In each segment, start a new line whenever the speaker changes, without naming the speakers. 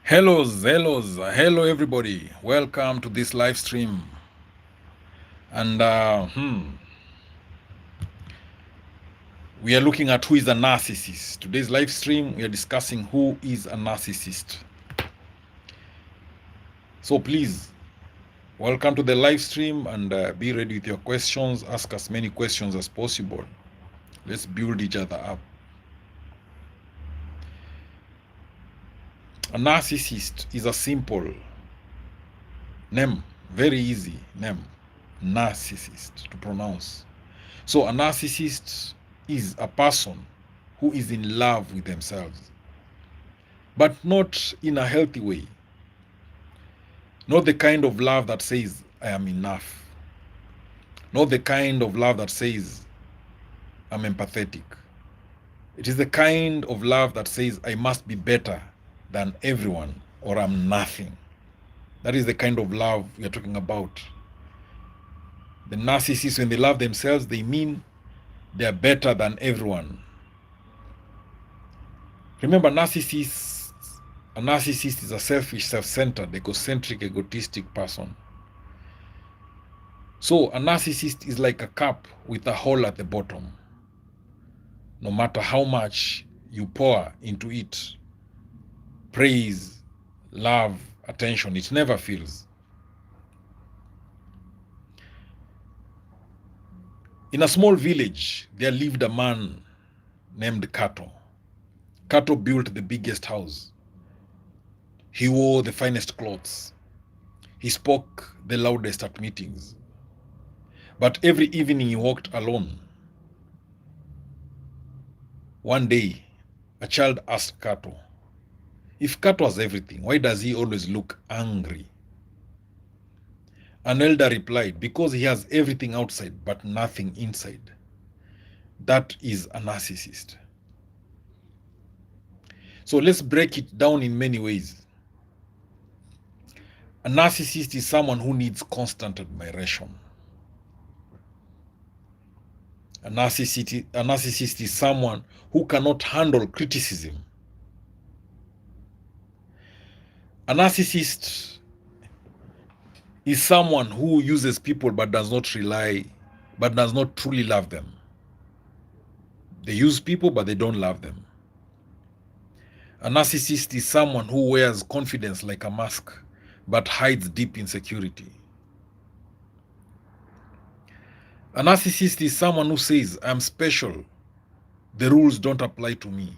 Hello everybody. Welcome to this live stream. And we are looking at who is a narcissist. Today's live stream, we are discussing who is a narcissist. So please, welcome to the live stream and be ready with your questions. Ask as many questions as possible. Let's build each other up. A narcissist is a simple name, very easy name, narcissist to pronounce. So a narcissist is a person who is in love with themselves, but not in a healthy way. Not the kind of love that says, I am enough. Not the kind of love that says, I'm empathetic. It is the kind of love that says, I must be better than everyone or I'm nothing. That is the kind of love we are talking about. The narcissists, when they love themselves, they mean they are better than everyone. Remember, a narcissist is a selfish, self-centered, egocentric, egotistic person. So a narcissist is like a cup with a hole at the bottom. No matter how much you pour into it, praise, love, attention, it never fills. In a small village, there lived a man named Kato. Kato built the biggest house. He wore the finest clothes. He spoke the loudest at meetings. But every evening he walked alone. One day, a child asked Kato, if Kato has everything, why does he always look angry? An elder replied, because he has everything outside but nothing inside. That is a narcissist. So let's break it down in many ways. A narcissist is someone who needs constant admiration. A narcissist is someone who cannot handle criticism. A narcissist is someone who uses people but does not truly love them. They use people but they don't love them. A narcissist is someone who wears confidence like a mask but hides deep insecurity. A narcissist is someone who says, I'm special, the rules don't apply to me.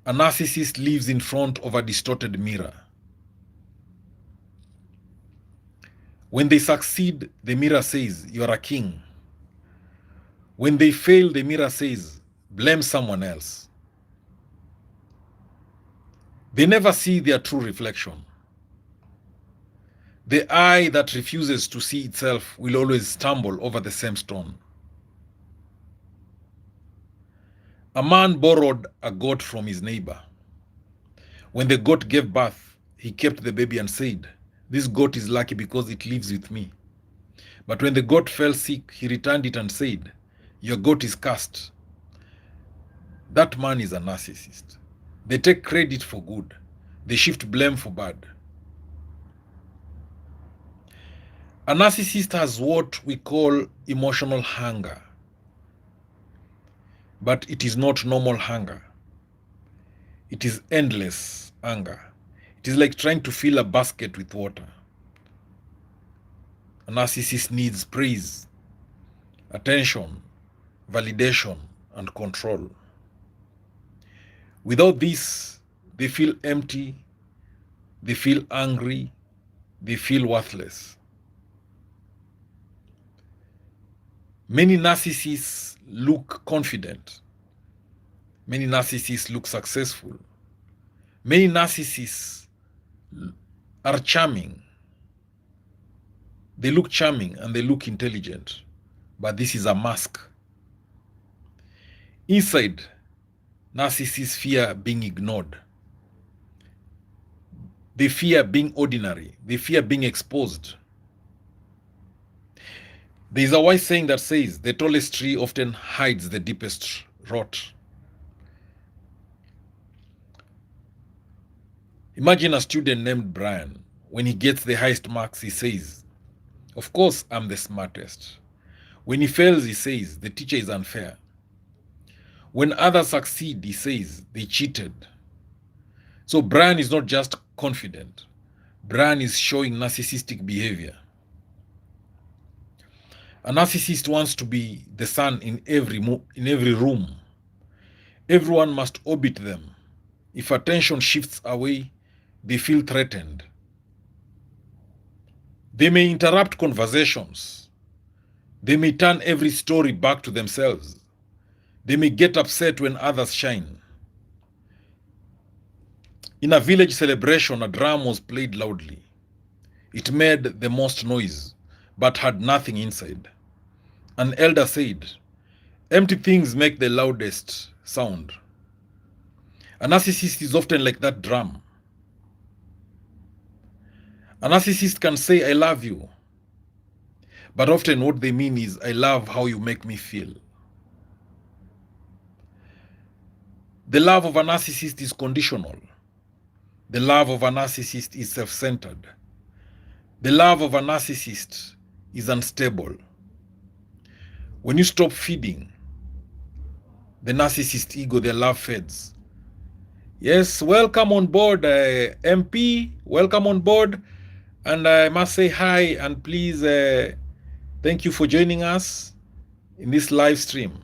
A narcissist lives in front of a distorted mirror. When they succeed, the mirror says, you are a king. When they fail, the mirror says, blame someone else. They never see their true reflection. The eye that refuses to see itself will always stumble over the same stone. A man borrowed a goat from his neighbor. When the goat gave birth, he kept the baby and said, this goat is lucky because it lives with me. But when the goat fell sick, he returned it and said, your goat is cursed. That man is a narcissist. They take credit for good. They shift blame for bad. A narcissist has what we call emotional hunger. But it is not normal hunger. It is endless hunger. It is like trying to fill a basket with water. A narcissist needs praise, attention, validation, and control. Without this, they feel empty, they feel angry, they feel worthless. Many narcissists look confident. Many narcissists look successful. Many narcissists are charming. They look charming and they look intelligent, but this is a mask. Inside, narcissists fear being ignored. They fear being ordinary. They fear being exposed. There is a wise saying that says, the tallest tree often hides the deepest rot. Imagine a student named Brian. When he gets the highest marks, he says, "Of course, I'm the smartest." When he fails, he says, "The teacher is unfair." When others succeed, he says, "They cheated." So Brian is not just confident. Brian is showing narcissistic behavior. A narcissist wants to be the sun in every room. Everyone must orbit them. If attention shifts away, they feel threatened. They may interrupt conversations. They may turn every story back to themselves. They may get upset when others shine. In a village celebration, a drum was played loudly. It made the most noise, but had nothing inside. An elder said, "Empty things make the loudest sound." A narcissist is often like that drum. A narcissist can say, "I love you," but often what they mean is, "I love how you make me feel." The love of a narcissist is conditional. The love of a narcissist is self-centered. The love of a narcissist is unstable. When you stop feeding the narcissist ego, their love fades. Yes, welcome on board, MP. Welcome on board. And I must say hi and please thank you for joining us in this live stream.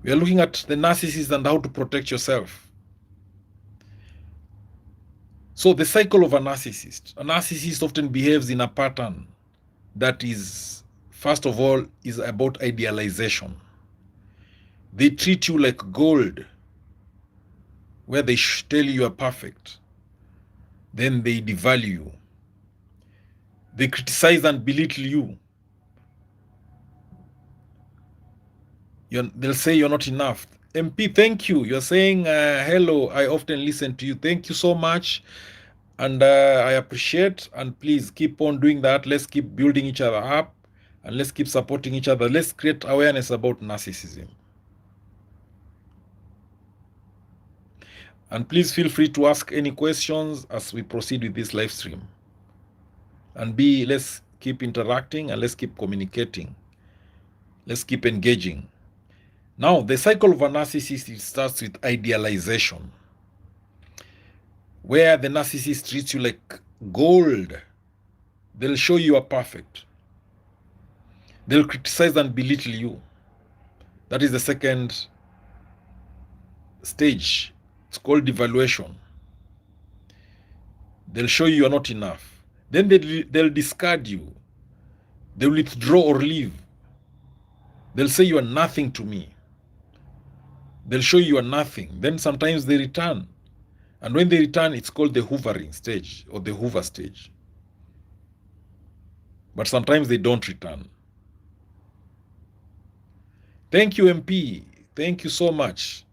We are looking at the narcissist and how to protect yourself. So the cycle of a narcissist often behaves in a pattern that is, first of all, is about idealization. They treat you like gold, where they tell you you are perfect. Then they devalue you. They criticize and belittle you. They'll say you're not enough. MP, thank you. You're saying, hello, I often listen to you. Thank you so much. And I appreciate, and please keep on doing that. Let's keep building each other up and let's keep supporting each other. Let's create awareness about narcissism. And please feel free to ask any questions as we proceed with this live stream. And let's keep interacting and let's keep communicating. Let's keep engaging. Now, the cycle of a narcissist, it starts with idealization, where the narcissist treats you like gold. They'll show you are perfect. They'll criticize and belittle you. That is the second stage. It's called devaluation. They'll show you are not enough. Then they'll discard you. They'll withdraw or leave. They'll say you are nothing to me. They'll show you are nothing. Then sometimes they return. And when they return, it's called the hoovering stage or the hoover stage. But sometimes they don't return. Thank you, MP. Thank you so much.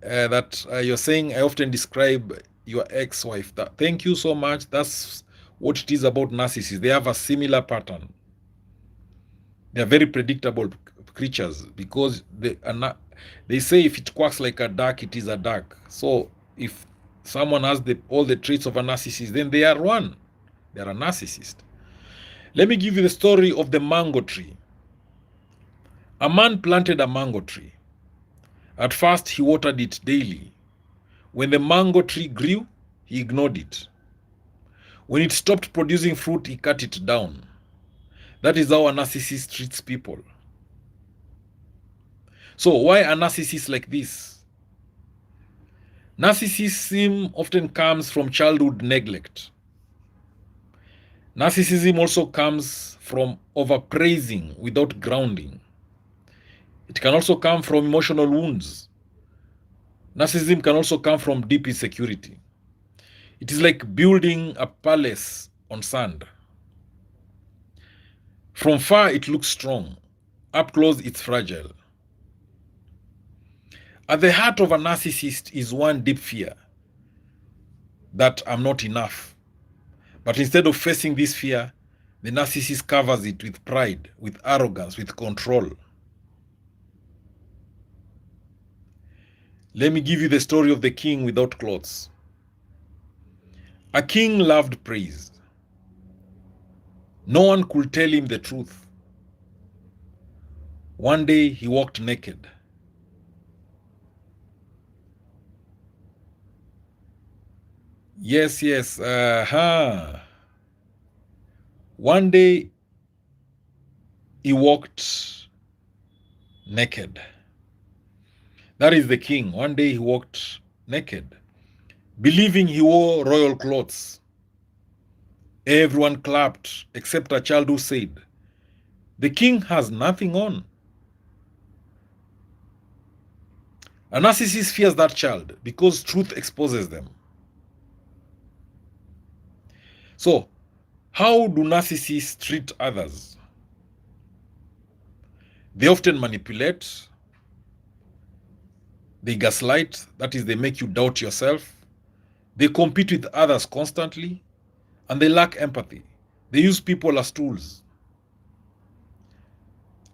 You're saying I often describe your ex-wife. Thank you so much. That's what it is about narcissists. They have a similar pattern. They are very predictable creatures because they say if it quacks like a duck, it is a duck. So if someone has all the traits of a narcissist, then they are one. They are a narcissist. Let me give you the story of the mango tree. A man planted a mango tree. At first, he watered it daily. When the mango tree grew, he ignored it. When it stopped producing fruit, he cut it down. That is how a narcissist treats people. So why a narcissist like this? Narcissism often comes from childhood neglect. Narcissism also comes from overpraising without grounding. It can also come from emotional wounds. Narcissism can also come from deep insecurity. It is like building a palace on sand. From far, it looks strong. Up close, it's fragile. At the heart of a narcissist is one deep fear that I'm not enough. But instead of facing this fear, the narcissist covers it with pride, with arrogance, with control. Let me give you the story of the king without clothes. A king loved praise. No one could tell him the truth. One day he walked naked. Yes, yes. One day he walked naked. That is the king. One day he walked naked, believing he wore royal clothes. Everyone clapped except a child who said, "The king has nothing on." A narcissist fears that child because truth exposes them. So, how do narcissists treat others? They often manipulate, they gaslight, that is, they make you doubt yourself. They compete with others constantly, and they lack empathy. They use people as tools.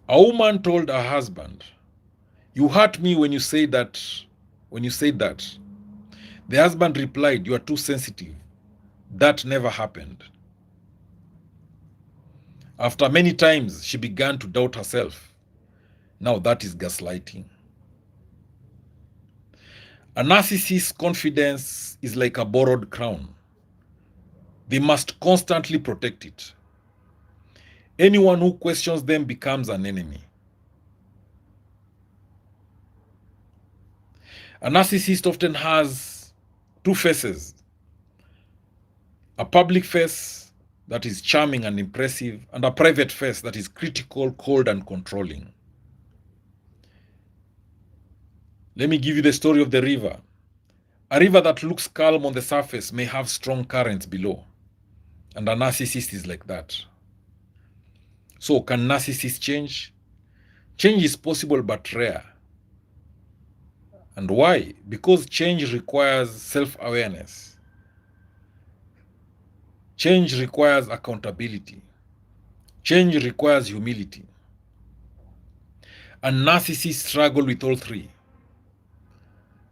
A woman told her husband, "You hurt me when you say that. When you said that." The husband replied, "You are too sensitive. That never happened." After many times, she began to doubt herself. Now that is gaslighting. A narcissist's confidence is like a borrowed crown. They must constantly protect it. Anyone who questions them becomes an enemy. A narcissist often has two faces. A public face that is charming and impressive, and a private face that is critical, cold, and controlling. Let me give you the story of the river. A river that looks calm on the surface may have strong currents below, and a narcissist is like that. So, can narcissists change? Change is possible but rare. And why? Because change requires self-awareness. Change requires accountability. Change requires humility. And narcissists struggle with all three.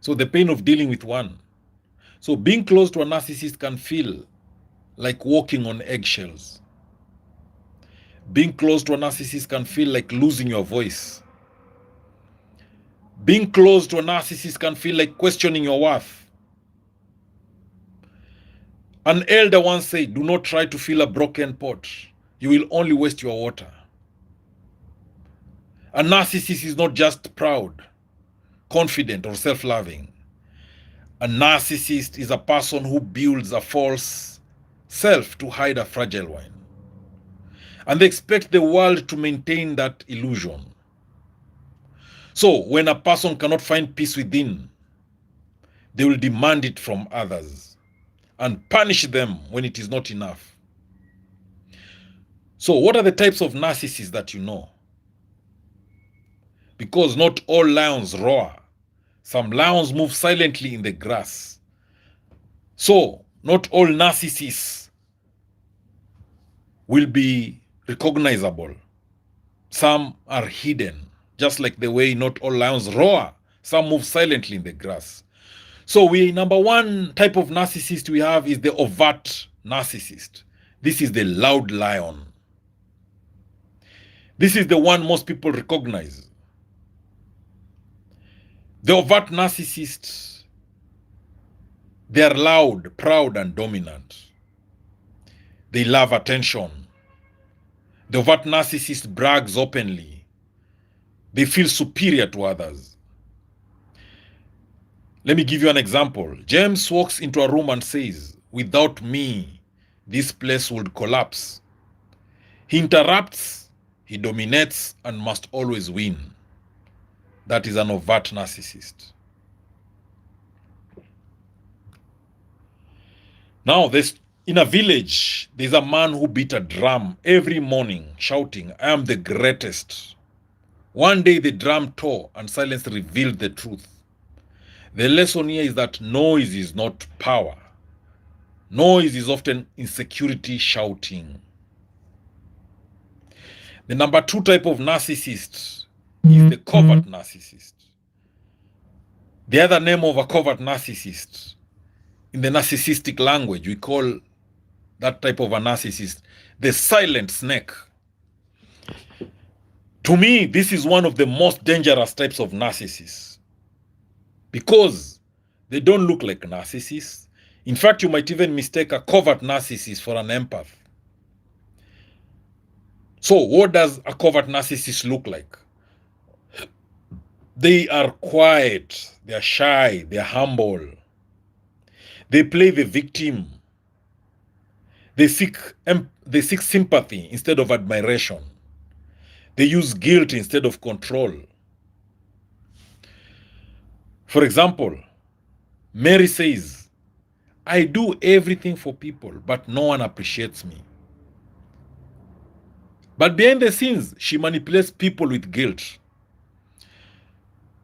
So the pain of dealing with one. So being close to a narcissist can feel like walking on eggshells. Being close to a narcissist can feel like losing your voice. Being close to a narcissist can feel like questioning your worth. An elder once said, "Do not try to fill a broken pot. You will only waste your water." A narcissist is not just proud, confident, or self-loving. A narcissist is a person who builds a false self to hide a fragile one. And they expect the world to maintain that illusion. So when a person cannot find peace within, they will demand it from others and punish them when it is not enough. So what are the types of narcissists that you know? Because not all lions roar. Some lions move silently in the grass. So not all narcissists will be recognizable. Some are hidden, just like the way not all lions roar. Some move silently in the grass. So number one type of narcissist we have is the overt narcissist. This is the loud lion. This is the one most people recognize. The overt narcissists, they are loud, proud, and dominant. They love attention. The overt narcissist brags openly. They feel superior to others. Let me give you an example. James walks into a room and says, "Without me, this place would collapse." He interrupts, he dominates, and must always win. That is an overt narcissist. Now, in a village, there's a man who beat a drum every morning, shouting, "I am the greatest." One day the drum tore and silence revealed the truth. The lesson here is that noise is not power. Noise is often insecurity shouting. The number two type of narcissist is the covert narcissist. The other name of a covert narcissist In the narcissistic language, we call that type of a narcissist the silent snake. To me, this is one of the most dangerous types of narcissists because they don't look like narcissists. In fact, you might even mistake a covert narcissist for an empath. So what does a covert narcissist look like? They are quiet, they are shy, they are humble. They play the victim. They seek sympathy instead of admiration. They use guilt instead of control. For example, Mary says, I do everything for people, but no one appreciates me. But behind the scenes, she manipulates people with guilt.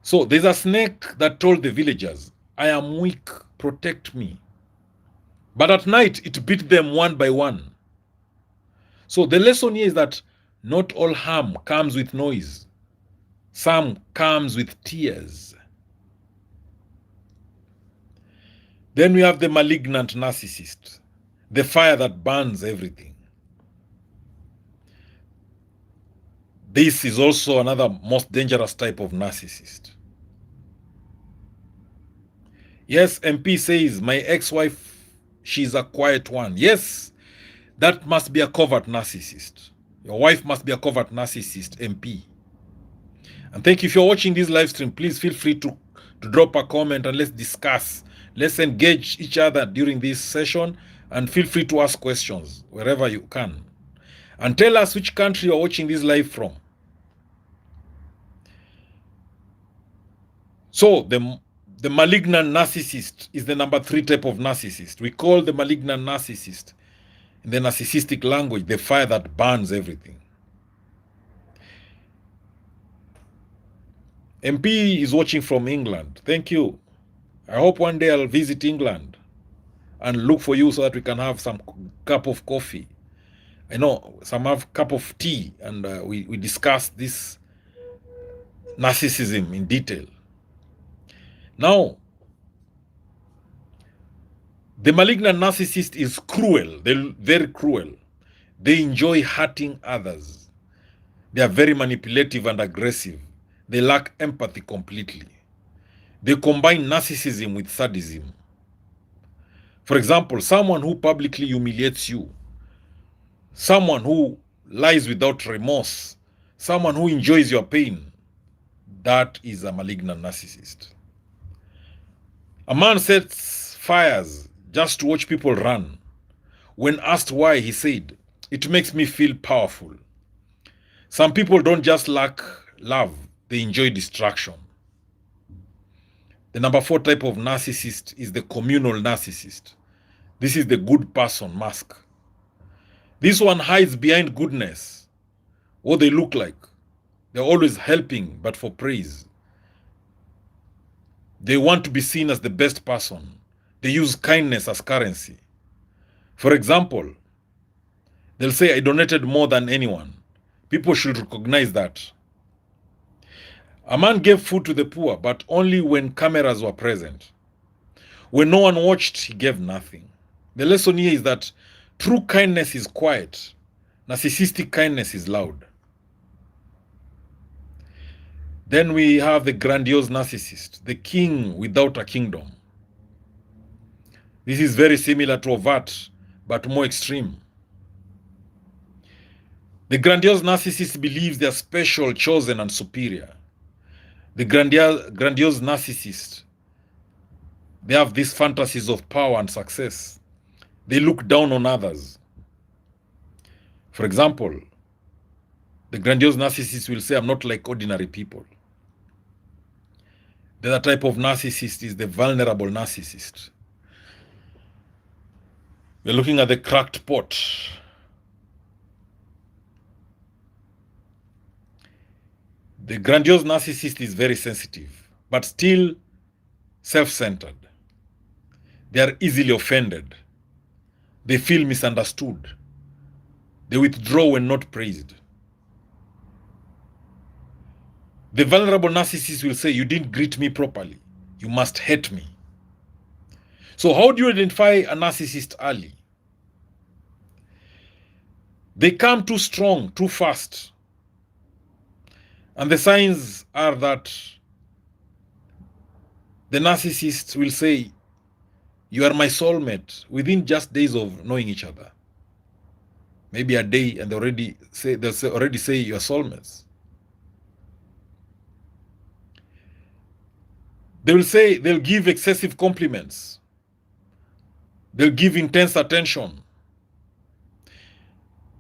So there's a snake that told the villagers, I am weak, protect me. But at night, it beat them one by one. So the lesson here is that not all harm comes with noise. Some comes with tears. Then we have the malignant narcissist, the fire that burns everything. This is also another most dangerous type of narcissist. Yes, MP says, my ex-wife, she's a quiet one. Yes, that must be a covert narcissist. Your wife must be a covert narcissist, MP. And thank you. If you're watching this live stream, please feel free to drop a comment and let's discuss. Let's engage each other during this session and feel free to ask questions wherever you can. And tell us which country you're watching this live from. So the malignant narcissist is the number 3 type of narcissist. We call the malignant narcissist in the narcissistic language the fire that burns everything. MP is watching from England. Thank you. I hope one day I'll visit England and look for you so that we can have some cup of coffee. I know some have cup of tea and we discuss this narcissism in detail. Now, the malignant narcissist is cruel. They're very cruel. They enjoy hurting others. They are very manipulative and aggressive. They lack empathy completely. They combine narcissism with sadism. For example, someone who publicly humiliates you, someone who lies without remorse, someone who enjoys your pain, that is a malignant narcissist. A man sets fires just to watch people run. When asked why, he said, it makes me feel powerful. Some people don't just lack love, they enjoy distraction. The number 4 type of narcissist is the communal narcissist. This is the good person mask. This one hides behind goodness, what they look like. They're always helping, but for praise. They want to be seen as the best person. They use kindness as currency. For example, they'll say, I donated more than anyone. People should recognize that. A man gave food to the poor, but only when cameras were present. When no one watched, he gave nothing. The lesson here is that true kindness is quiet. Narcissistic kindness is loud. Then we have the grandiose narcissist, the king without a kingdom. This is very similar to overt, but more extreme. The grandiose narcissist believes they are special, chosen, and superior. The grandiose narcissist, they have these fantasies of power and success. They look down on others. For example, the grandiose narcissist will say, I'm not like ordinary people. The other type of narcissist is the vulnerable narcissist. We're looking at the cracked pot. The grandiose narcissist is very sensitive, but still self-centered. They are easily offended. They feel misunderstood. They withdraw when not praised. The vulnerable narcissist will say, you didn't greet me properly. You must hate me. So how do you identify a narcissist early? They come too strong, too fast. And the signs are that the narcissist will say, "You are my soulmate," within just days of knowing each other. Maybe a day, and they'll already say you are soulmates. They will say, they'll give excessive compliments. They'll give intense attention.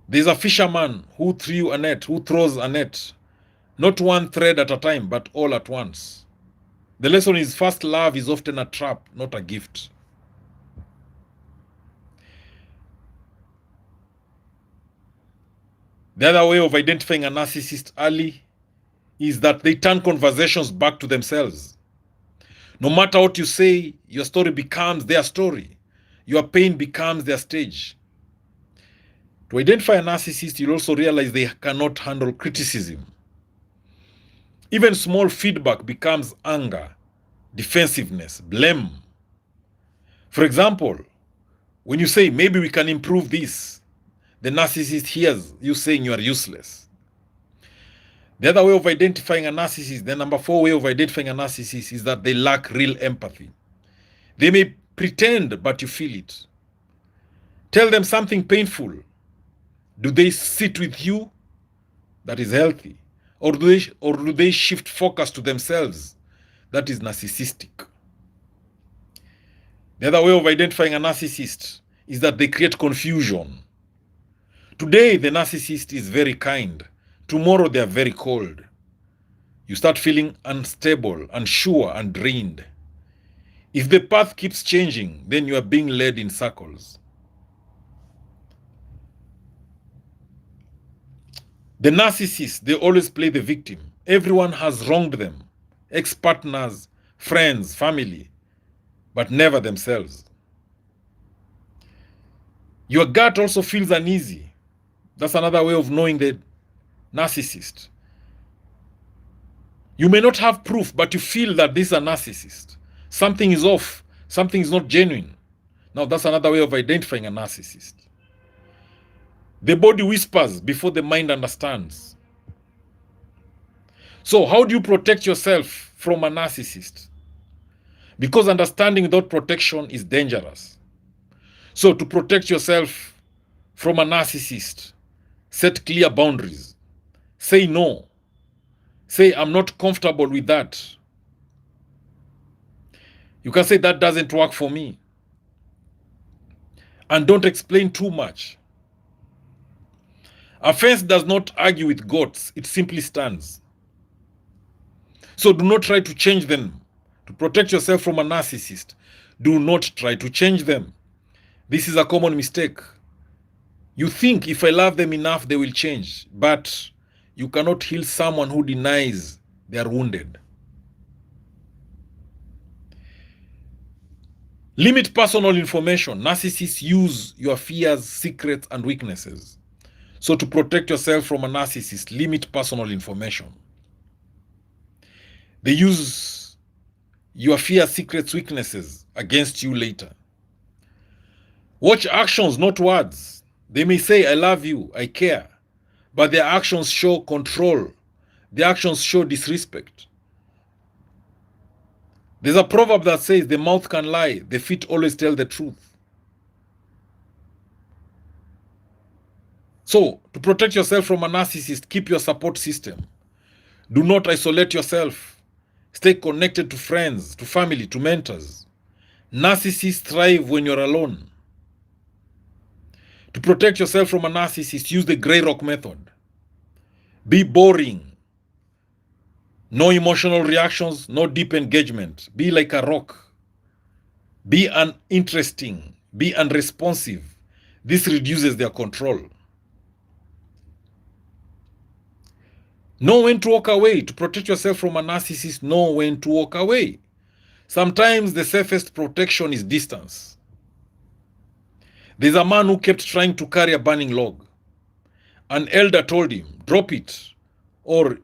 There's a fisherman who throws a net, not one thread at a time, but all at once. The lesson is, first love is often a trap, not a gift. The other way of identifying a narcissist early is that they turn conversations back to themselves. No matter what you say, your story becomes their story. Your pain becomes their stage. To identify a narcissist, you'll also realize they cannot handle criticism. Even small feedback becomes anger, defensiveness, blame. For example, when you say, "Maybe we can improve this," the narcissist hears you saying you are useless. The other way of identifying a narcissist, the number 4 way of identifying a narcissist, is that they lack real empathy. They may pretend, but you feel it. Tell them something painful. Do they sit with you? That is healthy. Or do they shift focus to themselves? That is narcissistic. The other way of identifying a narcissist is that they create confusion. Today, the narcissist is very kind. Tomorrow, they are very cold. You start feeling unstable, unsure, and drained. If the path keeps changing, then you are being led in circles. The narcissists, they always play the victim. Everyone has wronged them. Ex-partners, friends, family, but never themselves. Your gut also feels uneasy. That's another way of knowing the narcissist. You may not have proof, but you feel that this is a narcissist. Something is off. Something is not genuine. Now, that's another way of identifying a narcissist. The body whispers before the mind understands. So, how do you protect yourself from a narcissist? Because understanding without protection is dangerous. So, to protect yourself from a narcissist, set clear boundaries. Say no. Say, "I'm not comfortable with that." You can say, "That doesn't work for me." And don't explain too much. A fence does not argue with goats, it simply stands. So do not try to change them. To protect yourself from a narcissist, do not try to change them. This is a common mistake. You think, if I love them enough, they will change. But you cannot heal someone who denies they are wounded. Limit personal information. Narcissists use your fears, secrets, and weaknesses. So to protect yourself from a narcissist, limit personal information. They use your fears, secrets, weaknesses against you later. Watch actions, not words. They may say, "I love you, I care," but their actions show control. Their actions show disrespect. There's a proverb that says, "The mouth can lie, the feet always tell the truth." So, to protect yourself from a narcissist, keep your support system. Do not isolate yourself. Stay connected to friends, to family, to mentors. Narcissists thrive when you're alone. To protect yourself from a narcissist, use the gray rock method. Be boring. No emotional reactions, no deep engagement. Be like a rock. Be uninteresting. Be unresponsive. This reduces their control. Know when to walk away. To protect yourself from a narcissist, know when to walk away. Sometimes the safest protection is distance. There's a man who kept trying to carry a burning log. An elder told him, "Drop it, or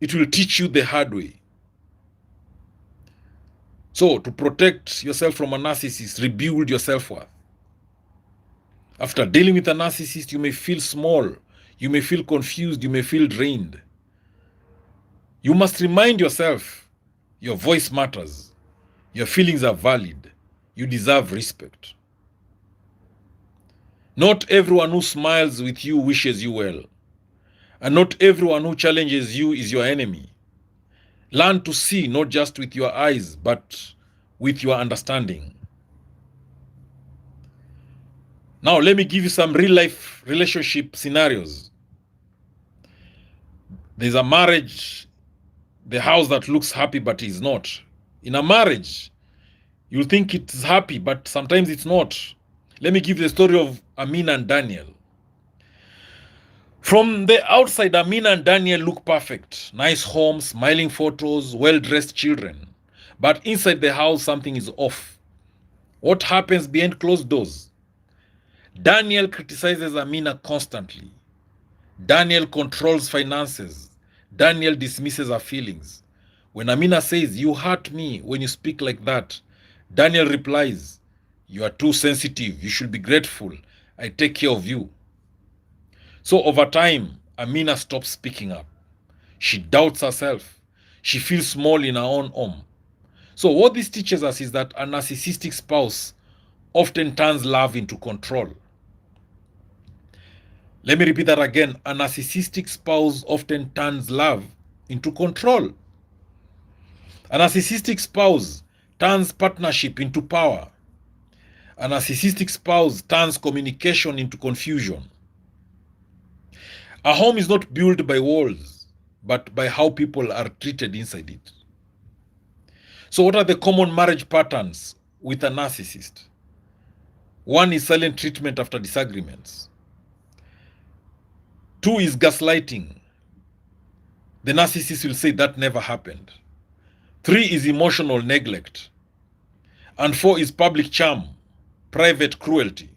it will teach you the hard way." So to protect yourself from a narcissist, rebuild your self-worth. After dealing with a narcissist, you may feel small, you may feel confused, you may feel drained. You must remind yourself your voice matters, your feelings are valid, you deserve respect. Not everyone who smiles with you wishes you well, and not everyone who challenges you is your enemy. Learn to see not just with your eyes, but with your understanding. Now, let me give you some real-life relationship scenarios. There's a marriage, the house that looks happy but is not. In a marriage, you'll think it's happy, but sometimes it's not. Let me give you the story of Amina and Daniel. From the outside, Amina and Daniel look perfect. Nice home, smiling photos, well-dressed children. But inside the house, something is off. What happens behind closed doors? Daniel criticizes Amina constantly. Daniel controls finances. Daniel dismisses her feelings. When Amina says, "You hurt me when you speak like that," Daniel replies, "You are too sensitive. You should be grateful. I take care of you." So over time, Amina stops speaking up. She doubts herself. She feels small in her own home. So what this teaches us is that a narcissistic spouse often turns love into control. Let me repeat that again. A narcissistic spouse often turns love into control. A narcissistic spouse turns partnership into power. A narcissistic spouse turns communication into confusion. A home is not built by walls, but by how people are treated inside it. So what are the common marriage patterns with a narcissist? One is silent treatment after disagreements. Two is gaslighting. The narcissist will say that never happened. Three is emotional neglect. And four is public charm, private cruelty.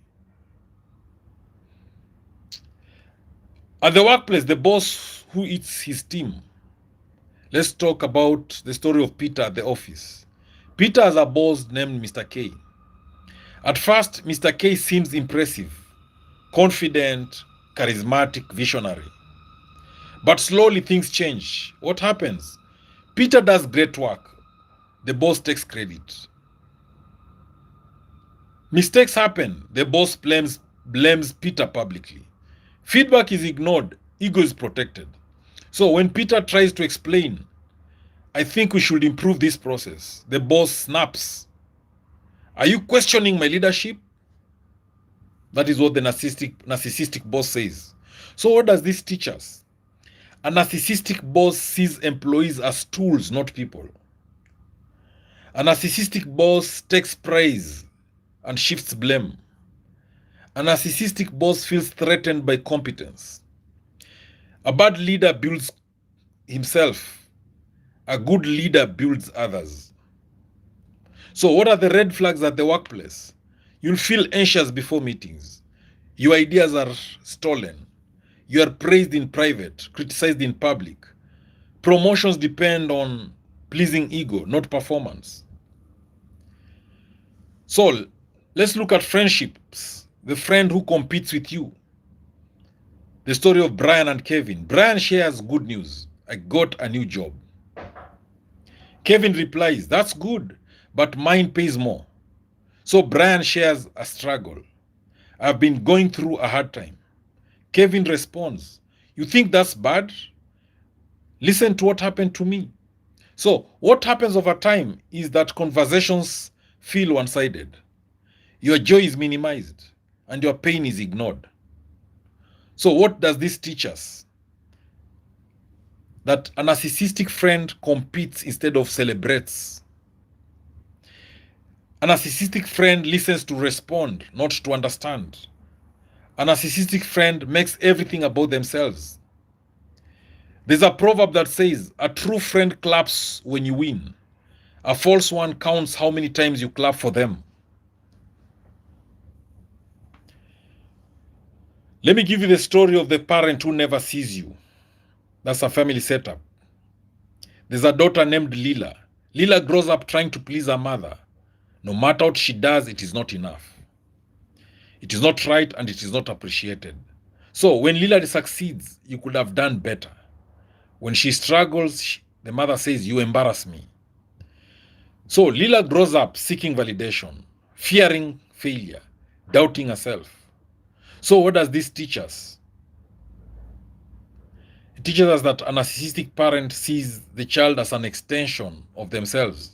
At the workplace, the boss who eats his team. Let's talk about the story of Peter at the office. Peter has a boss named Mr. K. At first, Mr. K seems impressive, confident, charismatic, visionary. But slowly things change. What happens? Peter does great work. The boss takes credit. Mistakes happen. The boss blames Peter publicly. Feedback is ignored. Ego is protected. So when Peter tries to explain, "I think we should improve this process," the boss snaps. "Are you questioning my leadership?" That is what the narcissistic boss says. So what does this teach us? A narcissistic boss sees employees as tools, not people. A narcissistic boss takes praise and shifts blame. A narcissistic boss feels threatened by competence. A bad leader builds himself. A good leader builds others. So what are the red flags at the workplace? You'll feel anxious before meetings. Your ideas are stolen. You are praised in private, criticized in public. Promotions depend on pleasing ego, not performance. So let's look at friendships. The friend who competes with you. The story of Brian and Kevin. Brian shares good news. "I got a new job." Kevin replies, "That's good, but mine pays more." So Brian shares a struggle. "I've been going through a hard time." Kevin responds, "You think that's bad? Listen to what happened to me." So what happens over time is that conversations feel one-sided. Your joy is minimized and your pain is ignored. So what does this teach us? That a narcissistic friend competes instead of celebrates. A narcissistic friend listens to respond, not to understand. A narcissistic friend makes everything about themselves. There's a proverb that says, "A true friend claps when you win. A false one counts how many times you clap for them." Let me give you the story of the parent who never sees you. That's a family setup. There's a daughter named Lila. Lila grows up trying to please her mother. No matter what she does, it is not enough. It is not right and it is not appreciated. So when Lila succeeds, you could have done better. When she struggles, the mother says, you embarrass me. So Lila grows up seeking validation, fearing failure, doubting herself. So what does this teach us? It teaches us that a narcissistic parent sees the child as an extension of themselves.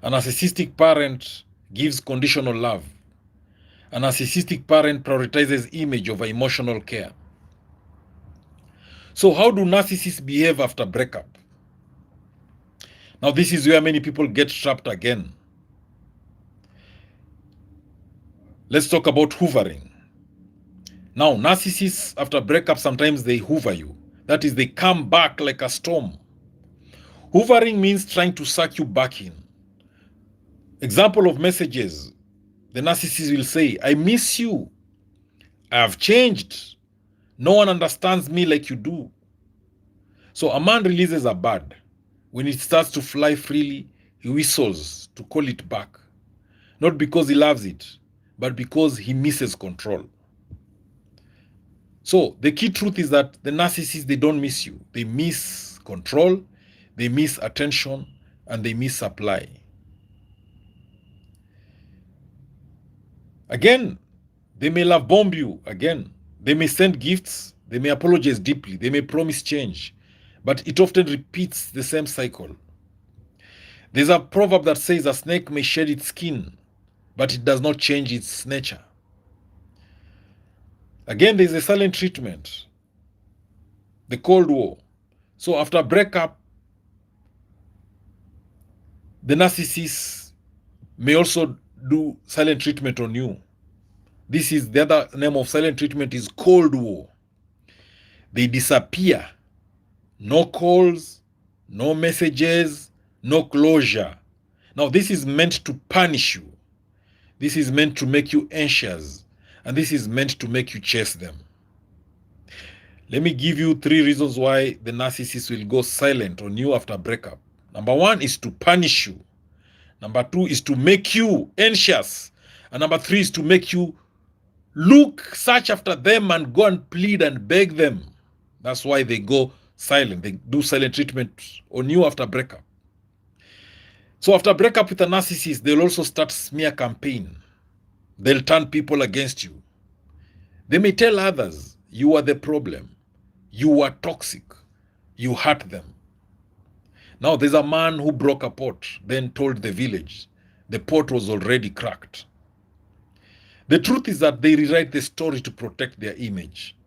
A narcissistic parent gives conditional love. A narcissistic parent prioritizes image over emotional care. So how do narcissists behave after breakup? Now this is where many people get trapped again. Let's talk about hoovering. Now narcissists after breakup, sometimes they hoover you. That is, they come back like a storm. Hoovering means trying to suck you back in. Example of messages. The narcissist will say, I miss you. I have changed. No one understands me like you do. So a man releases a bird. When it starts to fly freely, he whistles to call it back. Not because he loves it, but because he misses control. So the key truth is that the narcissists, they don't miss you. They miss control, they miss attention, and they miss supply. Again, they may love bomb you. Again, they may send gifts, they may apologize deeply, they may promise change, but it often repeats the same cycle. There's a proverb that says a snake may shed its skin, but it does not change its nature. Again, there's a silent treatment, the Cold War. So after breakup, the narcissist may also do silent treatment on you. This is the other name of silent treatment is Cold War. They disappear. No calls, no messages, no closure. Now, this is meant to punish you. This is meant to make you anxious. And this is meant to make you chase them. Let me give you 3 reasons why the narcissist will go silent on you after breakup. Number 1 is to punish you. Number 2 is to make you anxious. And number 3 is to make you search after them and go and plead and beg them. That's why they go silent. They do silent treatment on you after breakup. So after breakup with a narcissist, they'll also start smear campaign. They'll turn people against you. They may tell others, you are the problem. You are toxic. You hurt them. Now there's a man who broke a pot, then told the village the pot was already cracked. The truth is that they rewrite the story to protect their image.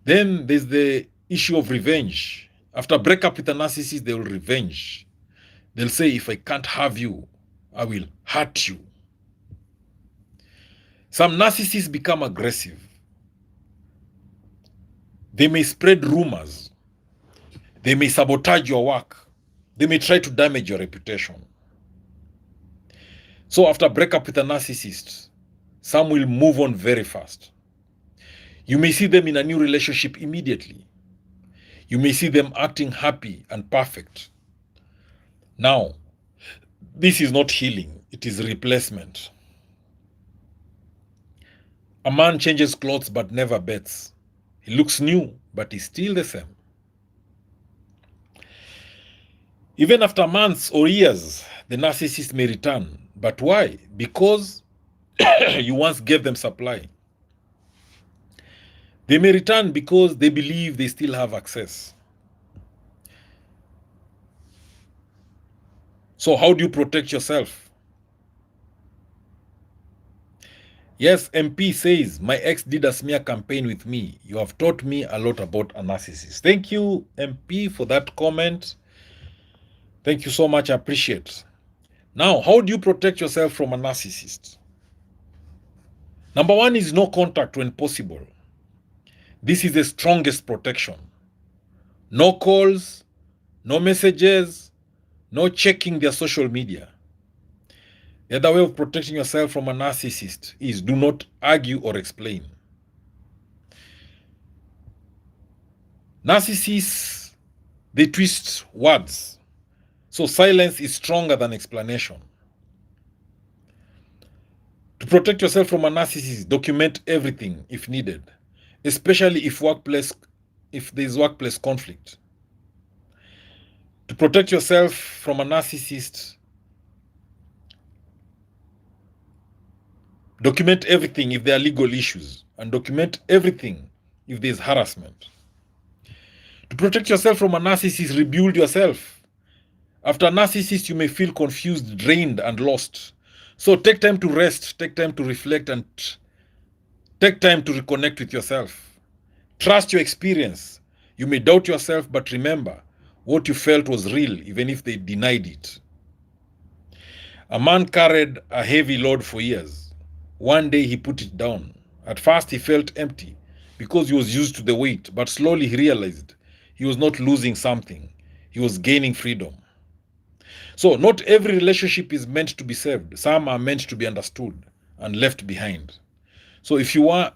Then there's the issue of revenge. After breakup with a narcissist, they will revenge. They'll say, if I can't have you, I will hurt you. Some narcissists become aggressive. They may spread rumors. They may sabotage your work. They may try to damage your reputation. So after breakup with a narcissist, some will move on very fast. You may see them in a new relationship immediately. You may see them acting happy and perfect. Now, this is not healing, it is replacement. A man changes clothes but never bets. He looks new, but he's still the same. Even after months or years, the narcissist may return. But why? Because you once gave them supply. They may return because they believe they still have access. So how do you protect yourself? Yes, MP says, my ex did a smear campaign with me. You have taught me a lot about a narcissist. Thank you, MP, for that comment. Thank you so much. I appreciate. Now, how do you protect yourself from a narcissist? Number 1 is no contact when possible. This is the strongest protection. No calls, no messages, no checking their social media. The other way of protecting yourself from a narcissist is do not argue or explain. Narcissists, they twist words. So silence is stronger than explanation. To protect yourself from a narcissist, document everything if needed, especially if there's workplace conflict. To protect yourself from a narcissist, document everything if there are legal issues, and document everything if there's harassment. To protect yourself from a narcissist, rebuild yourself. After a narcissist, you may feel confused, drained, and lost. So take time to rest, take time to reflect, and take time to reconnect with yourself. Trust your experience. You may doubt yourself, but remember, what you felt was real, even if they denied it. A man carried a heavy load for years. One day he put it down. At first he felt empty because he was used to the weight, but slowly he realized he was not losing something. He was gaining freedom. So not every relationship is meant to be saved. Some are meant to be understood and left behind. So if you are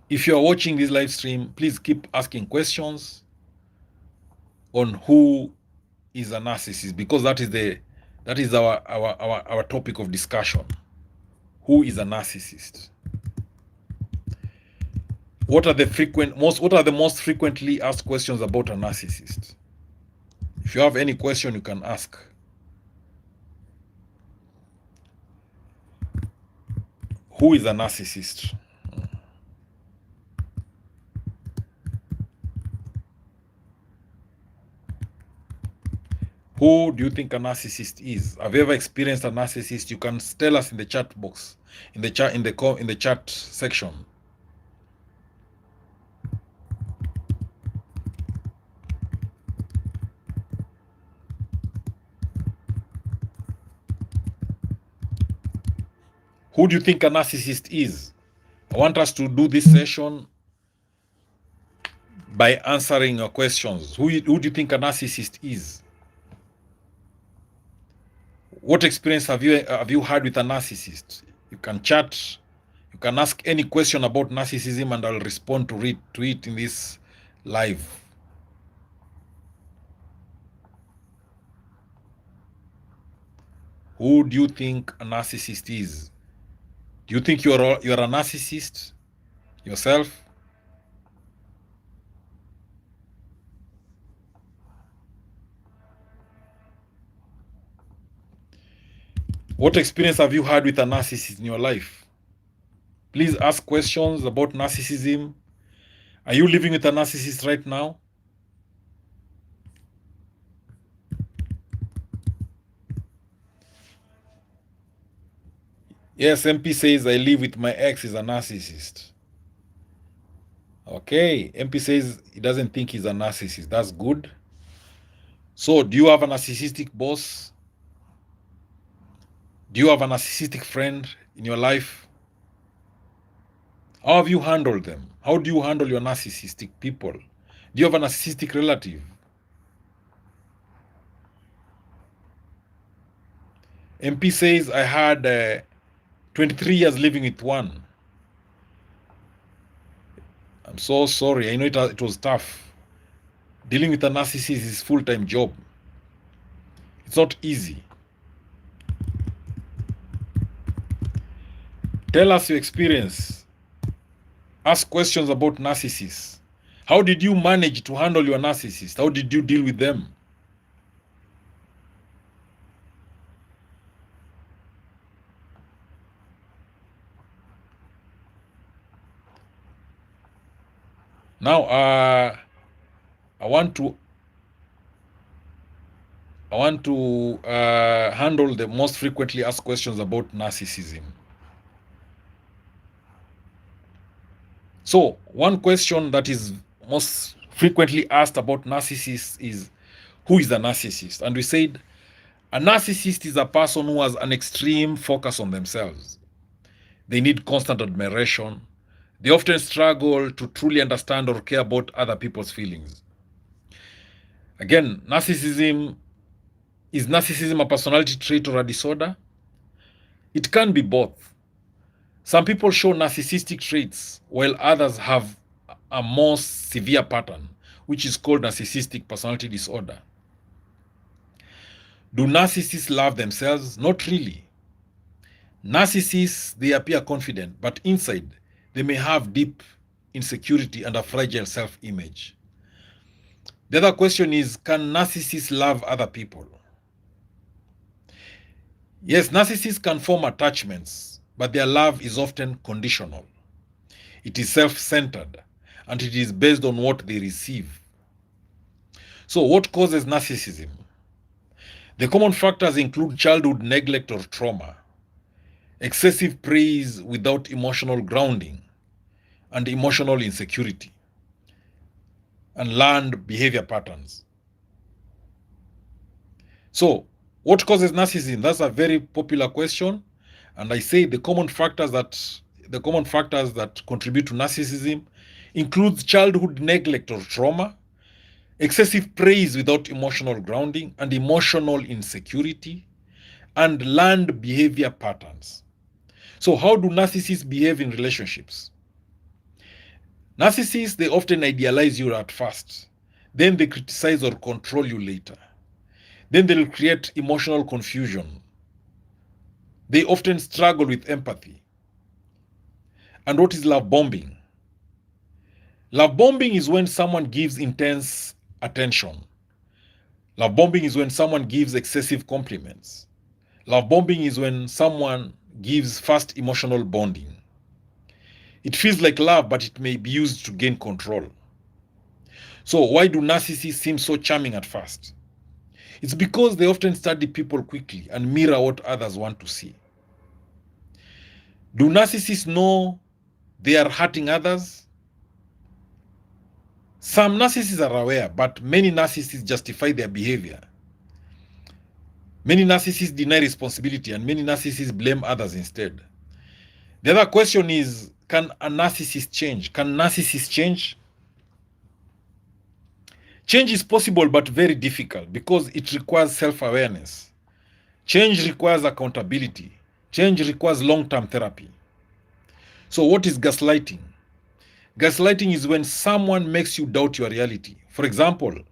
watching this live stream, please keep asking questions on who is a narcissist, because that is our topic of discussion. Who is a narcissist? What are the most frequently asked questions about a narcissist? If you have any question, you can ask. Who is a narcissist? Who do you think a narcissist is? Have you ever experienced a narcissist? You can tell us in the chat box, in the chat section. Who do you think a narcissist is? I want us to do this session by answering your questions. Who do you think a narcissist is? What experience have you had with a narcissist? You can chat. You can ask any question about narcissism, and I'll respond to it in this live. Who do you think a narcissist is? Do you think you're a narcissist yourself? What experience have you had with a narcissist in your life? Please ask questions about narcissism. Are you living with a narcissist right now? Yes, MP says I live with my ex is a narcissist. Okay, MP says he doesn't think he's a narcissist. That's good. So, do you have a narcissistic boss? Do you have a narcissistic friend in your life? How have you handled them? How do you handle your narcissistic people? Do you have a narcissistic relative? MP says I had 23 years living with one. I'm so sorry. I know it was tough. Dealing with a narcissist is a full-time job. It's not easy. Tell us your experience. Ask questions about narcissists. How did you manage to handle your narcissist? How did you deal with them? Now, I want to handle the most frequently asked questions about narcissism. So, one question that is most frequently asked about narcissists is, who is a narcissist? And we said, a narcissist is a person who has an extreme focus on themselves. They need constant admiration. They often struggle to truly understand or care about other people's feelings. Again, is narcissism a personality trait or a disorder? It can be both. Some people show narcissistic traits while others have a more severe pattern, which is called narcissistic personality disorder. Do narcissists love themselves? Not really. Narcissists, they appear confident, but inside, they may have deep insecurity and a fragile self-image. The other question is, can narcissists love other people? Yes, narcissists can form attachments, but their love is often conditional. It is self-centered, and it is based on what they receive. So what causes narcissism? The common factors include childhood neglect or trauma, excessive praise without emotional grounding, and emotional insecurity, and learned behavior patterns. So, what causes narcissism? That's a very popular question. And I say the common factors that contribute to narcissism includes childhood neglect or trauma, excessive praise without emotional grounding, and emotional insecurity, and learned behavior patterns. So how do narcissists behave in relationships? Narcissists, they often idealize you at first. Then they criticize or control you later. Then they'll create emotional confusion. They often struggle with empathy. And what is love bombing? Love bombing is when someone gives intense attention. Love bombing is when someone gives excessive compliments. Love bombing is when someone gives fast emotional bonding. It feels like love, but it may be used to gain control. So why do narcissists seem so charming at first? It's because they often study people quickly and mirror what others want to see. Do narcissists know they are hurting others? Some narcissists are aware, but many narcissists justify their behavior. Many narcissists deny responsibility, and many narcissists blame others instead. The other question is, can a narcissist change? Can narcissists change? Change is possible, but very difficult because it requires self-awareness. Change requires accountability. Change requires long-term therapy. So what is gaslighting? Gaslighting is when someone makes you doubt your reality. For example, a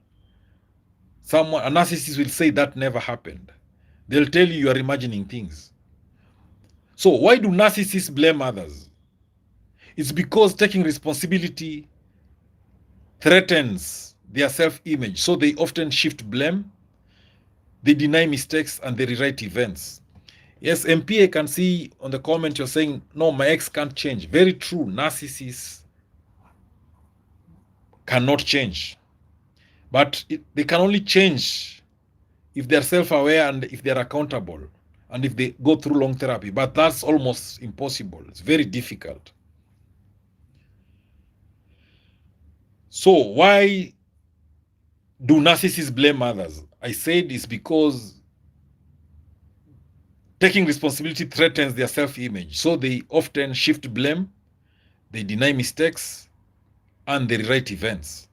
narcissist will say that never happened. They'll tell you are imagining things. So why do narcissists blame others? It's because taking responsibility threatens their self-image. So they often shift blame, they deny mistakes, and they rewrite events. Yes, MP, I can see on the comment you're saying, no, my ex can't change. Very true. Narcissists cannot change. But they can only change if they're self-aware and if they're accountable and if they go through long therapy. But that's almost impossible. It's very difficult. So why do narcissists blame others? I said it's because taking responsibility threatens their self-image. So they often shift blame, they deny mistakes, and they rewrite events.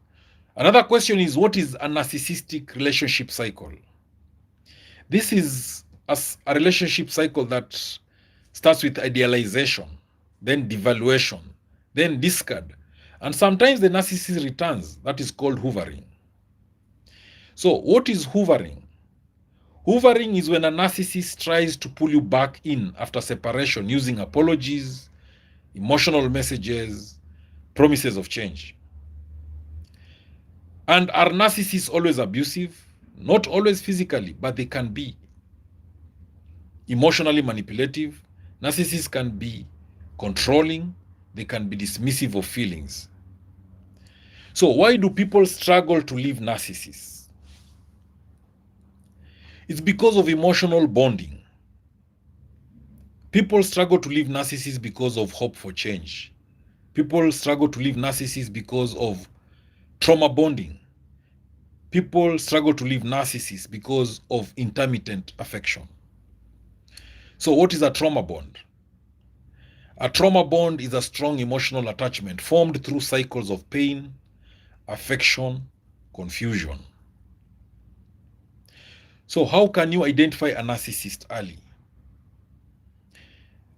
Another question is, what is a narcissistic relationship cycle? This is a relationship cycle that starts with idealization, then devaluation, then discard, and sometimes the narcissist returns. That is called hoovering. So what is hoovering? Hoovering is when a narcissist tries to pull you back in after separation using apologies, emotional messages, promises of change. And are narcissists always abusive? Not always physically, but they can be. Emotionally manipulative. Narcissists can be controlling. They can be dismissive of feelings. So why do people struggle to leave narcissists? It's because of emotional bonding. People struggle to leave narcissists because of hope for change. People struggle to leave narcissists because of trauma bonding. People struggle to leave narcissists because of intermittent affection. So what is a trauma bond? A trauma bond is a strong emotional attachment formed through cycles of pain, affection, confusion. So how can you identify a narcissist early?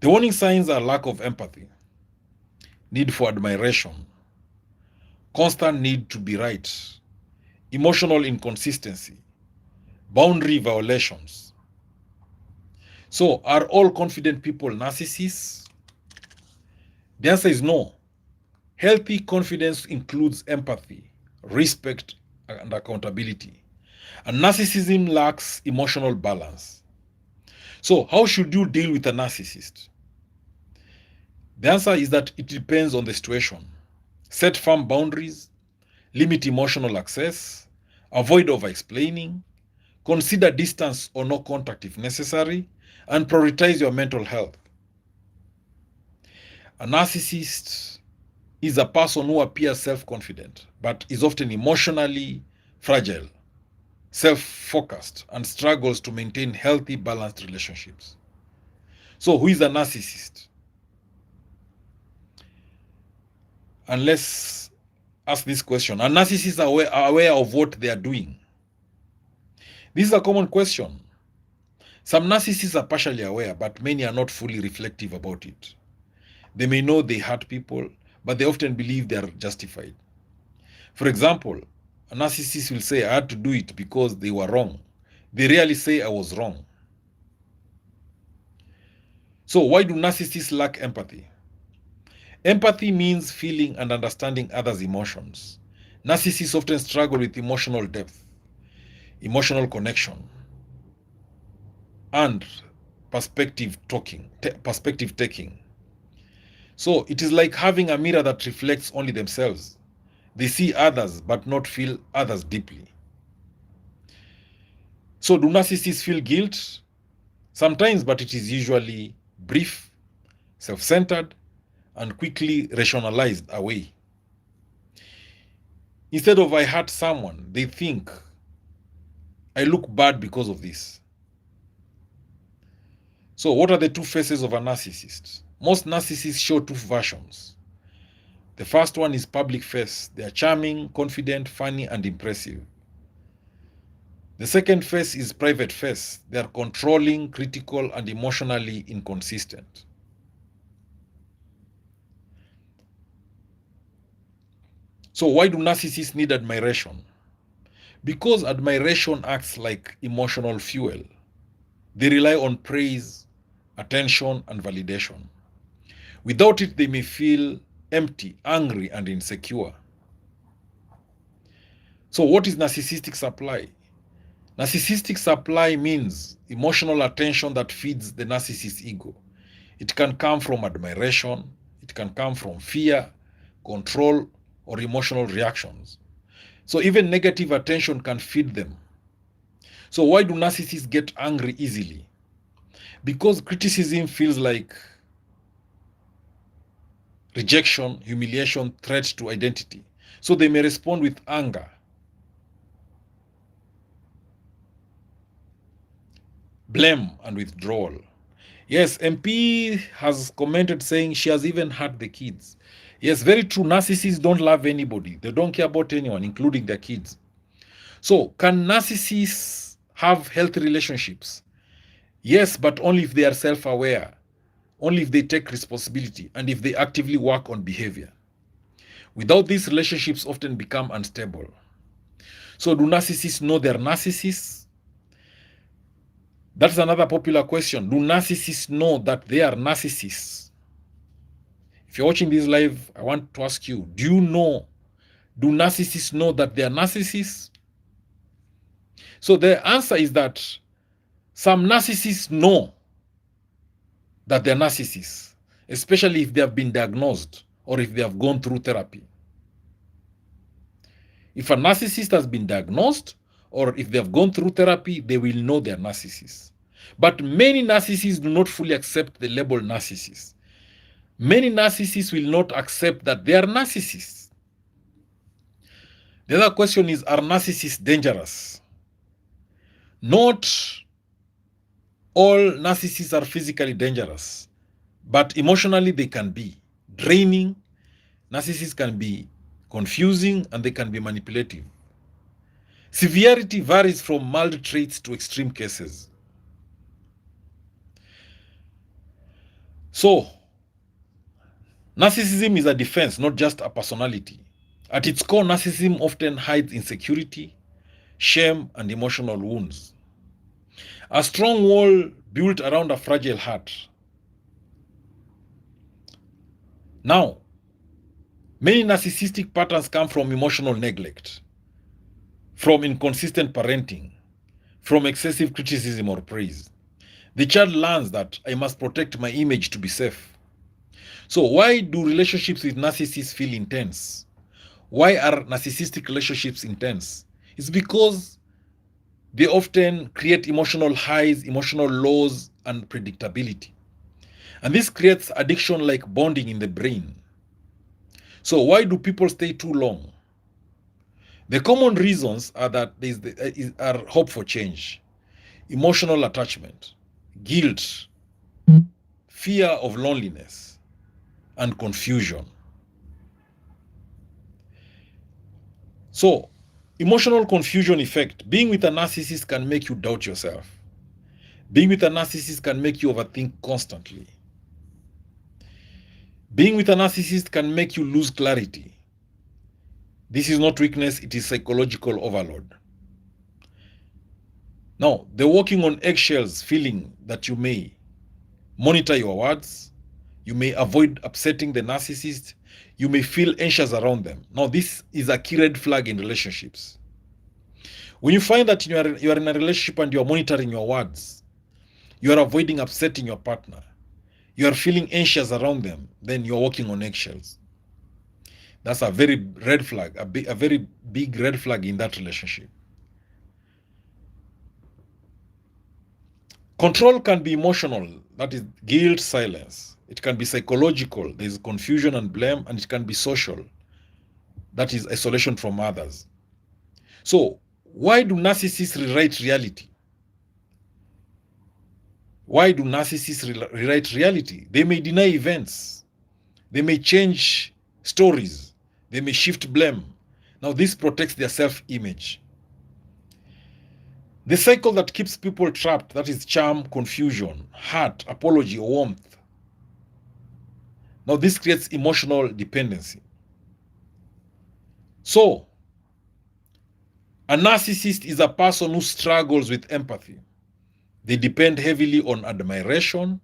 The warning signs are lack of empathy, need for admiration, constant need to be right, emotional inconsistency, boundary violations. So, are all confident people narcissists? The answer is no. Healthy confidence includes empathy, respect, and accountability. And narcissism lacks emotional balance. So, how should you deal with a narcissist? The answer is that it depends on the situation. Set firm boundaries, limit emotional access, avoid over-explaining, consider distance or no contact if necessary, and prioritize your mental health. A narcissist is a person who appears self-confident, but is often emotionally fragile, self-focused, and struggles to maintain healthy, balanced relationships. So, who is a narcissist? And let's ask this question. Are narcissists aware of what they are doing? This is a common question. Some narcissists are partially aware, but many are not fully reflective about it. They may know they hurt people, but they often believe they are justified. For example, a narcissist will say, I had to do it because they were wrong. They rarely say, I was wrong. So why do narcissists lack empathy? Empathy means feeling and understanding others' emotions. Narcissists often struggle with emotional depth, emotional connection, and perspective taking. So it is like having a mirror that reflects only themselves. They see others but not feel others deeply. So do narcissists feel guilt? Sometimes, but it is usually brief, self-centered, and quickly rationalized away. Instead of I hurt someone, they think I look bad because of this. So what are the two faces of a narcissist? Most narcissists show two versions. The first one is public face. They are charming, confident, funny, and impressive. The second face is private face. They are controlling, critical, and emotionally inconsistent. So why do narcissists need admiration? Because admiration acts like emotional fuel. They rely on praise, attention, and validation. Without it, they may feel empty, angry, and insecure. So what is narcissistic supply? Narcissistic supply means emotional attention that feeds the narcissist's ego. It can come from admiration, it can come from fear, control, or emotional reactions. So even negative attention can feed them. So why do narcissists get angry easily? Because criticism feels like rejection, humiliation, threat to identity. So they may respond with anger, blame, and withdrawal. Yes, MP has commented saying she has even hurt the kids. Yes, very true. Narcissists don't love anybody. They don't care about anyone, including their kids. So can narcissists have healthy relationships? Yes, but only if they are self-aware, only if they take responsibility, and if they actively work on behavior. Without these, relationships often become unstable. So do narcissists know they're narcissists? That's another popular question. Do narcissists know that they are narcissists? If you're watching this live, I want to ask you, do narcissists know that they are narcissists? So the answer is that some narcissists know that they're narcissists, especially if they have been diagnosed or if they have gone through therapy. If a narcissist has been diagnosed or if they have gone through therapy, they will know they're narcissists. But many narcissists do not fully accept the label narcissist. Many narcissists will not accept that they are narcissists. The other question is, are narcissists dangerous? Not all narcissists are physically dangerous, but emotionally they can be draining. Narcissists can be confusing and they can be manipulative. Severity varies from mild traits to extreme cases. So, narcissism is a defense, not just a personality. At its core, narcissism often hides insecurity, shame, and emotional wounds. A strong wall built around a fragile heart. Now, many narcissistic patterns come from emotional neglect, from inconsistent parenting, from excessive criticism or praise. The child learns that I must protect my image to be safe. So why do relationships with narcissists feel intense? Why are narcissistic relationships intense? It's because they often create emotional highs, emotional lows, and predictability. And this creates addiction like bonding in the brain. So why do people stay too long? The common reasons are that there are hope for change, emotional attachment, guilt, fear of loneliness, and confusion. So, emotional confusion effect. Being with a narcissist can make you doubt yourself. Being with a narcissist can make you overthink constantly. Being with a narcissist can make you lose clarity. This is not weakness, it is psychological overload. Now, the walking on eggshells feeling that you may monitor your words, you may avoid upsetting the narcissist, you may feel anxious around them. Now, this is a key red flag in relationships. When you find that you are in a relationship and you are monitoring your words, you are avoiding upsetting your partner, you are feeling anxious around them, then you are walking on eggshells. That's a very red flag, a very big red flag in that relationship. Control can be emotional, that is guilt, silence. It can be psychological, there is confusion and blame, and it can be social, that is isolation from others. So, why do narcissists rewrite reality? Why do narcissists rewrite reality? They may deny events, they may change stories, they may shift blame. Now, this protects their self-image. The cycle that keeps people trapped, that is charm, confusion, hurt, apology, warmth. Now, this creates emotional dependency. So, a narcissist is a person who struggles with empathy. They depend heavily on admiration,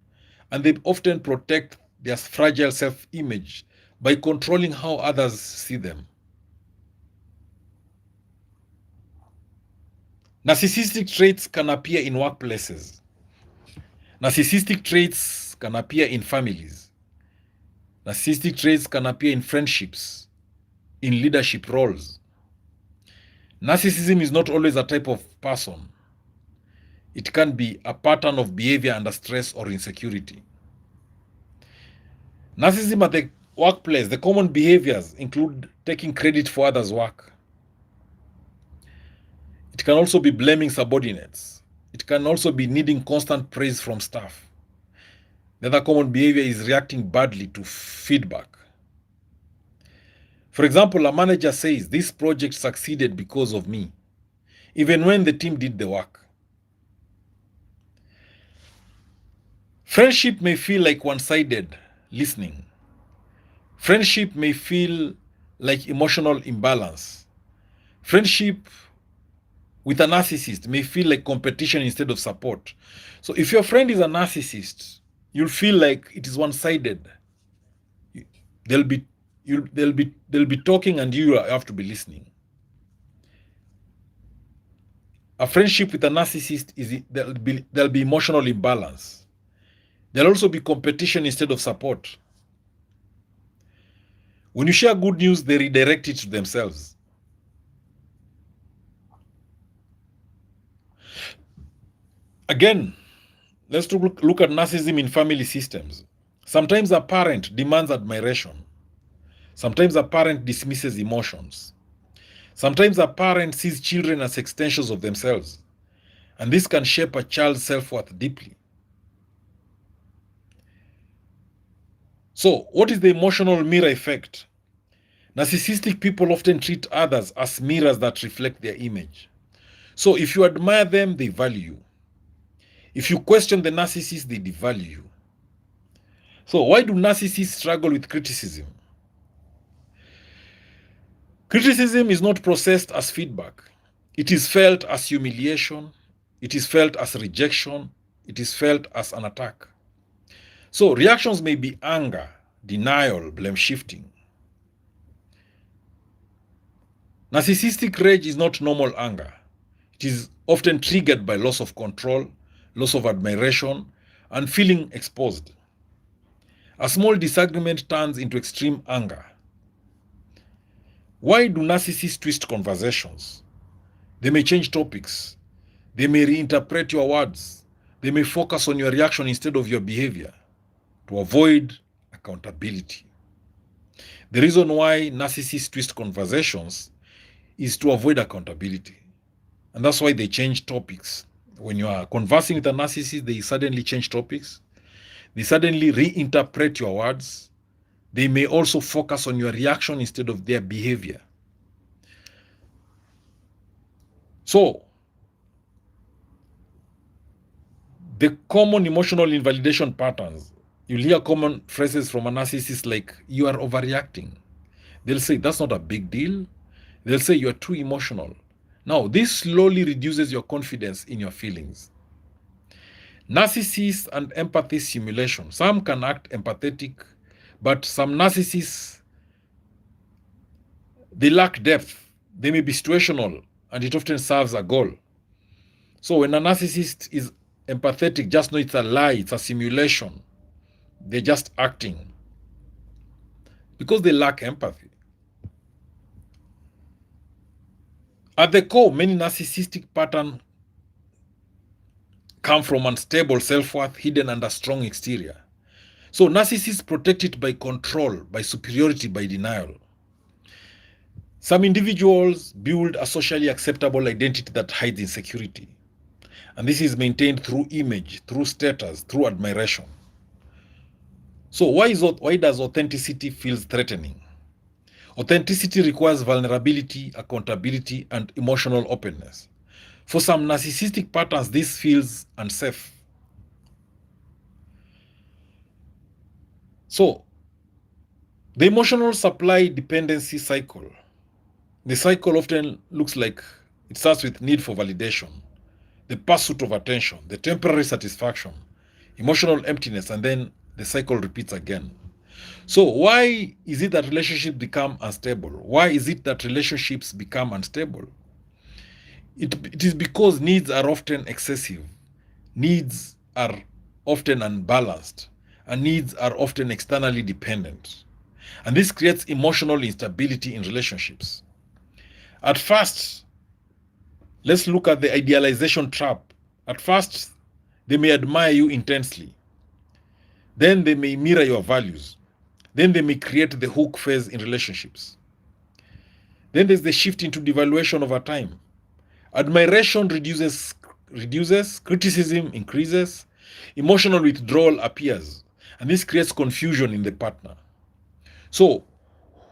and they often protect their fragile self-image by controlling how others see them. Narcissistic traits can appear in workplaces. Narcissistic traits can appear in families. Narcissistic traits can appear in friendships, in leadership roles. Narcissism is not always a type of person. It can be a pattern of behavior under stress or insecurity. Narcissism at the workplace, the common behaviors include taking credit for others' work. It can also be blaming subordinates. It can also be needing constant praise from staff. The other common behavior is reacting badly to feedback. For example, a manager says, "This project succeeded because of me," even when the team did the work. Friendship may feel like one-sided listening. Friendship may feel like emotional imbalance. Friendship with a narcissist may feel like competition instead of support. So if your friend is a narcissist, you'll feel like it is one-sided. They'll be talking and you have to be listening. A friendship with a narcissist is there'll be emotional imbalance. There'll also be competition instead of support. When you share good news, they redirect it to themselves. Again, let's look at narcissism in family systems. Sometimes a parent demands admiration. Sometimes a parent dismisses emotions. Sometimes a parent sees children as extensions of themselves. And this can shape a child's self-worth deeply. So, what is the emotional mirror effect? Narcissistic people often treat others as mirrors that reflect their image. So, if you admire them, they value you. If you question the narcissist, they devalue you. So, why do narcissists struggle with criticism? Criticism is not processed as feedback. It is felt as humiliation. It is felt as rejection. It is felt as an attack. So reactions may be anger, denial, blame shifting. Narcissistic rage is not normal anger. It is often triggered by loss of control, loss of admiration, and feeling exposed. A small disagreement turns into extreme anger. Why do narcissists twist conversations? They may change topics. They may reinterpret your words. They may focus on your reaction instead of your behavior to avoid accountability. The reason why narcissists twist conversations is to avoid accountability. And that's why they change topics. When you are conversing with a narcissist, they suddenly change topics. They suddenly reinterpret your words. They may also focus on your reaction instead of their behavior. So, the common emotional invalidation patterns, you'll hear common phrases from a narcissist like, you are overreacting. They'll say, that's not a big deal. They'll say, you're too emotional. Now, this slowly reduces your confidence in your feelings. Narcissists and empathy simulation. Some can act empathetic, but some narcissists, they lack depth. They may be situational, and it often serves a goal. So when a narcissist is empathetic, just know it's a lie, it's a simulation. They're just acting because they lack empathy. At the core, many narcissistic patterns come from unstable self-worth hidden under strong exterior. So narcissists protect it by control, by superiority, by denial. Some individuals build a socially acceptable identity that hides insecurity. And this is maintained through image, through status, through admiration. So why does authenticity feel threatening? Authenticity requires vulnerability, accountability, and emotional openness. For some narcissistic patterns, this feels unsafe. So, the emotional supply dependency cycle. The cycle often looks like it starts with need for validation, the pursuit of attention, the temporary satisfaction, emotional emptiness, and then the cycle repeats again. So why is it that relationships become unstable? Why is it that relationships become unstable? It is because needs are often excessive. Needs are often unbalanced. And needs are often externally dependent. And this creates emotional instability in relationships. At first, let's look at the idealization trap. At first, they may admire you intensely. Then they may mirror your values. Then they may create the hook phase in relationships. Then there's the shift into devaluation over time. Admiration reduces, criticism increases, emotional withdrawal appears, and this creates confusion in the partner. So,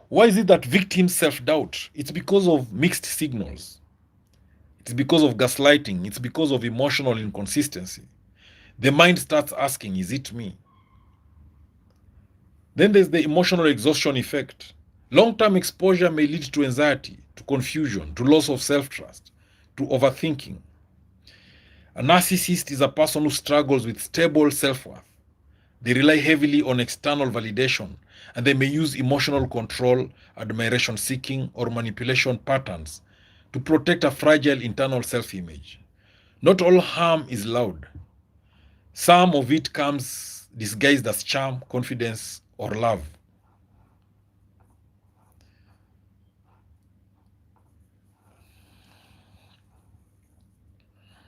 why is it that victims self-doubt? It's because of mixed signals. It's because of gaslighting. It's because of emotional inconsistency. The mind starts asking, is it me? Then there's the emotional exhaustion effect. Long-term exposure may lead to anxiety, to confusion, to loss of self-trust, to overthinking. A narcissist is a person who struggles with stable self-worth. They rely heavily on external validation, and they may use emotional control, admiration seeking, or manipulation patterns to protect a fragile internal self-image. Not all harm is loud. Some of it comes disguised as charm, confidence, or love.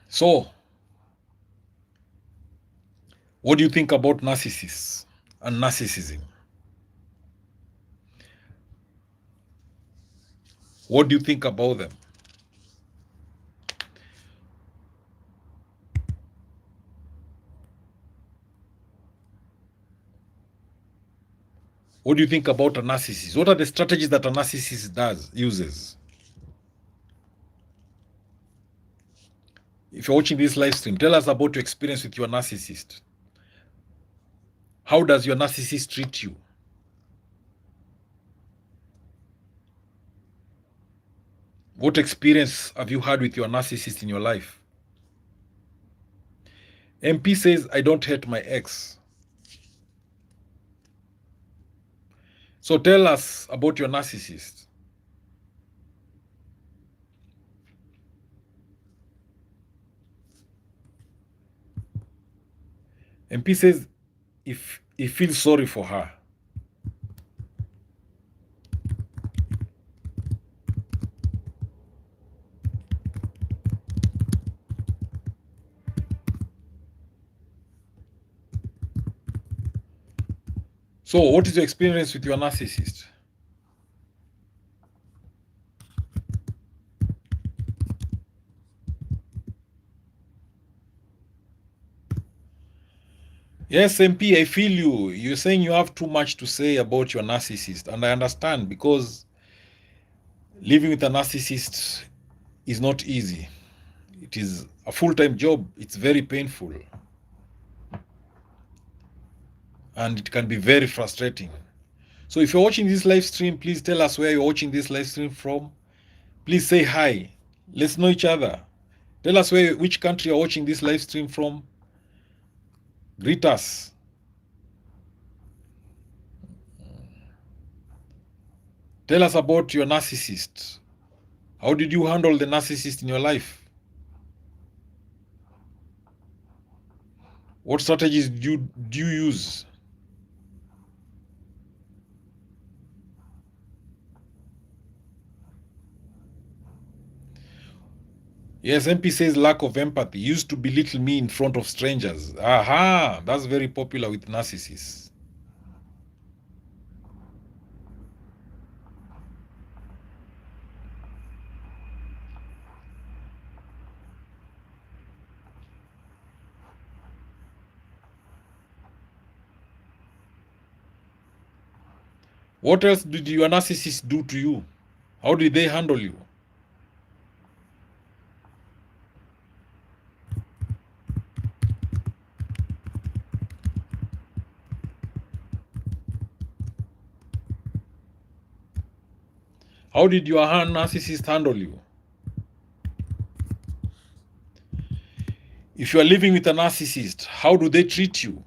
So, what do you think about narcissists and narcissism? What do you think about them? What do you think about a narcissist? What are the strategies that a narcissist uses? If you're watching this live stream, tell us about your experience with your narcissist. How does your narcissist treat you? What experience have you had with your narcissist in your life? MP says, I don't hate my ex. So tell us about your narcissist. MP says, if he feels sorry for her. So what is your experience with your narcissist? Yes, MP, I feel you. You're saying you have too much to say about your narcissist, and I understand, because living with a narcissist is not easy. It is a full-time job. It's very painful. And it can be very frustrating. So if you're watching this live stream, please tell us where you're watching this live stream from. Please say hi. Let's know each other. Tell us which country you're watching this live stream from. Greet us. Tell us about your narcissist. How did you handle the narcissist in your life? What strategies do you use? Yes, MP says lack of empathy. Used to belittle me in front of strangers. Aha, that's very popular with narcissists. What else did your narcissist do to you? How did they handle you? How did your narcissist handle you? If you are living with a narcissist, how do they treat you?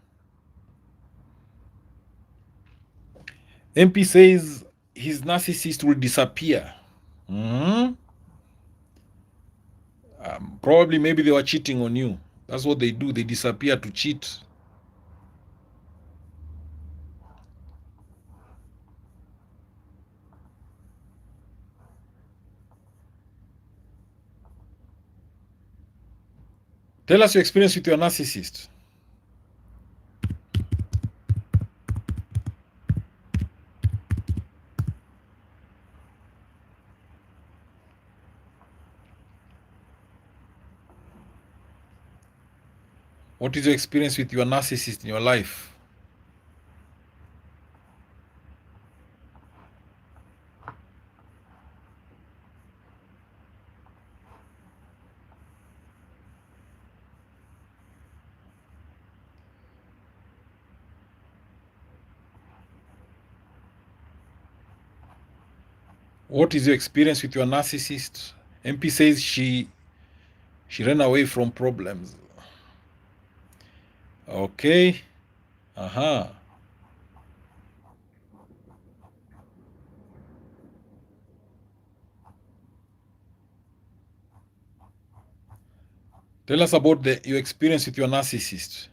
MP says his narcissist will disappear. Probably maybe they were cheating on you. That's what they do. They disappear to cheat. Tell us your experience with your narcissist. What is your experience with your narcissist in your life? What is your experience with your narcissist? MP says she ran away from problems. Okay. Tell us about your experience with your narcissist.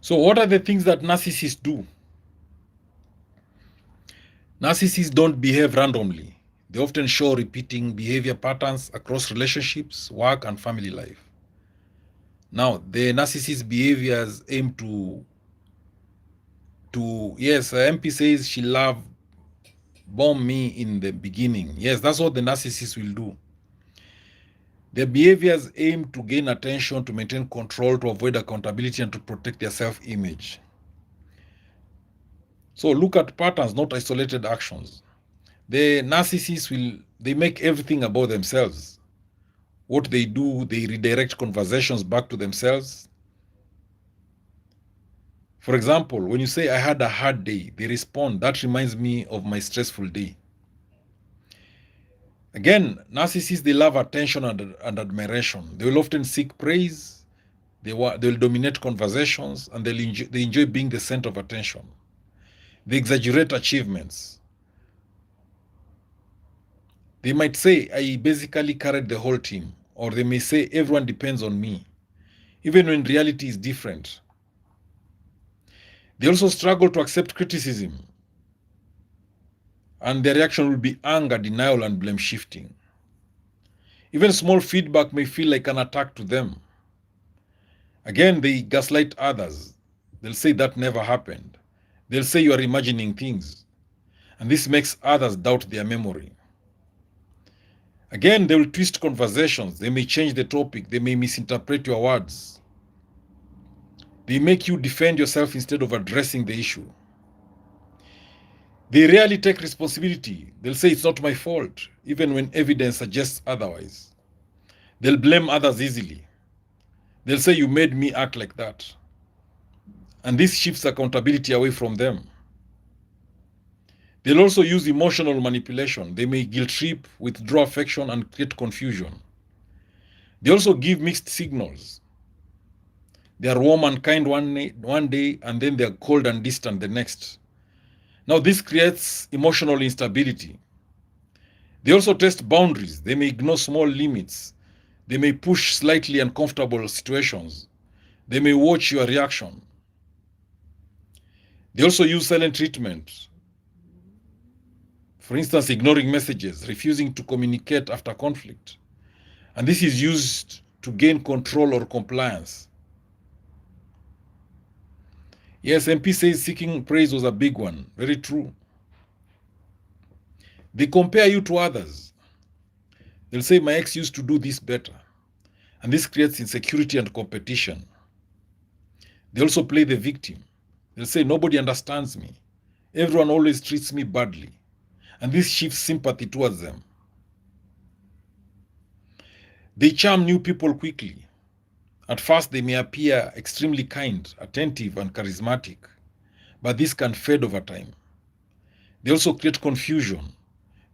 So what are the things that narcissists do? Narcissists don't behave randomly. They often show repeating behavior patterns across relationships, work, and family life. Now, the narcissist behaviors aim yes, MP says she loved bomb me in the beginning. Yes, that's what the narcissist will do. Their behaviors aim to gain attention, to maintain control, to avoid accountability, and to protect their self-image. So look at patterns, not isolated actions. The narcissists they make everything about themselves. What they do, they redirect conversations back to themselves. For example, when you say, I had a hard day, they respond, that reminds me of my stressful day. Again, narcissists, they love attention and admiration. They will often seek praise. They'll dominate conversations, and they enjoy being the center of attention. They exaggerate achievements. They might say, I basically carried the whole team, or they may say, everyone depends on me, even when reality is different. They also struggle to accept criticism, and their reaction will be anger, denial, and blame shifting. Even small feedback may feel like an attack to them. Again, they gaslight others. They'll say that never happened. They'll say you are imagining things, and this makes others doubt their memory. Again, they will twist conversations. They may change the topic. They may misinterpret your words. They make you defend yourself instead of addressing the issue. They rarely take responsibility. They'll say it's not my fault, even when evidence suggests otherwise. They'll blame others easily. They'll say you made me act like that. And this shifts accountability away from them. They'll also use emotional manipulation. They may guilt trip, withdraw affection, and create confusion. They also give mixed signals. They are warm and kind one day, and then they are cold and distant the next. Now, this creates emotional instability. They also test boundaries. They may ignore small limits. They may push slightly uncomfortable situations. They may watch your reaction. They also use silent treatment. For instance, ignoring messages, refusing to communicate after conflict. And this is used to gain control or compliance. Yes, MP says seeking praise was a big one. Very true. They compare you to others. They'll say, my ex used to do this better. And this creates insecurity and competition. They also play the victim. They'll say, nobody understands me. Everyone always treats me badly. And this shifts sympathy towards them. They charm new people quickly. At first, they may appear extremely kind, attentive, and charismatic, but this can fade over time. They also create confusion.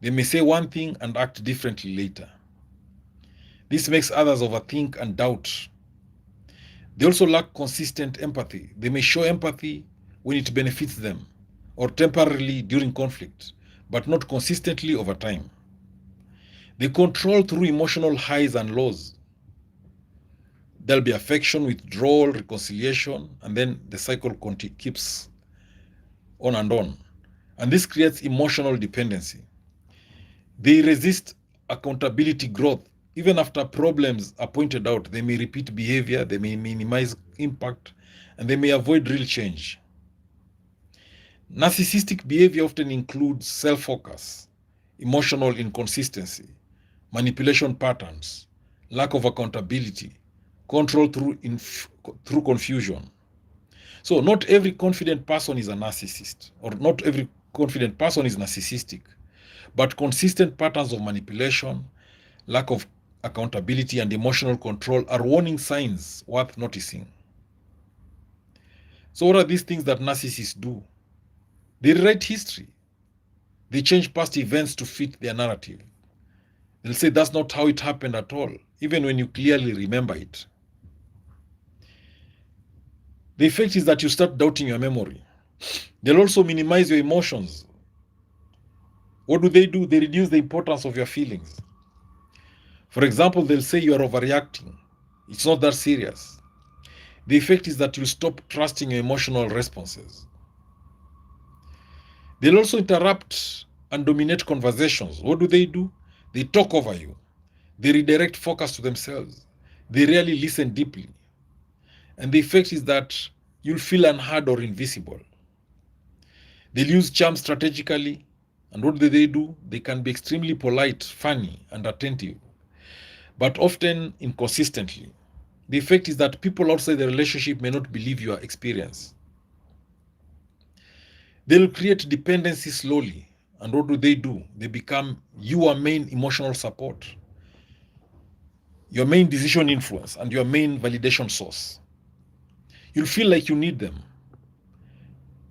They may say one thing and act differently later. This makes others overthink and doubt. They also lack consistent empathy. They may show empathy when it benefits them, or temporarily during conflict, but not consistently over time. They control through emotional highs and lows. There'll be affection, withdrawal, reconciliation, and then the cycle keeps on and on. And this creates emotional dependency. They resist accountability growth. Even after problems are pointed out, they may repeat behavior, they may minimize impact, and they may avoid real change. Narcissistic behavior often includes self-focus, emotional inconsistency, manipulation patterns, lack of accountability, control through confusion. So not every confident person is a narcissist, or not every confident person is narcissistic, but consistent patterns of manipulation, lack of accountability, and emotional control are warning signs worth noticing. So what are these things that narcissists do? They rewrite history. They change past events to fit their narrative. They'll say that's not how it happened at all, even when you clearly remember it. The effect is that you start doubting your memory. They'll also minimize your emotions. What do? They reduce the importance of your feelings. For example, they'll say you are overreacting. It's not that serious. The effect is that you'll stop trusting your emotional responses. They'll also interrupt and dominate conversations. What do? They talk over you. They redirect focus to themselves. They rarely listen deeply. And the effect is that you'll feel unheard or invisible. They'll use charm strategically. And what do? They can be extremely polite, funny, and attentive, but often inconsistently. The effect is that people outside the relationship may not believe your experience. They'll create dependency slowly. And what do? They become your main emotional support, your main decision influence, and your main validation source. You'll feel like you need them.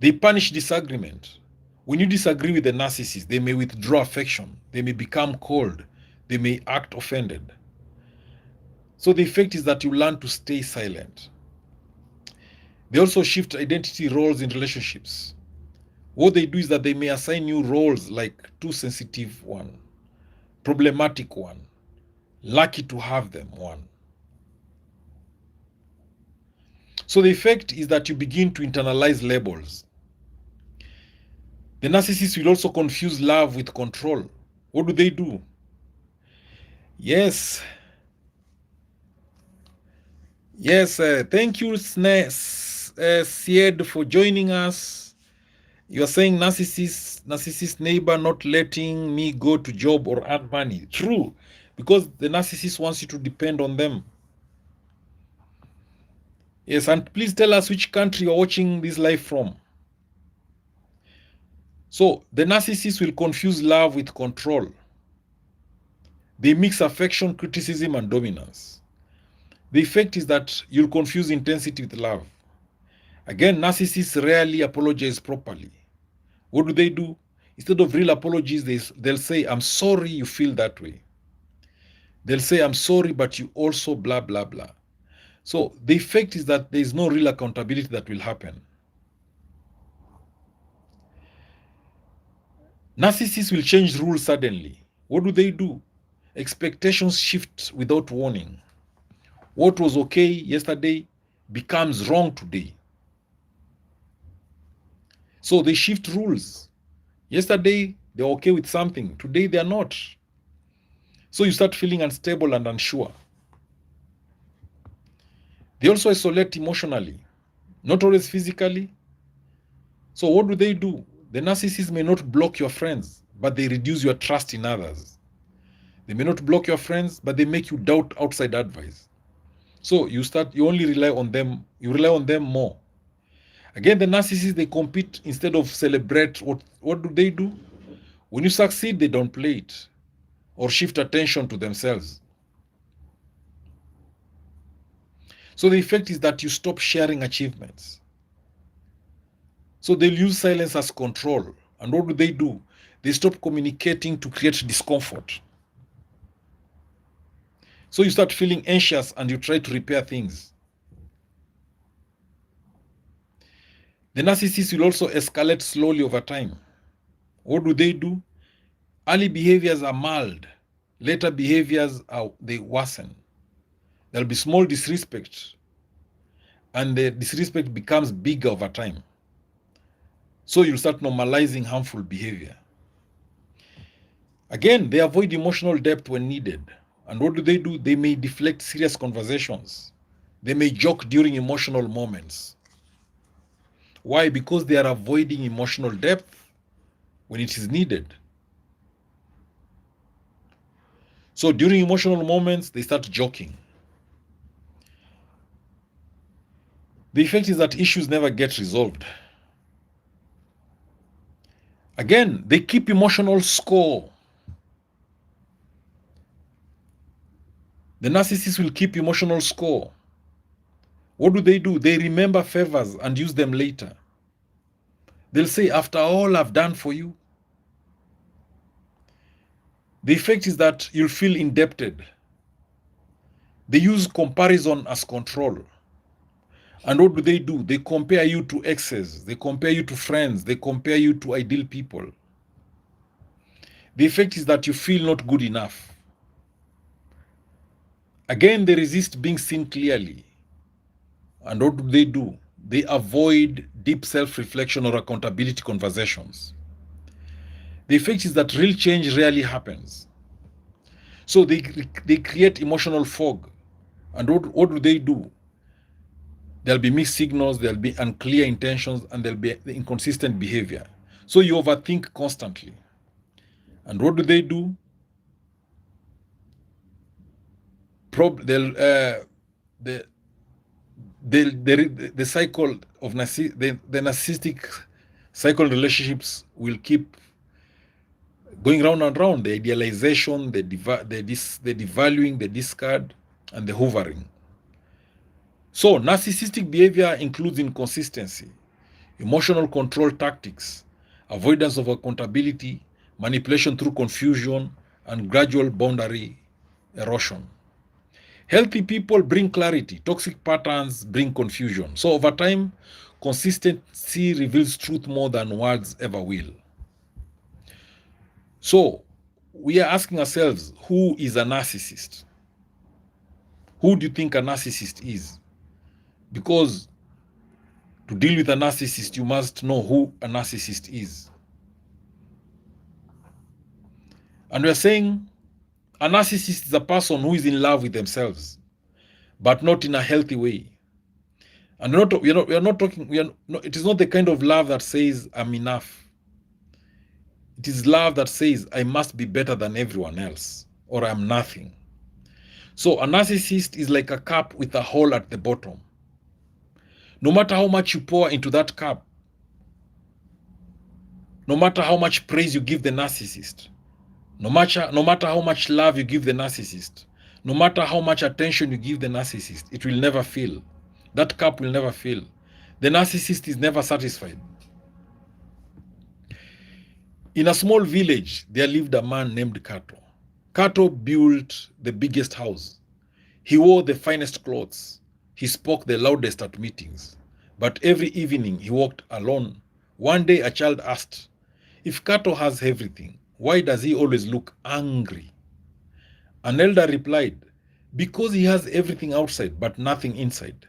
They punish disagreement. When you disagree with the narcissist, they may withdraw affection. They may become cold. They may act offended. So the effect is that you learn to stay silent. They also shift identity roles in relationships. What they do is that they may assign you roles like too sensitive one, problematic one, lucky to have them one. So the effect is that you begin to internalize labels. The narcissist will also confuse love with control. What do? Yes. Yes, thank you, Sied, for joining us. You are saying narcissist neighbor not letting me go to job or earn money. True, because the narcissist wants you to depend on them. Yes, and please tell us which country you're watching this live from. So the narcissist will confuse love with control. They mix affection, criticism, and dominance. The effect is that you'll confuse intensity with love. Again, narcissists rarely apologize properly. What do? Instead of real apologies, they'll say, I'm sorry you feel that way. They'll say, I'm sorry, but you also blah, blah, blah. So the effect is that there is no real accountability that will happen. Narcissists will change rules suddenly. What do? Expectations shift without warning. What was okay yesterday becomes wrong today. So they shift rules. Yesterday, they're okay with something. Today, they're not. So you start feeling unstable and unsure. They also isolate emotionally, not always physically. So what do? The narcissist may not block your friends, but they reduce your trust in others. They may not block your friends, but they make you doubt outside advice. So you only rely on them, you rely on them more. Again, the narcissists, they compete instead of celebrate. What do? When you succeed, they don't play it or shift attention to themselves. So the effect is that you stop sharing achievements. So they'll use silence as control. And what do? They stop communicating to create discomfort. So you start feeling anxious and you try to repair things. The narcissist will also escalate slowly over time. What do? Early behaviors are mild. Later behaviors they worsen. There'll be small disrespect. And the disrespect becomes bigger over time. So you'll start normalizing harmful behavior. Again, they avoid emotional depth when needed. And what do? They may deflect serious conversations. They may joke during emotional moments. Why? Because they are avoiding emotional depth when it is needed. So during emotional moments, they start joking. The effect is that issues never get resolved. Again, they keep emotional score. The narcissist will keep emotional score. What do? They remember favors and use them later. They'll say, after all I've done for you. The effect is that you'll feel indebted. They use comparison as control. And what do? They compare you to exes. They compare you to friends. They compare you to ideal people. The effect is that you feel not good enough. Again, they resist being seen clearly. And what do? They avoid deep self-reflection or accountability conversations. The effect is that real change rarely happens. So they create emotional fog. And what do they do? There'll be mixed signals, there'll be unclear intentions, and there'll be inconsistent behavior. So you overthink constantly. And what do? The cycle of the narcissistic cycle relationships will keep going round and round. The idealization, the devaluing, the discard, and the hovering. So narcissistic behavior includes inconsistency, emotional control tactics, avoidance of accountability, manipulation through confusion, and gradual boundary erosion. Healthy people bring clarity. Toxic patterns bring confusion. So over time, consistency reveals truth more than words ever will. So we are asking ourselves, who is a narcissist? Who do you think a narcissist is? Because to deal with a narcissist, you must know who a narcissist is. And we are saying a narcissist is a person who is in love with themselves, but not in a healthy way. And it is not the kind of love that says, I'm enough. It is love that says, I must be better than everyone else, or I'm nothing. So a narcissist is like a cup with a hole at the bottom. No matter how much you pour into that cup, no matter how much praise you give the narcissist, no matter how much love you give the narcissist, no matter how much attention you give the narcissist, it will never fill. That cup will never fill. The narcissist is never satisfied. In a small village, there lived a man named Kato. Kato built the biggest house. He wore the finest clothes. He spoke the loudest at meetings. But every evening he walked alone. One day a child asked, if Kato has everything, why does he always look angry? An elder replied, because he has everything outside but nothing inside.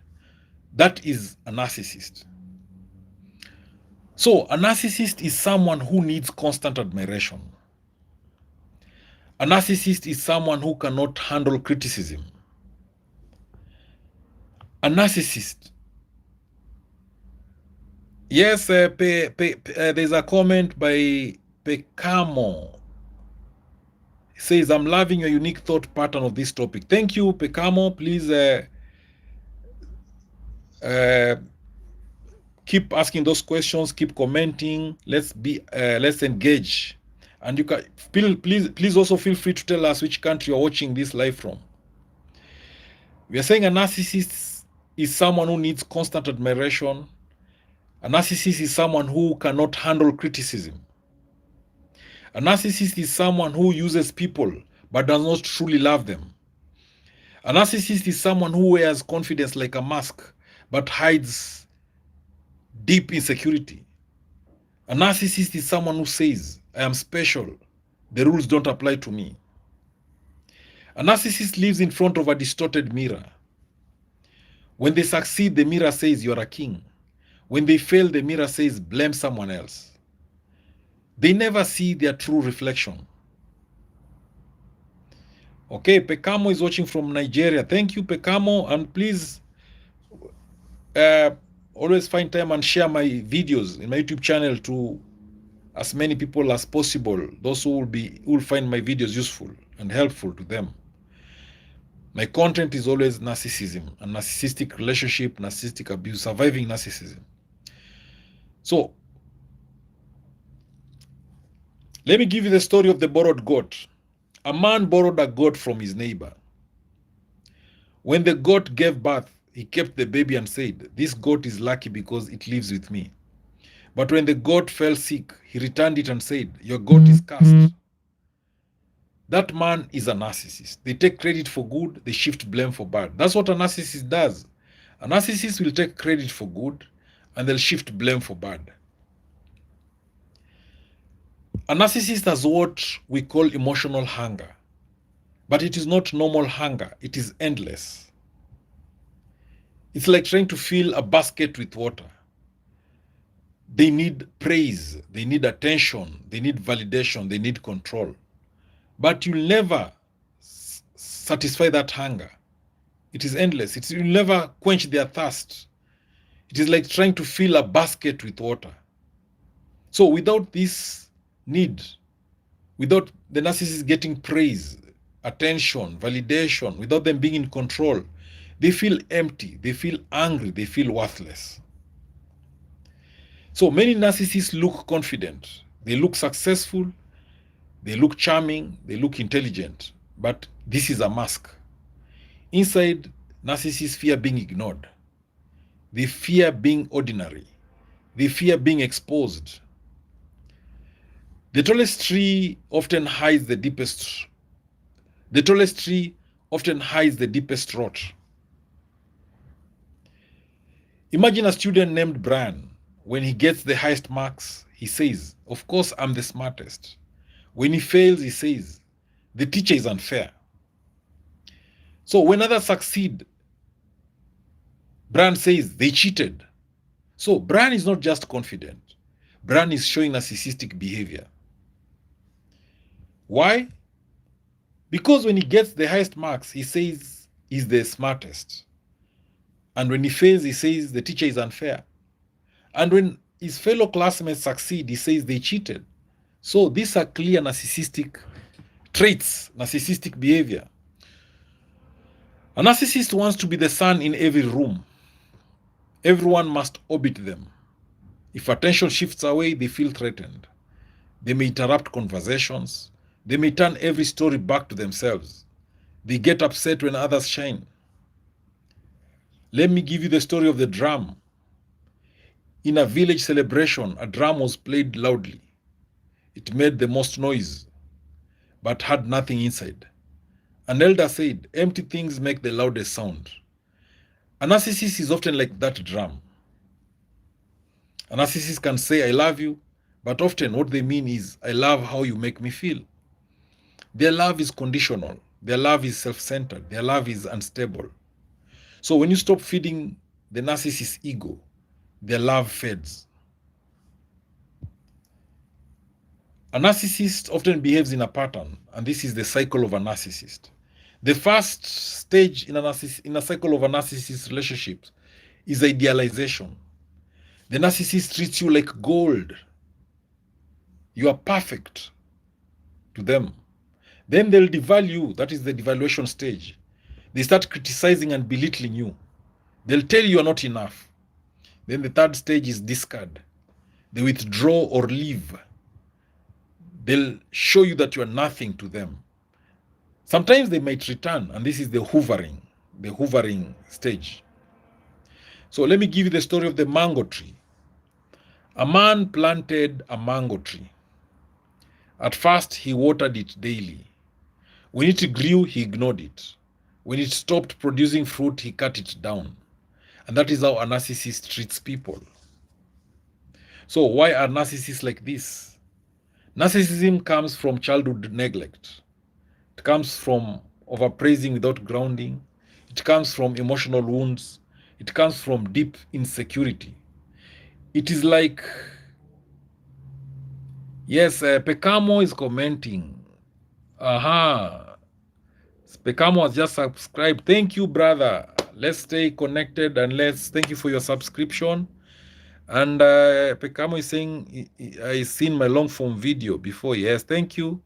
That is a narcissist. So a narcissist is someone who needs constant admiration. A narcissist is someone who cannot handle criticism. A narcissist. Yes, there's a comment by Pekamo. He says, I'm loving your unique thought pattern of this topic. Thank you, Pekamo. Please keep asking those questions, keep commenting. Let's engage. And you can please also feel free to tell us which country you're watching this live from. We are saying a narcissist is someone who needs constant admiration. A narcissist is someone who cannot handle criticism. A narcissist is someone who uses people but does not truly love them. A narcissist is someone who wears confidence like a mask but hides deep insecurity. A narcissist is someone who says, I am special. The rules don't apply to me. A narcissist lives in front of a distorted mirror. When they succeed, the mirror says, you're a king. When they fail, the mirror says, blame someone else. They never see their true reflection. Okay, Pekamo is watching from Nigeria. Thank you, Pekamo. And please always find time and share my videos in my YouTube channel to as many people as possible. Those who will find my videos useful and helpful to them. My content is always narcissism and narcissistic relationship, narcissistic abuse, surviving narcissism. So, let me give you the story of the borrowed goat. A man borrowed a goat from his neighbor. When the goat gave birth, he kept the baby and said, this goat is lucky because it lives with me. But when the goat fell sick, he returned it and said, your goat is cursed. That man is a narcissist. They take credit for good, they shift blame for bad. That's what a narcissist does. A narcissist will take credit for good and they'll shift blame for bad. A narcissist has what we call emotional hunger. But it is not normal hunger, it is endless. It's like trying to fill a basket with water. They need praise, they need attention, they need validation, they need control. But you'll never satisfy that hunger. It is endless. You'll never quench their thirst. It is like trying to fill a basket with water. So without this need, without the narcissist getting praise, attention, validation, without them being in control, they feel empty, they feel angry, they feel worthless. So many narcissists look confident, they look successful, they look charming, they look intelligent, but this is a mask. Inside, narcissists fear being ignored. They fear being ordinary. They fear being exposed. The tallest tree often hides the deepest. The tallest tree often hides the deepest rot. Imagine a student named Brian. When he gets the highest marks, he says, "Of course, I'm the smartest." When he fails, he says, "The teacher is unfair." So when others succeed, Brian says, "They cheated." So Brian is not just confident. Brian is showing narcissistic behavior. Why? Because when he gets the highest marks, he says he's the smartest. And when he fails, he says the teacher is unfair. And when his fellow classmates succeed, he says they cheated. So these are clear narcissistic traits, narcissistic behavior. A narcissist wants to be the sun in every room. Everyone must orbit them. If attention shifts away, they feel threatened. They may interrupt conversations. They may turn every story back to themselves. They get upset when others shine. Let me give you the story of the drum. In a village celebration, a drum was played loudly. It made the most noise, but had nothing inside. An elder said, "Empty things make the loudest sound." A narcissist is often like that drum. A narcissist can say, "I love you," but often what they mean is, "I love how you make me feel." Their love is conditional. Their love is self-centered. Their love is unstable. So when you stop feeding the narcissist's ego, their love fades. A narcissist often behaves in a pattern, and this is the cycle of a narcissist. The first stage in a cycle of a narcissist relationship is idealization. The narcissist treats you like gold. You are perfect to them. Then they'll devalue you. That is the devaluation stage. They start criticizing and belittling you. They'll tell you are not enough. Then the third stage is discard. They withdraw or leave. They'll show you that you are nothing to them. Sometimes they might return, and this is the hovering stage. So let me give you the story of the mango tree. A man planted a mango tree. At first, he watered it daily. When it grew, he ignored it. When it stopped producing fruit, he cut it down. And that is how a narcissist treats people. So why are narcissists like this? Narcissism comes from childhood neglect. It comes from overpraising without grounding. It comes from emotional wounds. It comes from deep insecurity. It is like, yes, Pekamo is commenting. Pekamo has just subscribed. Thank you, brother. Let's stay connected and thank you for your subscription. And Pekamo is saying, I've seen my long form video before. Yes, thank you.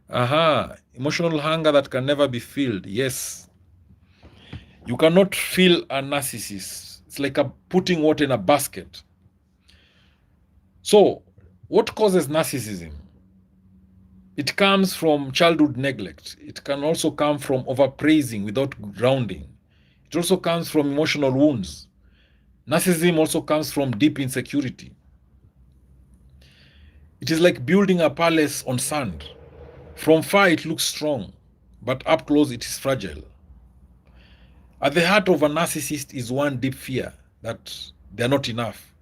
Emotional hunger that can never be filled. Yes. You cannot fill a narcissist. It's like putting water in a basket. So, what causes narcissism? It comes from childhood neglect. It can also come from overpraising without grounding. It also comes from emotional wounds. Narcissism also comes from deep insecurity. It is like building a palace on sand. From far it looks strong, but up close it is fragile. At the heart of a narcissist is one deep fear that they are not enough.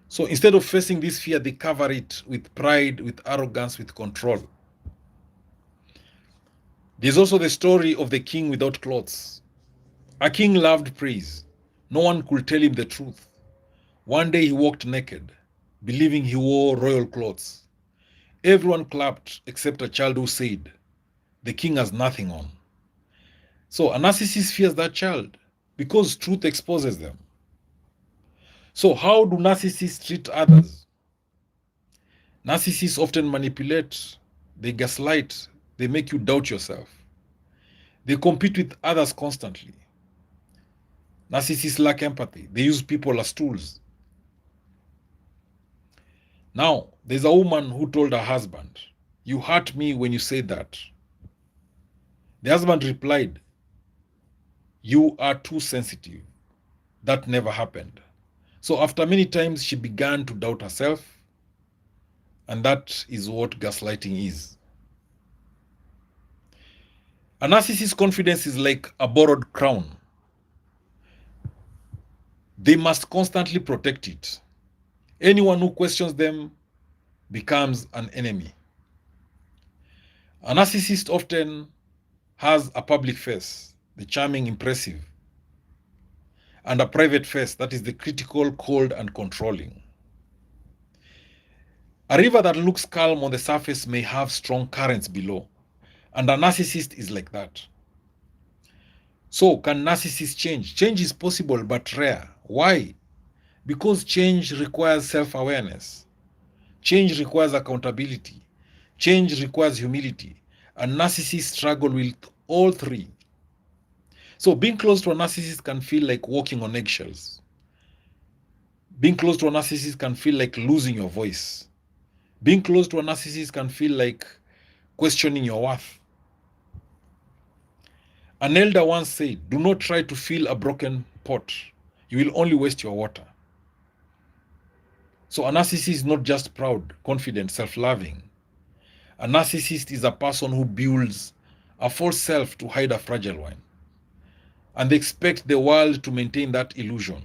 So instead of facing this fear, they cover it with pride, with arrogance, with control. There's also the story of the king without clothes. A king loved praise. No one could tell him the truth. One day he walked naked. believing he wore royal clothes. Everyone clapped except a child who said, "The king has nothing on." So a narcissist fears that child because truth exposes them. So how do narcissists treat others? Narcissists often manipulate, they gaslight, they make you doubt yourself. They compete with others constantly. Narcissists lack empathy. They use people as tools. Now, there's a woman who told her husband, "You hurt me when you said that." The husband replied, "You are too sensitive. That never happened." So after many times, she began to doubt herself. And that is what gaslighting is. A narcissist's confidence is like a borrowed crown. They must constantly protect it. Anyone who questions them becomes an enemy. A narcissist often has a public face, the charming, impressive, and a private face, that is the critical, cold, and controlling. A river that looks calm on the surface may have strong currents below, and a narcissist is like that. So, can narcissists change? Change is possible but rare. Why? Because change requires self-awareness. Change requires accountability. Change requires humility. And narcissists struggle with all three. So being close to a narcissist can feel like walking on eggshells. Being close to a narcissist can feel like losing your voice. Being close to a narcissist can feel like questioning your worth. An elder once said, "Do not try to fill a broken pot. You will only waste your water." So a narcissist is not just proud, confident, self-loving. A narcissist is a person who builds a false self to hide a fragile one. And they expect the world to maintain that illusion.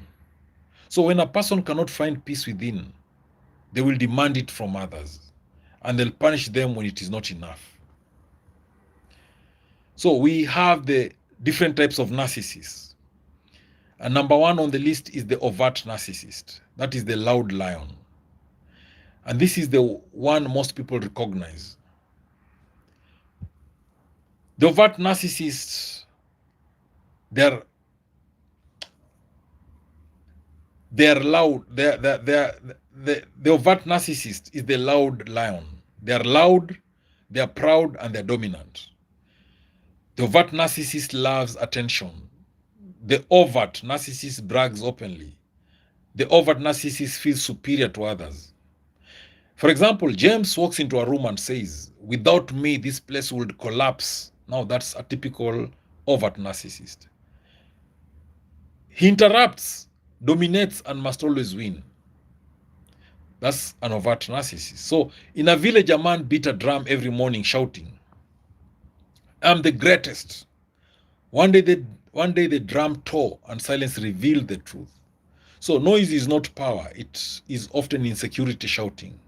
So when a person cannot find peace within, they will demand it from others. And they'll punish them when it is not enough. So we have the different types of narcissists. And number one on the list is the overt narcissist. That is the loud lion. And this is the one most people recognize. The overt narcissists, they're loud. The overt narcissist is the loud lion. They're loud, they're proud, and they're dominant. The overt narcissist loves attention. The overt narcissist brags openly. The overt narcissist feels superior to others. For example, James walks into a room and says, "Without me, this place would collapse." Now, that's a typical overt narcissist. He interrupts, dominates, and must always win. That's an overt narcissist. So, in a village, a man beat a drum every morning shouting, "I'm the greatest." One day the drum tore and silence revealed the truth. So noise is not power. It is often insecurity shouting.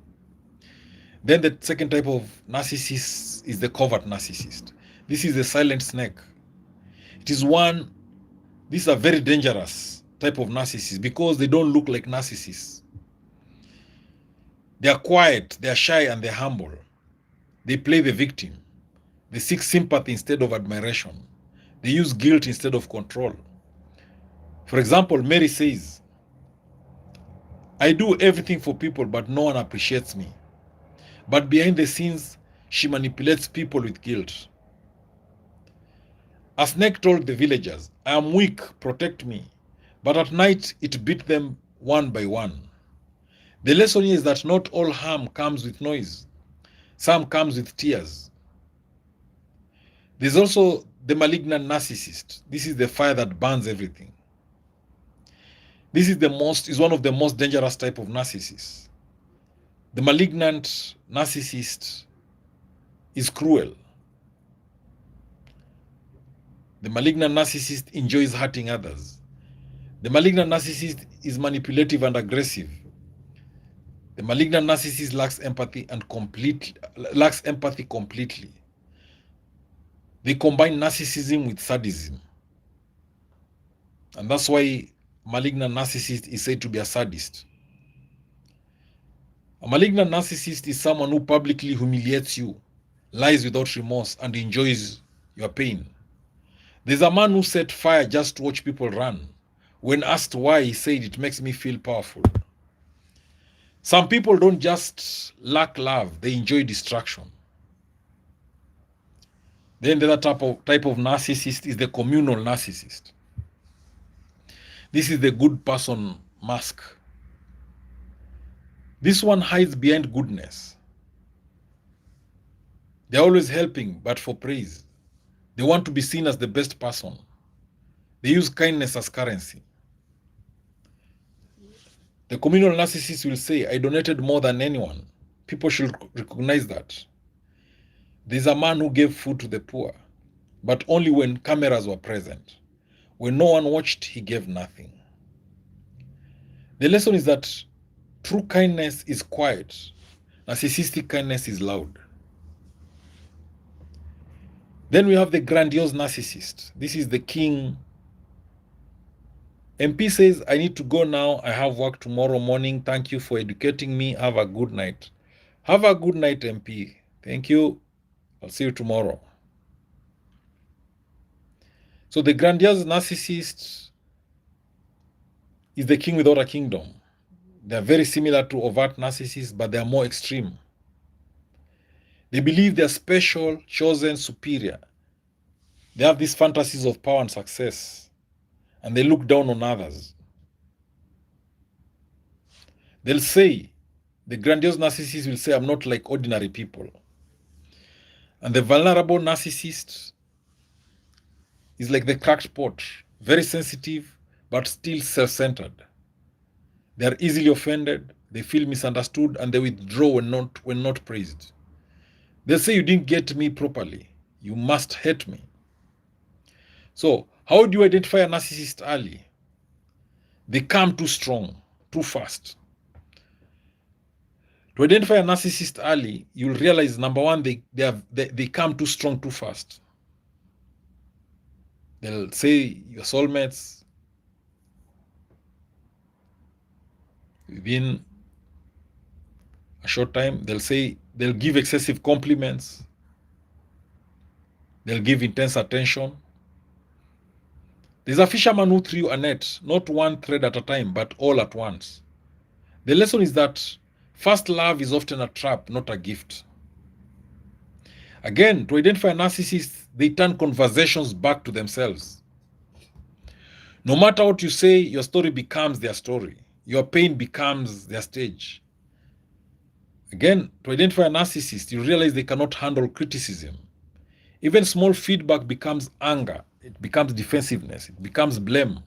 Then the second type of narcissist is the covert narcissist. This is the silent snake. This is a very dangerous type of narcissist because they don't look like narcissists. They are quiet, they are shy, and they're humble. They play the victim. They seek sympathy instead of admiration. They use guilt instead of control. For example, Mary says, "I do everything for people, but no one appreciates me." But behind the scenes, she manipulates people with guilt. A snake told the villagers, "I am weak, protect me." But at night, it beat them one by one. The lesson is that not all harm comes with noise. Some comes with tears. There's also the malignant narcissist. This is the fire that burns everything. This is one of the most dangerous type of narcissists. The malignant narcissist is cruel. The malignant narcissist enjoys hurting others. The malignant narcissist is manipulative and aggressive. The malignant narcissist lacks empathy completely. They combine narcissism with sadism. And that's why malignant narcissist is said to be a sadist. A malignant narcissist is someone who publicly humiliates you, lies without remorse, and enjoys your pain. There's a man who set fire just to watch people run. When asked why, he said, "It makes me feel powerful." Some people don't just lack love, they enjoy distraction. Then the other type of narcissist is the communal narcissist. This is the good person mask. This one hides behind goodness. They're always helping, but for praise. They want to be seen as the best person. They use kindness as currency. The communal narcissist will say, "I donated more than anyone." People should recognize that. There's a man who gave food to the poor, but only when cameras were present. When no one watched, he gave nothing. The lesson is that true kindness is quiet. Narcissistic kindness is loud. Then we have the grandiose narcissist. This is the king. MP says, "I need to go now. I have work tomorrow morning. Thank you for educating me. Have a good night." Have a good night, MP. Thank you. I'll see you tomorrow. So the grandiose narcissist is the king without a kingdom. They are very similar to overt narcissists, but they are more extreme. They believe they are special, chosen, superior. They have these fantasies of power and success, and they look down on others. They'll say, the grandiose narcissist will say, "I'm not like ordinary people." And the vulnerable narcissist is like the cracked pot, very sensitive, but still self-centered. They are easily offended, they feel misunderstood, and they withdraw when not praised. They'll say, "You didn't get me properly. You must hate me." So, how do you identify a narcissist early? They come too strong, too fast. To identify a narcissist early, you'll realize, number one, they come too strong, too fast. They'll say your soulmates within a short time. They'll give excessive compliments. They'll give intense attention. There's a fisherman who threw a net, not one thread at a time, but all at once. The lesson is that first love is often a trap, not a gift. Again, to identify a narcissist, they turn conversations back to themselves. No matter what you say, your story becomes their story. Your pain becomes their stage. Again, to identify a narcissist, you realize they cannot handle criticism. Even small feedback becomes anger. It becomes defensiveness. It becomes blame.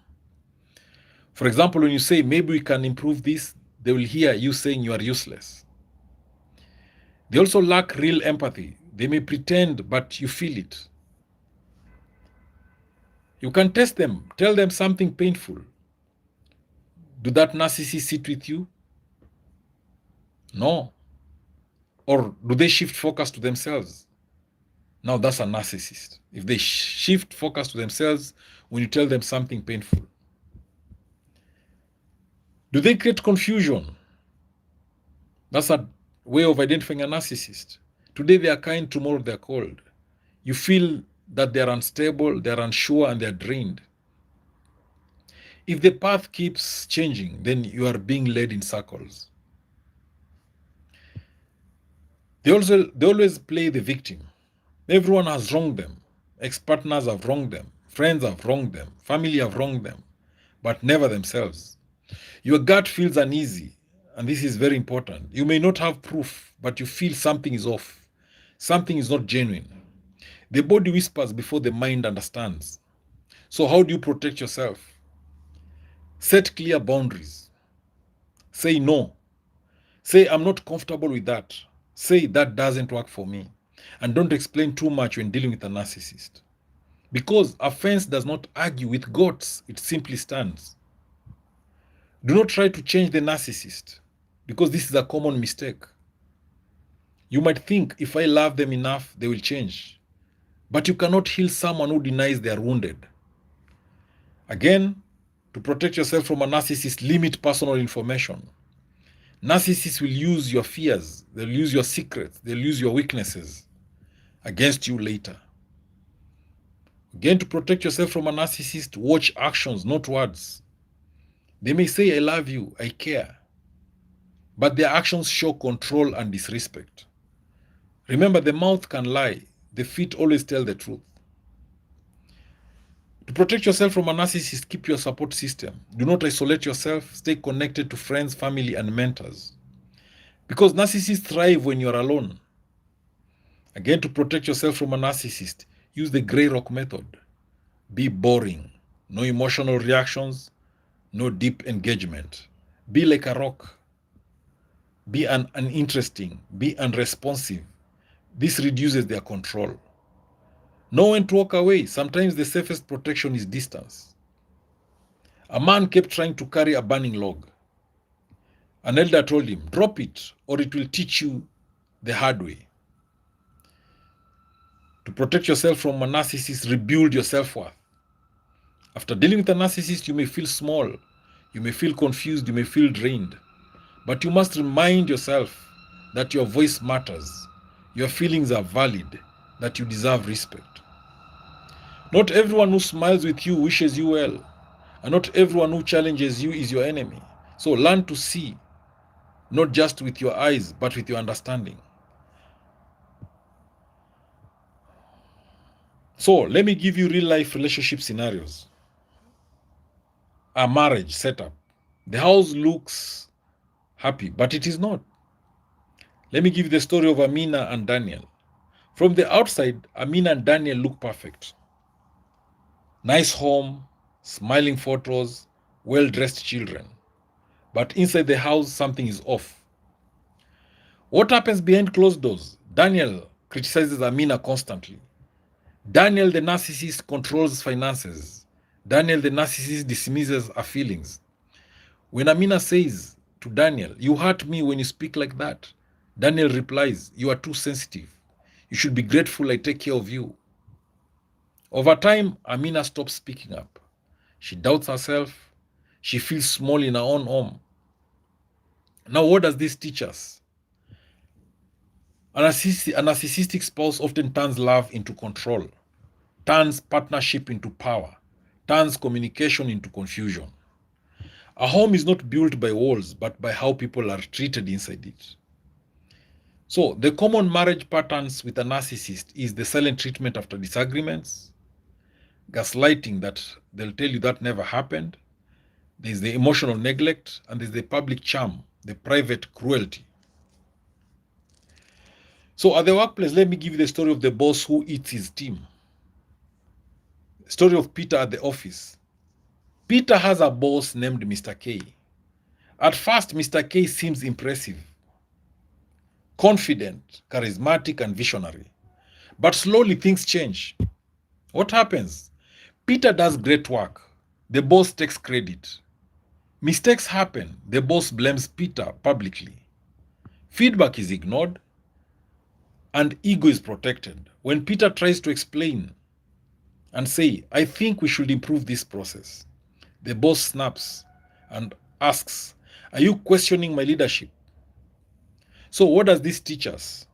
For example, when you say, "Maybe we can improve this," they will hear you saying you are useless. They also lack real empathy. They may pretend, but you feel it. You can test them. Tell them something painful. Do that narcissist sit with you? No. Or do they shift focus to themselves? Now that's a narcissist. If they shift focus to themselves when you tell them something painful. Do they create confusion? That's a way of identifying a narcissist. Today they are kind, tomorrow they are cold. You feel that they are unstable, they are unsure, and they are drained. If the path keeps changing, then you are being led in circles. They always play the victim. Everyone has wronged them. Ex-partners have wronged them. Friends have wronged them. Family have wronged them, but never themselves. Your gut feels uneasy, and this is very important. You may not have proof, but you feel something is off. Something is not genuine. The body whispers before the mind understands. So how do you protect yourself? Set clear boundaries. Say no. Say, "I'm not comfortable with that." Say, "That doesn't work for me." And don't explain too much when dealing with a narcissist. Because offense does not argue with goats, it simply stands. Do not try to change the narcissist, because this is a common mistake. You might think, "If I love them enough, they will change." But you cannot heal someone who denies they are wounded. Again, to protect yourself from a narcissist, limit personal information. Narcissists will use your fears, they'll use your secrets, they'll use your weaknesses against you later. Again, to protect yourself from a narcissist, watch actions, not words. They may say, I love you, I care, but their actions show control and disrespect. Remember, the mouth can lie, the feet always tell the truth. To protect yourself from a narcissist, keep your support system. Do not isolate yourself. Stay connected to friends, family, and mentors. Because narcissists thrive when you're alone. Again, to protect yourself from a narcissist, use the gray rock method. Be boring. No emotional reactions, no deep engagement. Be like a rock. Be uninteresting. Be unresponsive. This reduces their control. Know when to walk away. Sometimes the safest protection is distance. A man kept trying to carry a burning log. An elder told him, drop it, or it will teach you the hard way. To protect yourself from a narcissist, rebuild your self-worth. After dealing with a narcissist, you may feel small, you may feel confused, you may feel drained. But you must remind yourself that your voice matters, your feelings are valid, that you deserve respect. Not everyone who smiles with you wishes you well, and not everyone who challenges you is your enemy. So learn to see, not just with your eyes, but with your understanding. So let me give you real-life relationship scenarios. A marriage setup. The house looks happy, but it is not. Let me give you the story of Amina and Daniel. From the outside, Amina and Daniel look perfect. Nice home, smiling photos, well-dressed children. But inside the house, something is off. What happens behind closed doors? Daniel criticizes Amina constantly. Daniel, the narcissist, controls finances. Daniel, the narcissist, dismisses her feelings. When Amina says to Daniel, you hurt me when you speak like that, Daniel replies, you are too sensitive. You should be grateful I take care of you. Over time, Amina stops speaking up. She doubts herself. She feels small in her own home. Now, what does this teach us? A narcissistic spouse often turns love into control, turns partnership into power, turns communication into confusion. A home is not built by walls, but by how people are treated inside it. So, the common marriage patterns with a narcissist is the silent treatment after disagreements, gaslighting that they'll tell you that never happened, there's the emotional neglect, and there's the public charm, the private cruelty. So at the workplace, let me give you the story of the boss who eats his team. Story of Peter at the office. Peter has a boss named Mr. K. At first, Mr. K seems impressive, confident, charismatic, and visionary. But slowly things change. What happens? Peter does great work. The boss takes credit. Mistakes happen. The boss blames Peter publicly. Feedback is ignored, and ego is protected. When Peter tries to explain and say, I think we should improve this process, the boss snaps and asks, are you questioning my leadership? So what does this teach us?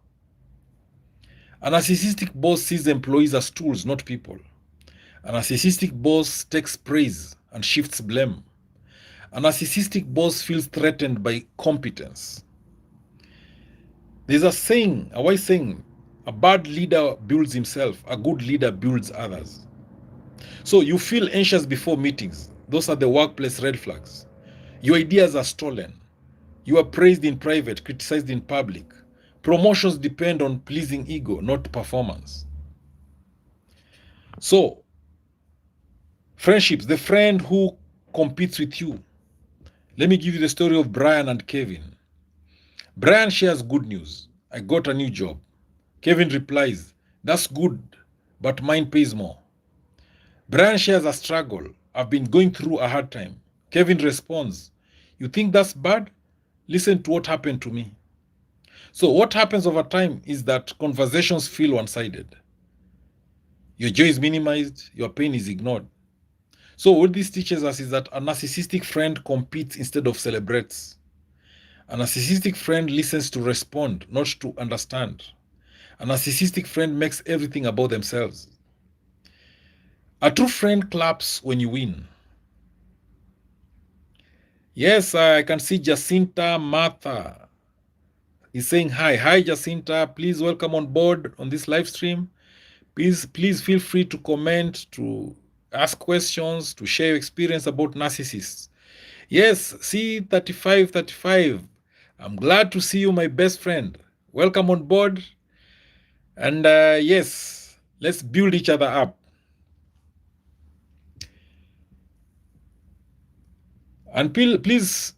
A narcissistic boss sees employees as tools, not people. A narcissistic boss takes praise and shifts blame. A narcissistic boss feels threatened by competence. There's a saying, a wise saying, a bad leader builds himself, a good leader builds others. So you feel anxious before meetings. Those are the workplace red flags. Your ideas are stolen. You are praised in private, criticized in public. Promotions depend on pleasing ego, not performance. So, friendships, the friend who competes with you. Let me give you the story of Brian and Kevin. Brian shares good news. I got a new job. Kevin replies, that's good, but mine pays more. Brian shares a struggle. I've been going through a hard time. Kevin responds, you think that's bad? Listen to what happened to me. So what happens over time is that conversations feel one-sided. Your joy is minimized, your pain is ignored. So what this teaches us is that a narcissistic friend competes instead of celebrates. A narcissistic friend listens to respond, not to understand. A narcissistic friend makes everything about themselves. A true friend claps when you win. Yes, I can see Jacinta Martha is saying hi. Hi, Jacinta. Please welcome on board on this live stream. Please feel free to comment, to ask questions, to share your experience about narcissists. Yes, C3535. I'm glad to see you, my best friend. Welcome on board. And yes, let's build each other up. And please,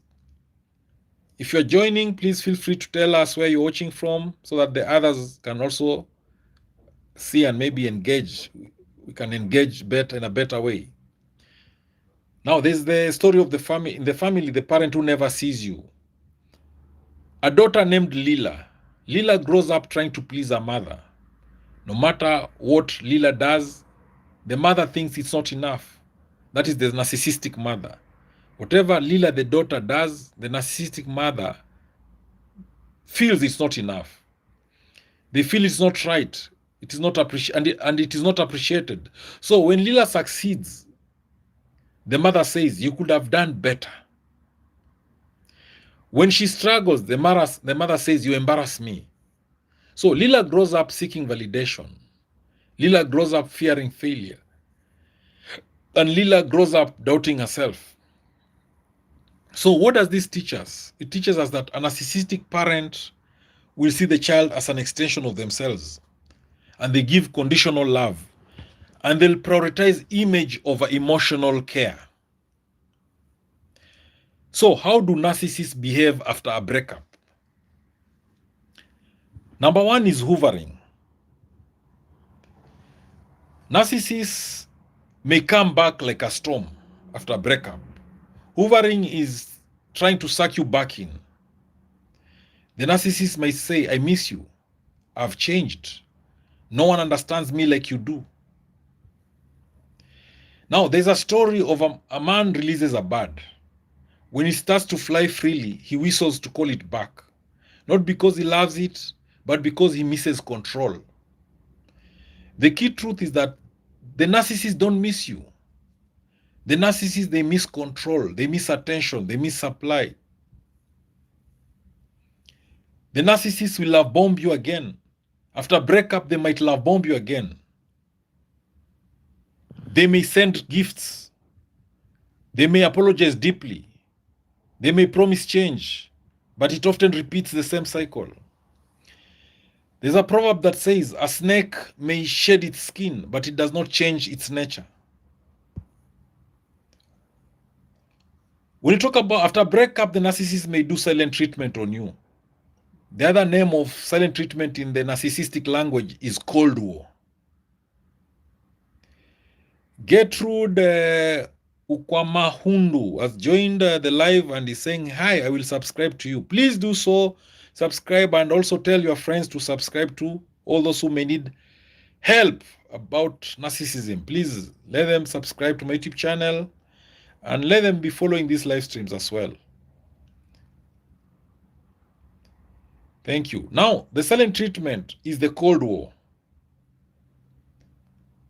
if you're joining, please feel free to tell us where you're watching from so that the others can also see and maybe engage. We can engage better in a better way. Now, there's the story of the family. In the family, the parent who never sees you. A daughter named Lila. Lila grows up trying to please her mother. No matter what Lila does, the mother thinks it's not enough. That is the narcissistic mother. Whatever Lila, the daughter, does, the narcissistic mother feels it's not enough. They feel it's not right. It is not appreciated, and it is not appreciated. So when Lila succeeds, the mother says, "You could have done better." When she struggles, the mother says, "You embarrass me." So Lila grows up seeking validation. Lila grows up fearing failure. And Lila grows up doubting herself. So what does this teach us? It teaches us that a narcissistic parent will see the child as an extension of themselves. And they give conditional love. And they'll prioritize image over emotional care. So how do narcissists behave after a breakup? Number one is hoovering. Narcissists may come back like a storm after a breakup. Hoovering is trying to suck you back in. The narcissist might say, "I miss you. I've changed. No one understands me like you do." Now, there's a story of a man releases a bird. When it starts to fly freely, he whistles to call it back. Not because he loves it, but because he misses control. The key truth is that the narcissists don't miss you. The narcissists, they miss control, they miss attention, they miss supply. The narcissists will love bomb you again. After breakup, they might love bomb you again. They may send gifts. They may apologize deeply. They may promise change, but it often repeats the same cycle. There's a proverb that says, "A snake may shed its skin, but it does not change its nature." When you talk about after breakup, the narcissist may do silent treatment on you. The other name of silent treatment in the narcissistic language is Cold War. Gertrude Ukwamahundu has joined the live and is saying, "Hi, I will subscribe to you." Please do so. Subscribe and also tell your friends to subscribe to. All those who may need help about narcissism, please let them subscribe to my YouTube channel and let them be following these live streams as well. Thank you. Now, the silent treatment is the Cold War.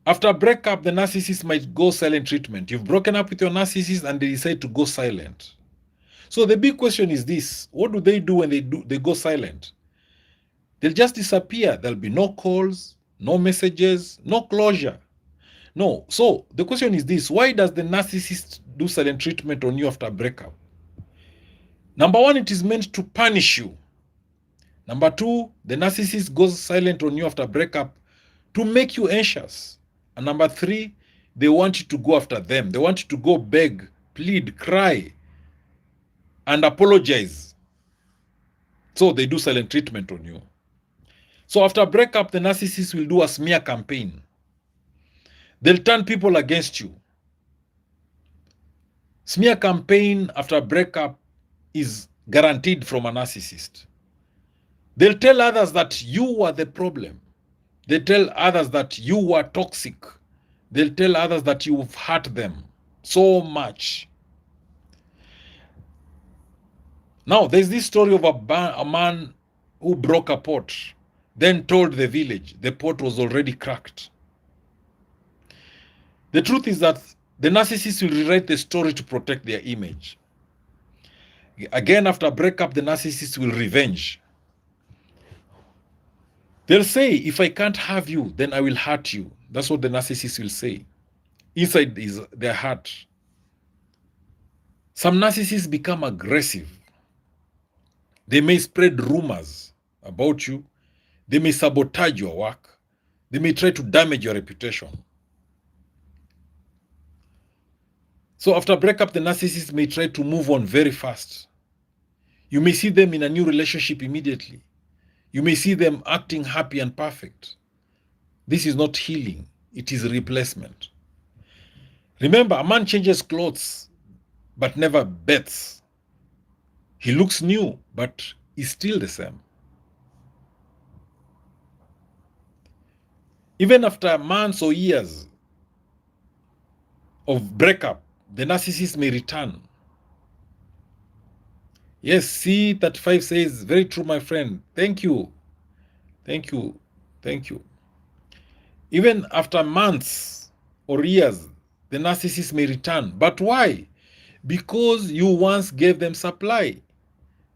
After a breakup, the narcissist might go silent treatment. You've broken up with your narcissist and they decide to go silent. So the big question is this: what do they do when they go silent? They'll just disappear. There'll be no calls, no messages, no closure. No. So the question is this: why does the narcissist do silent treatment on you after a breakup? Number one, it is meant to punish you. Number two, the narcissist goes silent on you after a breakup to make you anxious. And number three, they want you to go after them. They want you to go beg, plead, cry, and apologize. So they do silent treatment on you. So after a breakup, the narcissist will do a smear campaign. They'll turn people against you. Smear campaign after a breakup is guaranteed from a narcissist. They'll tell others that you were the problem. They tell others that you were toxic. They'll tell others that you've hurt them so much. Now, there's this story of a man who broke a pot, then told the village the pot was already cracked. The truth is that the narcissists will rewrite the story to protect their image. Again, after a breakup, the narcissists will revenge. They'll say, if I can't have you, then I will hurt you. That's what the narcissists will say. Inside is their heart. Some narcissists become aggressive. They may spread rumors about you. They may sabotage your work. They may try to damage your reputation. So after breakup, the narcissist may try to move on very fast. You may see them in a new relationship immediately. You may see them acting happy and perfect. This is not healing. It is replacement. Remember, a man changes clothes, but never bets. He looks new, but is still the same. Even after months or years of breakup, the narcissist may return. Yes, C35 says, very true, my friend. Thank you. Thank you. Thank you. Even after months or years, the narcissist may return. But why? Because you once gave them supply.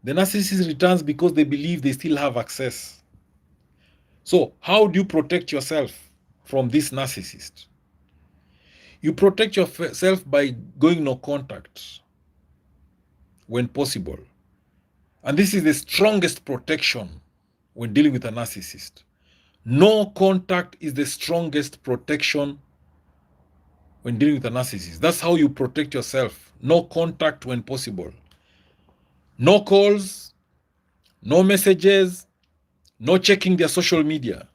The narcissist returns because they believe they still have access. So how do you protect yourself from this narcissist? You protect yourself by going no contact when possible. And this is the strongest protection when dealing with a narcissist. No contact is the strongest protection when dealing with a narcissist. That's how you protect yourself. No contact when possible. No calls, no messages, no checking their social media.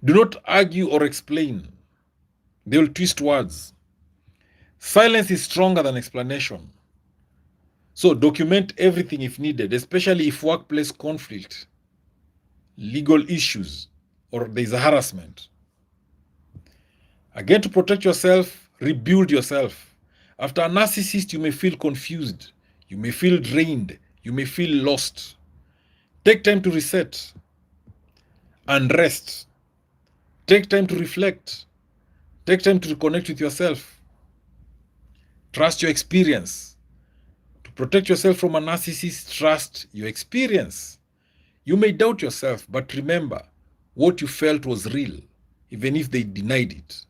Do not argue or explain. They will twist words. Silence is stronger than explanation. So document everything if needed, especially if workplace conflict, legal issues, or there is a harassment. Again, to protect yourself, rebuild yourself. After a narcissist, you may feel confused. You may feel drained. You may feel lost. Take time to reset and rest. Take time to reflect. Take time to reconnect with yourself. Trust your experience. To protect yourself from a narcissist, trust your experience. You may doubt yourself, but remember, what you felt was real, even if they denied it.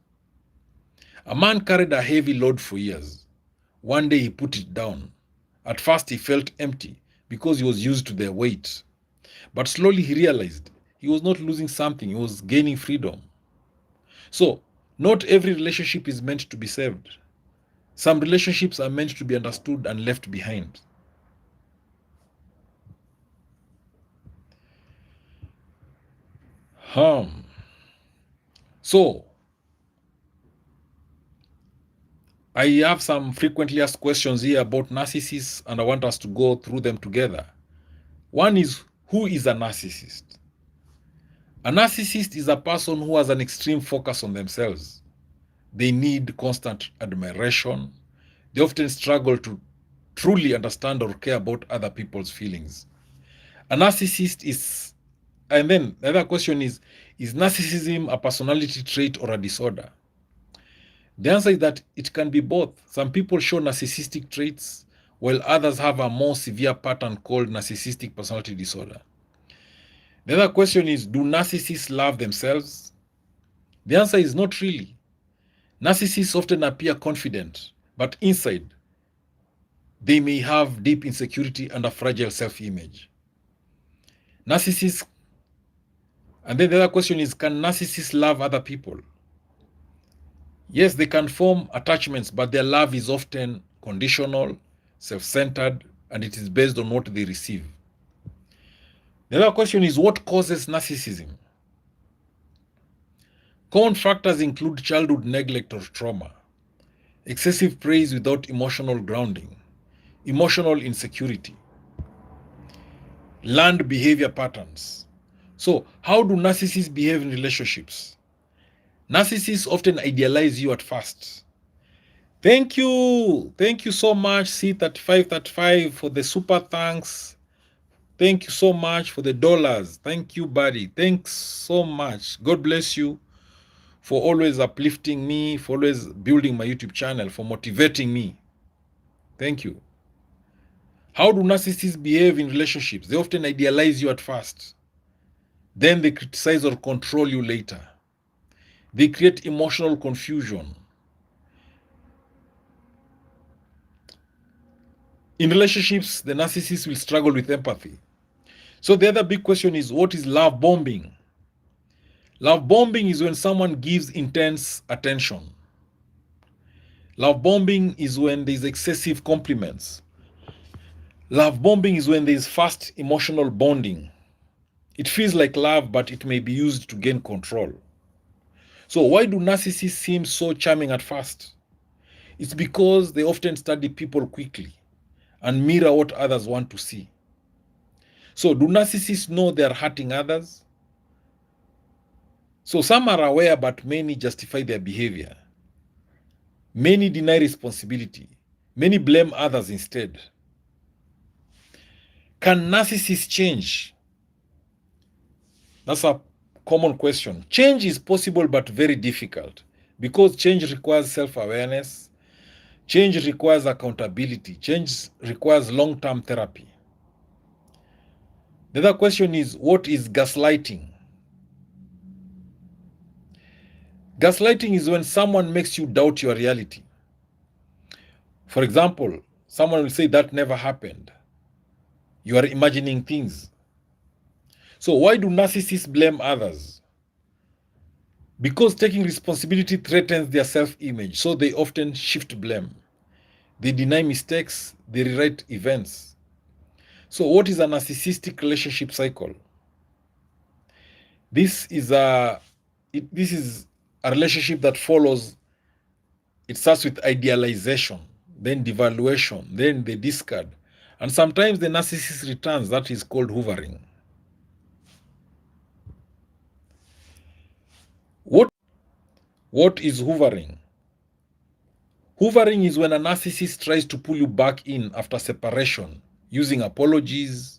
A man carried a heavy load for years. One day he put it down. At first he felt empty because he was used to their weight. But slowly he realized he was not losing something, he was gaining freedom. So, not every relationship is meant to be saved. Some relationships are meant to be understood and left behind. So, I have some frequently asked questions here about narcissists, and I want us to go through them together. One is, who is a narcissist? A narcissist is a person who has an extreme focus on themselves. They need constant admiration. They often struggle to truly understand or care about other people's feelings. A narcissist is, and then the other question is narcissism a personality trait or a disorder? The answer is that it can be both. Some people show narcissistic traits, while others have a more severe pattern called narcissistic personality disorder. The other question is, do narcissists love themselves? The answer is not really. Narcissists often appear confident, but inside, they may have deep insecurity and a fragile self-image. Narcissists, and then the other question is, can narcissists love other people? Yes, they can form attachments, but their love is often conditional, self-centered, and it is based on what they receive. The other question is, what causes narcissism? Common factors include childhood neglect or trauma, excessive praise without emotional grounding, emotional insecurity, learned behavior patterns. So, how do narcissists behave in relationships? Narcissists often idealize you at first. Thank you. Thank you so much, C3535, for the super thanks. Thank you so much for the dollars. Thank you, buddy. Thanks so much. God bless you for always uplifting me, for always building my YouTube channel, for motivating me. Thank you. How do narcissists behave in relationships? They often idealize you at first. Then they criticize or control you later. They create emotional confusion. In relationships, the narcissist will struggle with empathy. So the other big question is, what is love bombing? Love bombing is when someone gives intense attention. Love bombing is when there's excessive compliments. Love bombing is when there's fast emotional bonding. It feels like love, but it may be used to gain control. So why do narcissists seem so charming at first? It's because they often study people quickly and mirror what others want to see. So do narcissists know they are hurting others? So some are aware, but many justify their behavior. Many deny responsibility. Many blame others instead. Can narcissists change? That's a common question. Change is possible but very difficult because change requires self-awareness. Change requires accountability. Change requires long-term therapy. The other question is, what is gaslighting? Gaslighting is when someone makes you doubt your reality. For example, someone will say that never happened. You are imagining things. So why do narcissists blame others? Because taking responsibility threatens their self-image, so they often shift blame. They deny mistakes, they rewrite events. So what is a narcissistic relationship cycle? This is a relationship that follows. It starts with idealization, then devaluation, then the discard, and sometimes the narcissist returns. That is called hoovering. What is hoovering? Hoovering is when a narcissist tries to pull you back in after separation, using apologies,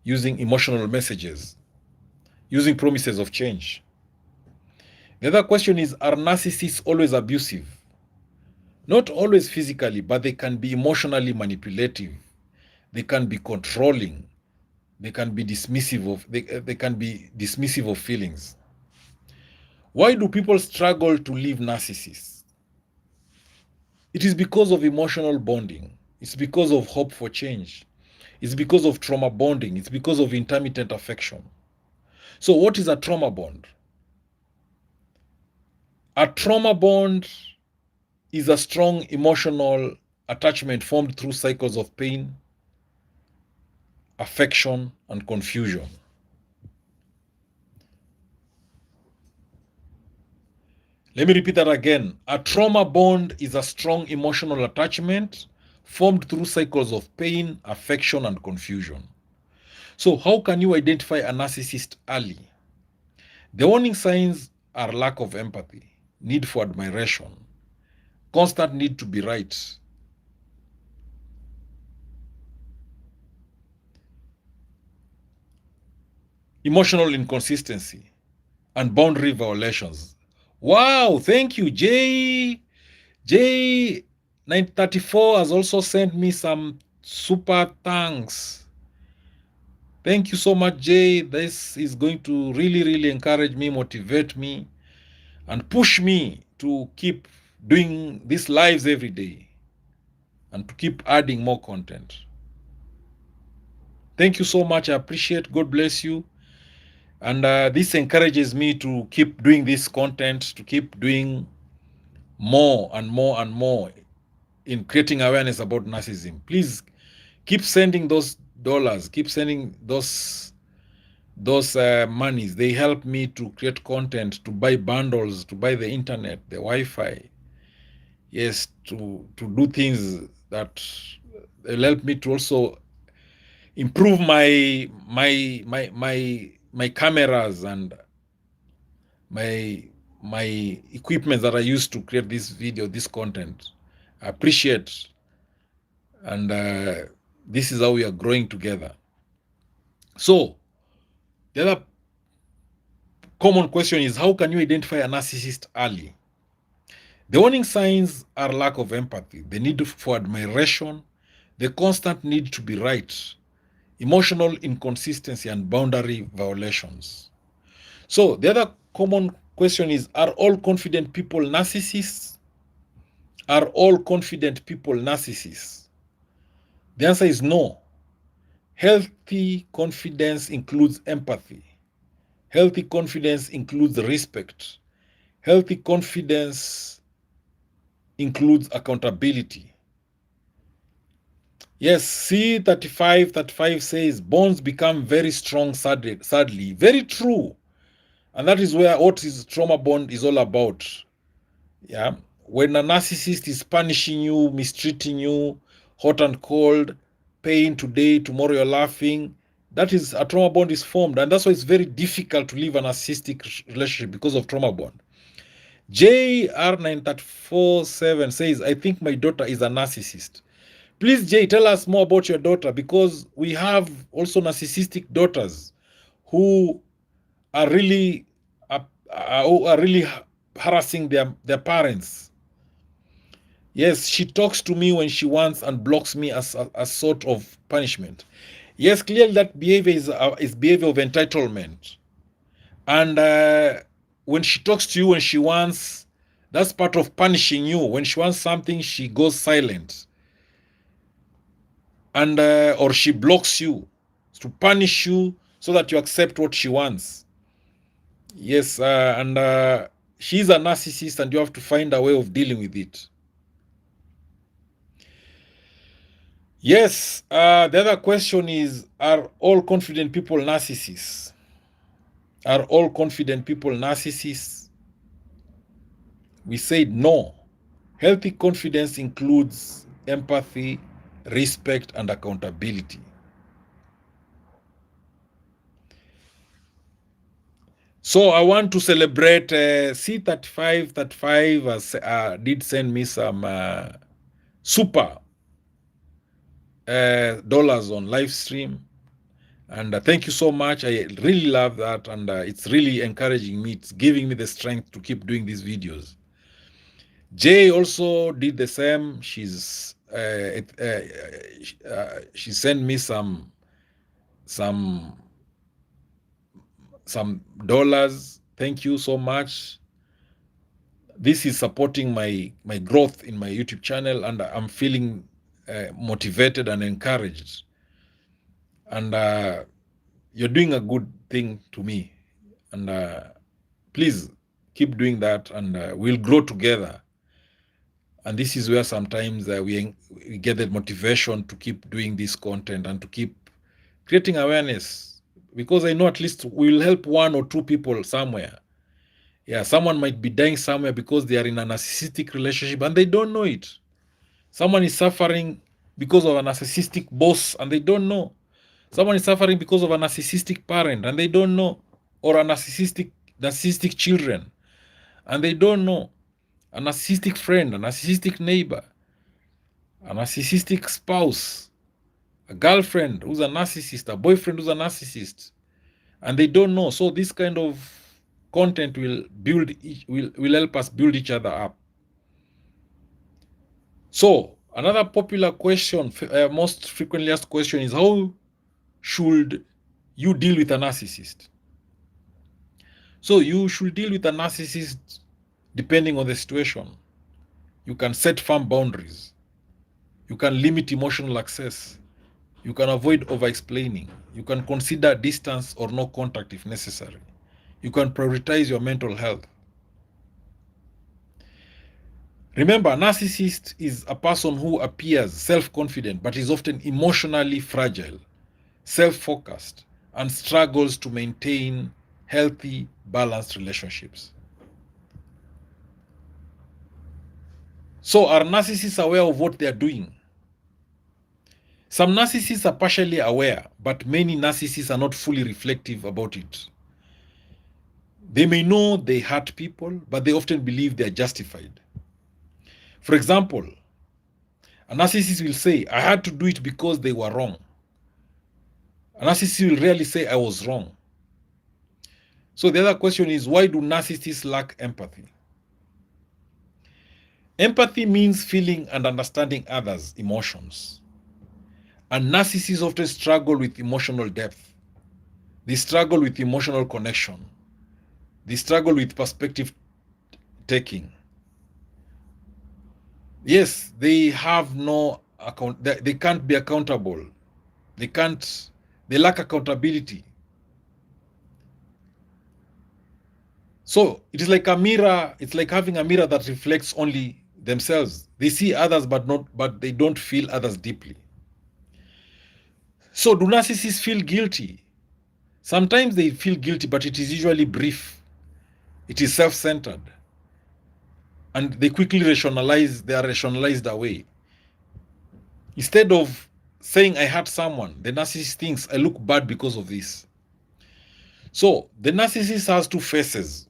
using emotional messages, using promises of change. The other question is, are narcissists always abusive? Not always physically, but they can be emotionally manipulative. They can be controlling. They can be dismissive of feelings. Why do people struggle to leave narcissists? It is because of emotional bonding. It's because of hope for change. It's because of trauma bonding. It's because of intermittent affection. So what is a trauma bond? A trauma bond is a strong emotional attachment formed through cycles of pain, affection, and confusion. Let me repeat that again. A trauma bond is a strong emotional attachment formed through cycles of pain, affection, and confusion. So how can you identify a narcissist early? The warning signs are lack of empathy, need for admiration, constant need to be right, emotional inconsistency, and boundary violations. Wow, thank you. J934 has also sent me some super thanks. Thank you so much, Jay. This is going to really encourage me, motivate me, and push me to keep doing these lives every day and to keep adding more content. Thank you so much. I appreciate. God bless you. And this encourages me to keep doing this content, to keep doing more and more and more in creating awareness about narcissism. Please keep sending those dollars, keep sending those monies. They help me to create content, to buy bundles, to buy the internet, the Wi-Fi. Yes, to do things that will help me to also improve my cameras and my equipment that I use to create this video, this content. I appreciate. And this is how we are growing together. So, the other common question is, how can you identify a narcissist early? The warning signs are lack of empathy, the need for admiration, the constant need to be right, emotional inconsistency, and boundary violations. So, the other common question is, are all confident people narcissists? Are all confident people narcissists? The answer is no. Healthy confidence includes empathy. Healthy confidence includes respect. Healthy confidence includes accountability. Yes, C3535 says bonds become very strong sadly. Very true. And that is where what is trauma bond is all about. Yeah. When a narcissist is punishing you, mistreating you, hot and cold, pain today, tomorrow you're laughing, that is a trauma bond is formed. And that's why it's very difficult to live a narcissistic relationship because of trauma bond. JR9347 says, I think my daughter is a narcissist. Please, Jay, tell us more about your daughter, because we have also narcissistic daughters who are really harassing their parents. Yes, she talks to me when she wants and blocks me as a sort of punishment. Yes, clearly that behavior is behavior of entitlement. And when she talks to you when she wants, that's part of punishing you. When she wants something, she goes silent. And or she blocks you to punish you so that you accept what she wants. Yes, and she's a narcissist, and you have to find a way of dealing with it. Yes, the other question is, are all confident people narcissists? Are all confident people narcissists? We said no. Healthy confidence includes empathy, respect, and accountability. So I want to celebrate C3535 did send me some super dollars on live stream. And thank you so much. I really love that. And it's really encouraging me. It's giving me the strength to keep doing these videos. Jay also did the same. She sent me some dollars. Thank you so much. This is supporting my growth in my YouTube channel, and I'm feeling motivated and encouraged. And you're doing a good thing to me. And please keep doing that, and we'll grow together. And this is where sometimes we get the motivation to keep doing this content and to keep creating awareness, because I know at least we'll help one or two people somewhere. Yeah, someone might be dying somewhere because they are in a narcissistic relationship and they don't know it. Someone is suffering because of a narcissistic boss and they don't know. Someone is suffering because of a narcissistic parent and they don't know. Or a narcissistic children and they don't know. A narcissistic friend, a narcissistic neighbor, a narcissistic spouse, a girlfriend who's a narcissist, a boyfriend who's a narcissist, and they don't know. So this kind of content will help us build each other up. So another popular question, most frequently asked question, is how should you deal with a narcissist? So you should deal with a narcissist depending on the situation. You can set firm boundaries. You can limit emotional access. You can avoid over-explaining. You can consider distance or no contact if necessary. You can prioritize your mental health. Remember, a narcissist is a person who appears self-confident but is often emotionally fragile, self-focused, and struggles to maintain healthy, balanced relationships. So are narcissists aware of what they are doing? Some narcissists are partially aware, but many narcissists are not fully reflective about it. They may know they hurt people, but they often believe they are justified. For example, A narcissist will say, I had to do it because they were wrong. A narcissist will rarely say, I was wrong. So the other question is, why do narcissists lack empathy? Empathy means feeling and understanding others' emotions. And narcissists often struggle with emotional depth. They struggle with emotional connection. They struggle with perspective taking. Yes, they have no account. They can't be accountable. They lack accountability. So it is like a mirror. It's like having a mirror that reflects only themselves. They see others, but they don't feel others deeply. So do narcissists feel guilty? Sometimes they feel guilty, but it is usually brief. It is self-centered. And they quickly they are rationalized away. Instead of saying I hurt someone, the narcissist thinks I look bad because of this. So the narcissist has two faces.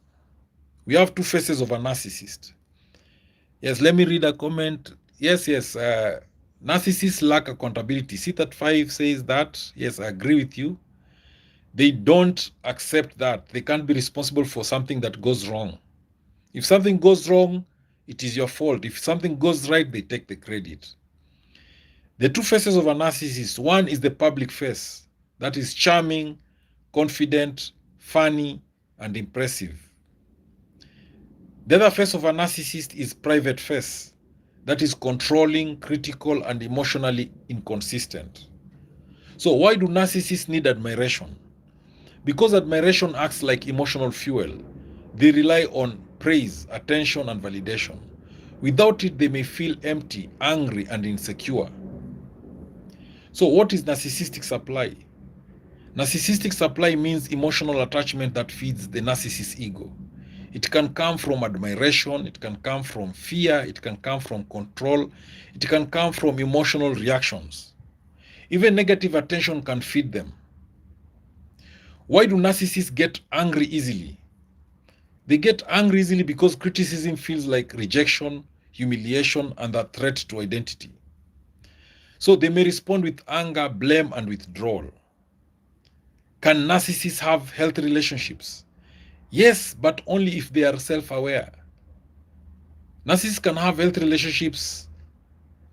We have two faces of a narcissist. Yes, let me read a comment. Yes. Narcissists lack accountability. C35 says that. Yes, I agree with you. They don't accept that. They can't be responsible for something that goes wrong. If something goes wrong, it is your fault. If something goes right, they take the credit. The two faces of a narcissist. One is the public face. That is charming, confident, funny, and impressive. The other face of a narcissist is private face. That is controlling, critical, and emotionally inconsistent. So why do narcissists need admiration? Because admiration acts like emotional fuel. They rely on praise, attention, and validation. Without it, they may feel empty, angry, and insecure. So what is narcissistic supply? Narcissistic supply means emotional attachment that feeds the narcissist's ego. It can come from admiration, it can come from fear, it can come from control, it can come from emotional reactions. Even negative attention can feed them. Why do narcissists get angry easily? They get angry easily because criticism feels like rejection, humiliation, and a threat to identity. So they may respond with anger, blame, and withdrawal. Can narcissists have healthy relationships? Yes, but only if they are self-aware. Narcissists can have healthy relationships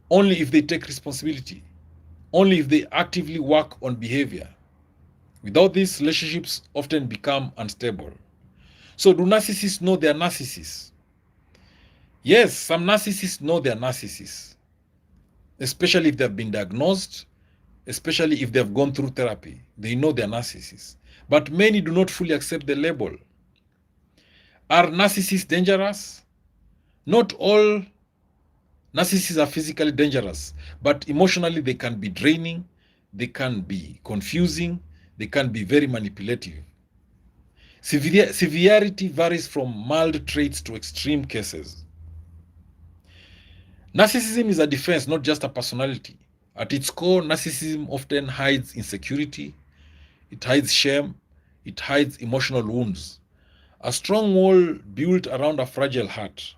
only if they take responsibility, only if they actively work on behavior. Without these, relationships often become unstable. So do narcissists know they are narcissists? Yes, some narcissists know they are narcissists, especially if they have been diagnosed, especially if they have gone through therapy. They know they are narcissists. But many do not fully accept the label. Are narcissists dangerous? Not all narcissists are physically dangerous, but emotionally they can be draining, they can be confusing, they can be very manipulative. Severity varies from mild traits to extreme cases. Narcissism is a defense, not just a personality. At its core, narcissism often hides insecurity, it hides shame, it hides emotional wounds. A strong wall built around a fragile heart.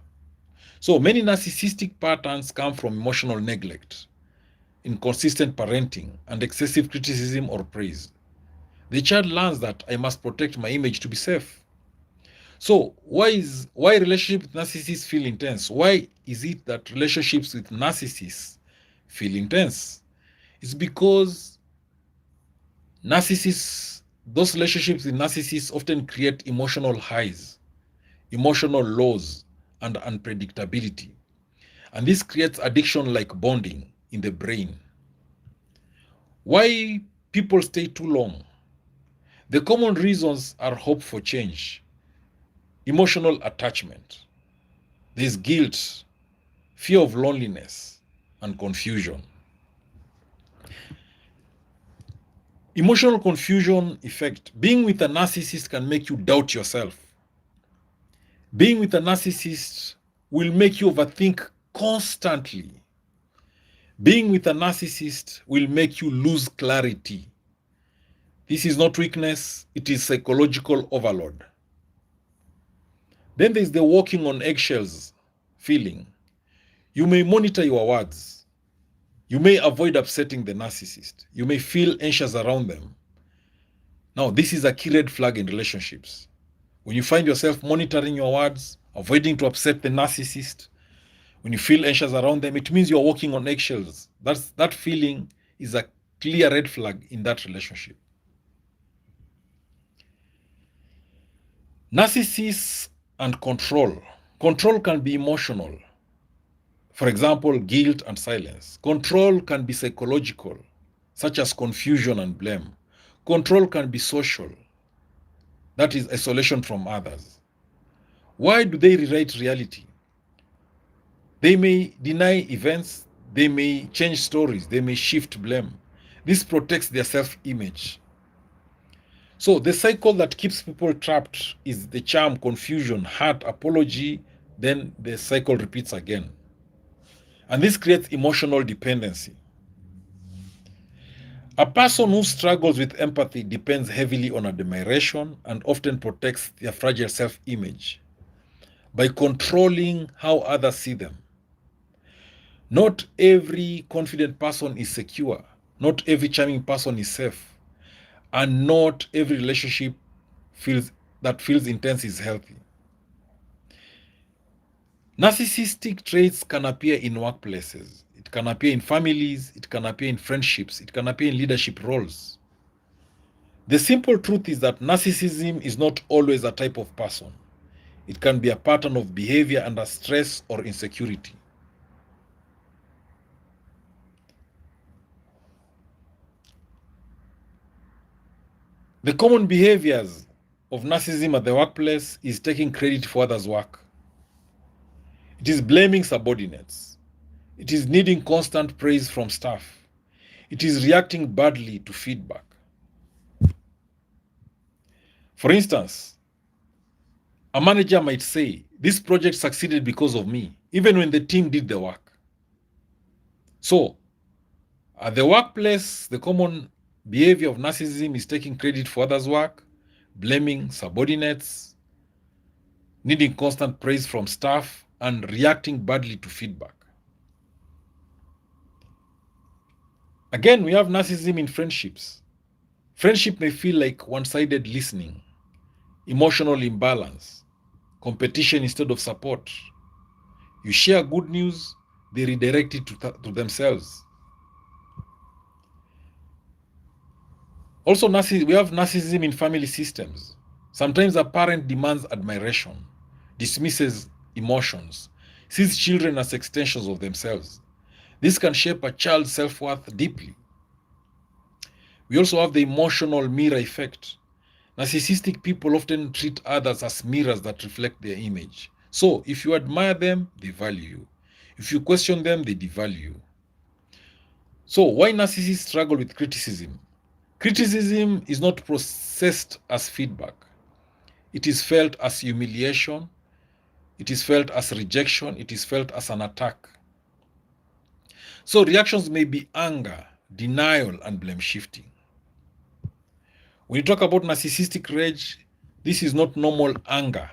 So many narcissistic patterns come from emotional neglect, inconsistent parenting, and excessive criticism or praise. The child learns that I must protect my image to be safe. So why relationships with narcissists feel intense? Why is it that relationships with narcissists feel intense? It's because those relationships with narcissists often create emotional highs, emotional lows, and unpredictability. And this creates addiction like bonding in the brain. Why people stay too long? The common reasons are hope for change, emotional attachment, there's guilt, fear of loneliness, and confusion. Emotional confusion effect. Being with a narcissist can make you doubt yourself. Being with a narcissist will make you overthink constantly. Being with a narcissist will make you lose clarity. This is not weakness, it is psychological overload. Then there's the walking on eggshells feeling. You may monitor your words. You may avoid upsetting the narcissist. You may feel anxious around them. Now, this is a key red flag in relationships. When you find yourself monitoring your words, avoiding to upset the narcissist, when you feel anxious around them, it means you're walking on eggshells. That feeling is a clear red flag in that relationship. Narcissists and control. Control can be emotional. For example, guilt and silence. Control can be psychological, such as confusion and blame. Control can be social. That is isolation from others. Why do they rewrite reality? They may deny events, they may change stories, they may shift blame. This protects their self-image. So the cycle that keeps people trapped is the charm, confusion, hurt, apology, then the cycle repeats again. And this creates emotional dependency. A person who struggles with empathy depends heavily on admiration and often protects their fragile self-image by controlling how others see them. Not every confident person is secure. Not every charming person is safe. And not every relationship that feels intense is healthy. Narcissistic traits can appear in workplaces. It can appear in families. It can appear in friendships. It can appear in leadership roles. The simple truth is that narcissism is not always a type of person. It can be a pattern of behavior under stress or insecurity. The common behaviors of narcissism at the workplace is taking credit for others' work. It is blaming subordinates. It is needing constant praise from staff. It is reacting badly to feedback. For instance, a manager might say, "This project succeeded because of me," even when the team did the work. So, at the workplace, the common behavior of narcissism is taking credit for others' work, blaming subordinates, needing constant praise from staff, and reacting badly to feedback. Again, we have narcissism in friendships. Friendship may feel like one-sided listening, emotional imbalance, competition instead of support. You share good news, they redirect it to themselves. Also, we have narcissism in family systems. Sometimes a parent demands admiration, dismisses emotions, sees children as extensions of themselves. This can shape a child's self-worth deeply. We also have the emotional mirror effect. Narcissistic people often treat others as mirrors that reflect their image. So, if you admire them, they value you. If you question them, they devalue you. So, why narcissists struggle with criticism? Criticism is not processed as feedback. It is felt as humiliation. It is felt as rejection. It is felt as an attack. So reactions may be anger, denial, and blame shifting. When you talk about narcissistic rage, this is not normal anger.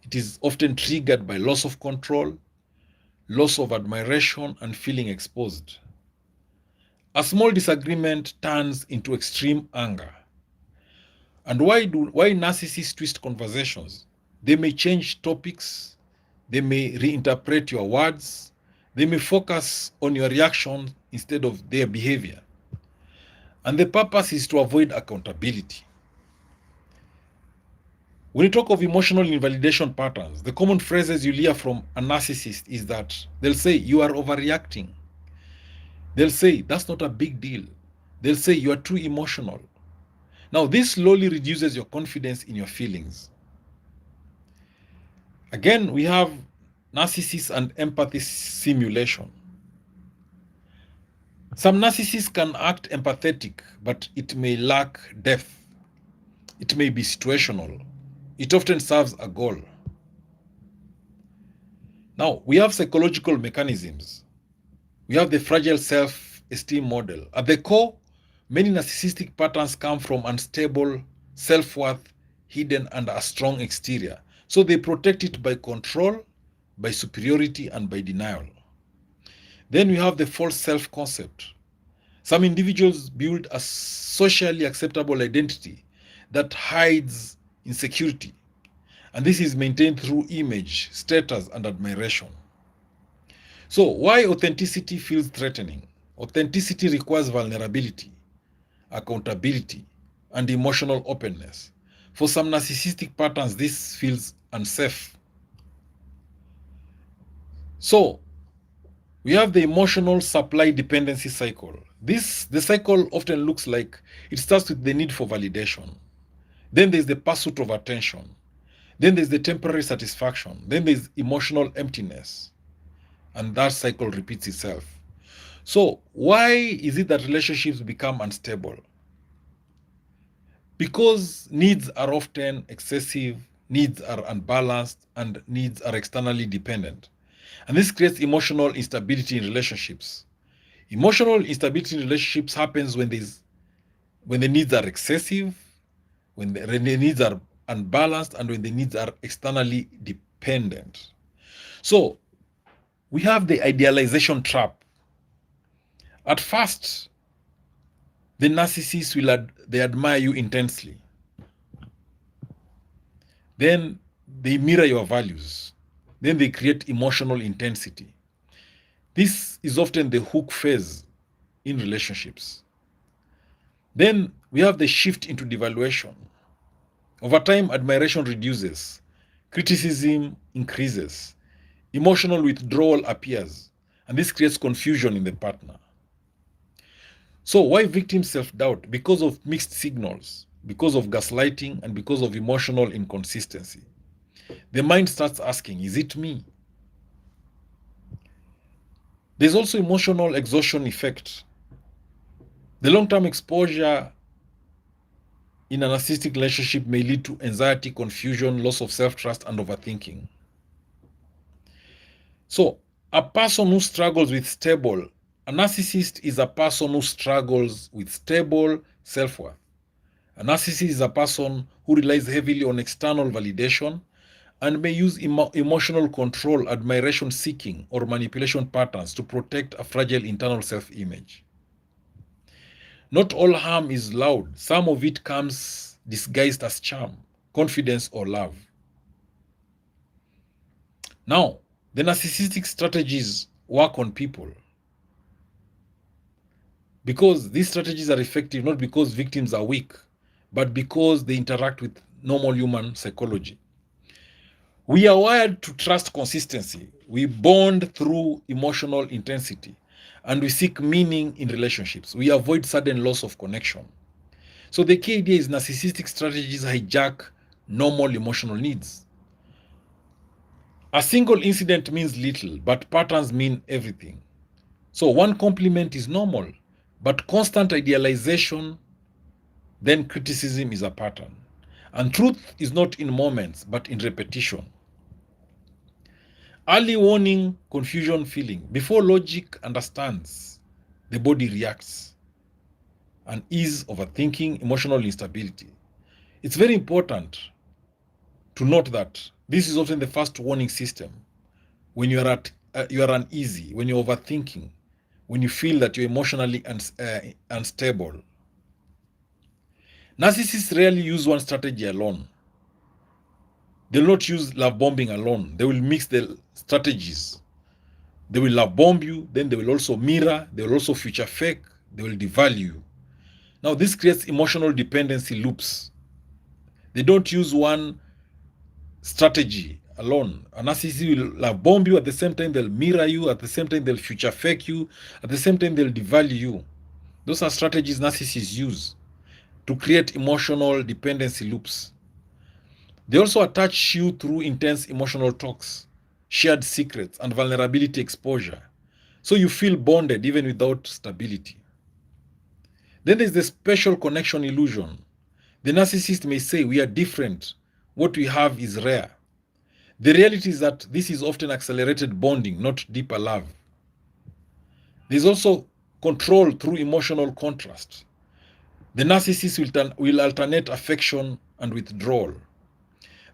It is often triggered by loss of control, loss of admiration, and feeling exposed. A small disagreement turns into extreme anger. And why narcissists twist conversations? They may change topics, they may reinterpret your words, they may focus on your reaction instead of their behavior. And the purpose is to avoid accountability. When you talk of emotional invalidation patterns, the common phrases you hear from a narcissist is that they'll say, "You are overreacting." They'll say, "That's not a big deal." They'll say, "You are too emotional." Now, this slowly reduces your confidence in your feelings. Again, we have narcissist and empathy simulation. Some narcissists can act empathetic, but it may lack depth. It may be situational. It often serves a goal. Now, we have psychological mechanisms. We have the fragile self-esteem model. At the core, many narcissistic patterns come from unstable self-worth hidden under a strong exterior. So they protect it by control, by superiority, and by denial. Then we have the false self-concept. Some individuals build a socially acceptable identity that hides insecurity, and this is maintained through image, status, and admiration. So why authenticity feels threatening? Authenticity requires vulnerability, accountability, and emotional openness. For some narcissistic patterns, this feels unsafe. So we have the emotional supply dependency cycle. The cycle often looks like it starts with the need for validation. Then there's the pursuit of attention. Then there's the temporary satisfaction. Then there's emotional emptiness. And that cycle repeats itself. So why is it that relationships become unstable? Because needs are often excessive, needs are unbalanced, and needs are externally dependent. And this creates emotional instability in relationships. Emotional instability in relationships happens when the needs are excessive, when the needs are unbalanced, and when the needs are externally dependent. So we have the idealization trap. At first, the narcissist they admire you intensely. Then they mirror your values. Then they create emotional intensity. This is often the hook phase in relationships. Then we have the shift into devaluation. Over time, admiration reduces, criticism increases, emotional withdrawal appears, and this creates confusion in the partner. So why victim self-doubt? Because of mixed signals, because of gaslighting, and because of emotional inconsistency. The mind starts asking, is it me? There's also emotional exhaustion effect. The long-term exposure in a narcissistic relationship may lead to anxiety, confusion, loss of self-trust, and overthinking. So a person who struggles with a narcissist is a person who struggles with stable self-worth. A narcissist is a person who relies heavily on external validation and may use emotional control, admiration seeking, or manipulation patterns to protect a fragile internal self-image. Not all harm is loud. Some of it comes disguised as charm, confidence, or love. Now, the narcissistic strategies work on people because these strategies are effective not because victims are weak, but because they interact with normal human psychology. We are wired to trust consistency. We bond through emotional intensity, and we seek meaning in relationships. We avoid sudden loss of connection. So the key idea is narcissistic strategies hijack normal emotional needs. A single incident means little, but patterns mean everything. So one compliment is normal, but constant idealization, then criticism is a pattern. And truth is not in moments, but in repetition. Early warning, confusion feeling. Before logic understands, the body reacts. Unease, overthinking, emotional instability. It's very important to note that this is often the first warning system. When you are uneasy, when you're overthinking, when you feel that you're emotionally unstable. Narcissists rarely use one strategy alone. They will not use love bombing alone. They will mix the strategies. They will love bomb you, then they will also mirror, they will also future fake, they will devalue you. Now, this creates emotional dependency loops. They don't use one strategy alone. A narcissist will love bomb you, at the same time they'll mirror you, at the same time they'll future fake you, at the same time they'll devalue you. Those are strategies narcissists use to create emotional dependency loops. They also attach you through intense emotional talks, shared secrets, and vulnerability exposure. So you feel bonded even without stability. Then there's the special connection illusion. The narcissist may say, we are different. What we have is rare. The reality is that this is often accelerated bonding, not deeper love. There's also control through emotional contrast. The narcissist will alternate affection and withdrawal.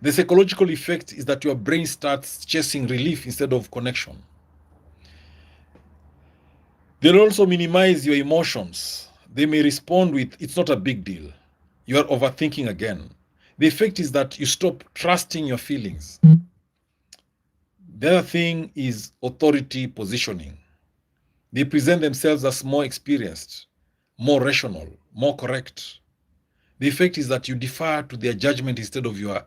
The psychological effect is that your brain starts chasing relief instead of connection. They'll also minimize your emotions. They may respond with, "It's not a big deal. You are overthinking again." The effect is that you stop trusting your feelings. The other thing is authority positioning. They present themselves as more experienced, more rational, more correct. The effect is that you defer to their judgment instead of your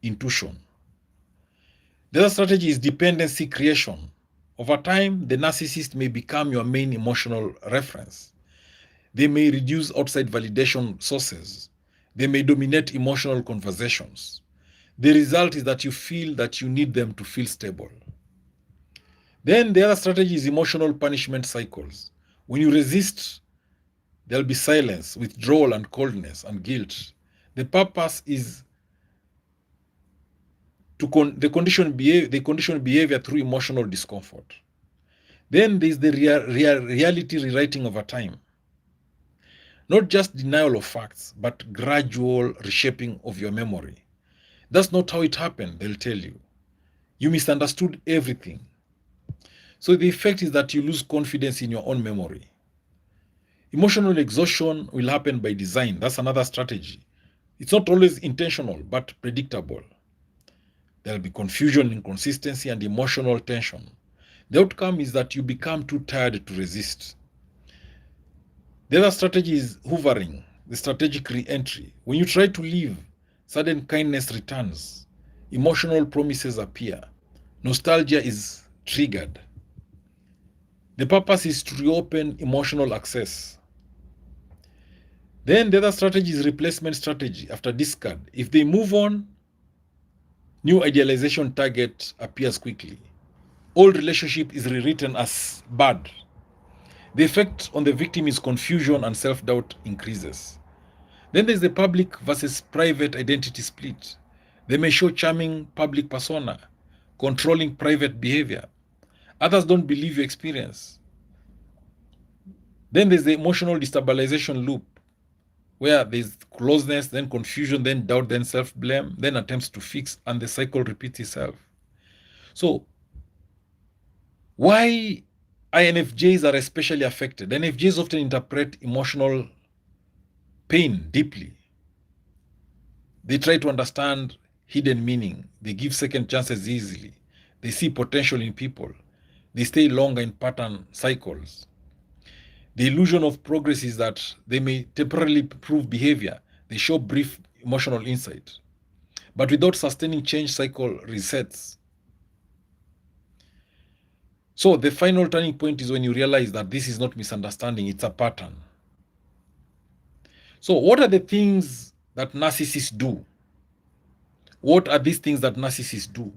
intuition. The other strategy is dependency creation. Over time, the narcissist may become your main emotional reference. They may reduce outside validation sources. They may dominate emotional conversations. The result is that you feel that you need them to feel stable. Then the other strategy is emotional punishment cycles. When you resist, there'll be silence, withdrawal, and coldness and guilt. The purpose is to they condition behavior through emotional discomfort. Then there's the reality rewriting over time. Not just denial of facts, but gradual reshaping of your memory. That's not how it happened, they'll tell you. You misunderstood everything. So the effect is that you lose confidence in your own memory. Emotional exhaustion will happen by design. That's another strategy. It's not always intentional, but predictable. There'll be confusion, inconsistency, and emotional tension. The outcome is that you become too tired to resist. The other strategy is hoovering, the strategic re-entry. When you try to leave, sudden kindness returns. Emotional promises appear. Nostalgia is triggered. The purpose is to reopen emotional access. Then the other strategy is replacement strategy after discard. If they move on, new idealization target appears quickly. Old relationship is rewritten as bad. The effect on the victim is confusion and self-doubt increases. Then there's the public versus private identity split. They may show charming public persona, controlling private behavior. Others don't believe your experience. Then there's the emotional destabilization loop, where there's closeness, then confusion, then doubt, then self-blame, then attempts to fix, and the cycle repeats itself. So, why INFJs are especially affected? INFJs often interpret emotional pain deeply. They try to understand hidden meaning. They give second chances easily. They see potential in people. They stay longer in pattern cycles. The illusion of progress is that they may temporarily improve behavior. They show brief emotional insight. But without sustaining change, cycle resets. So the final turning point is when you realize that this is not misunderstanding, it's a pattern. So what are the things that narcissists do? What are these things that narcissists do?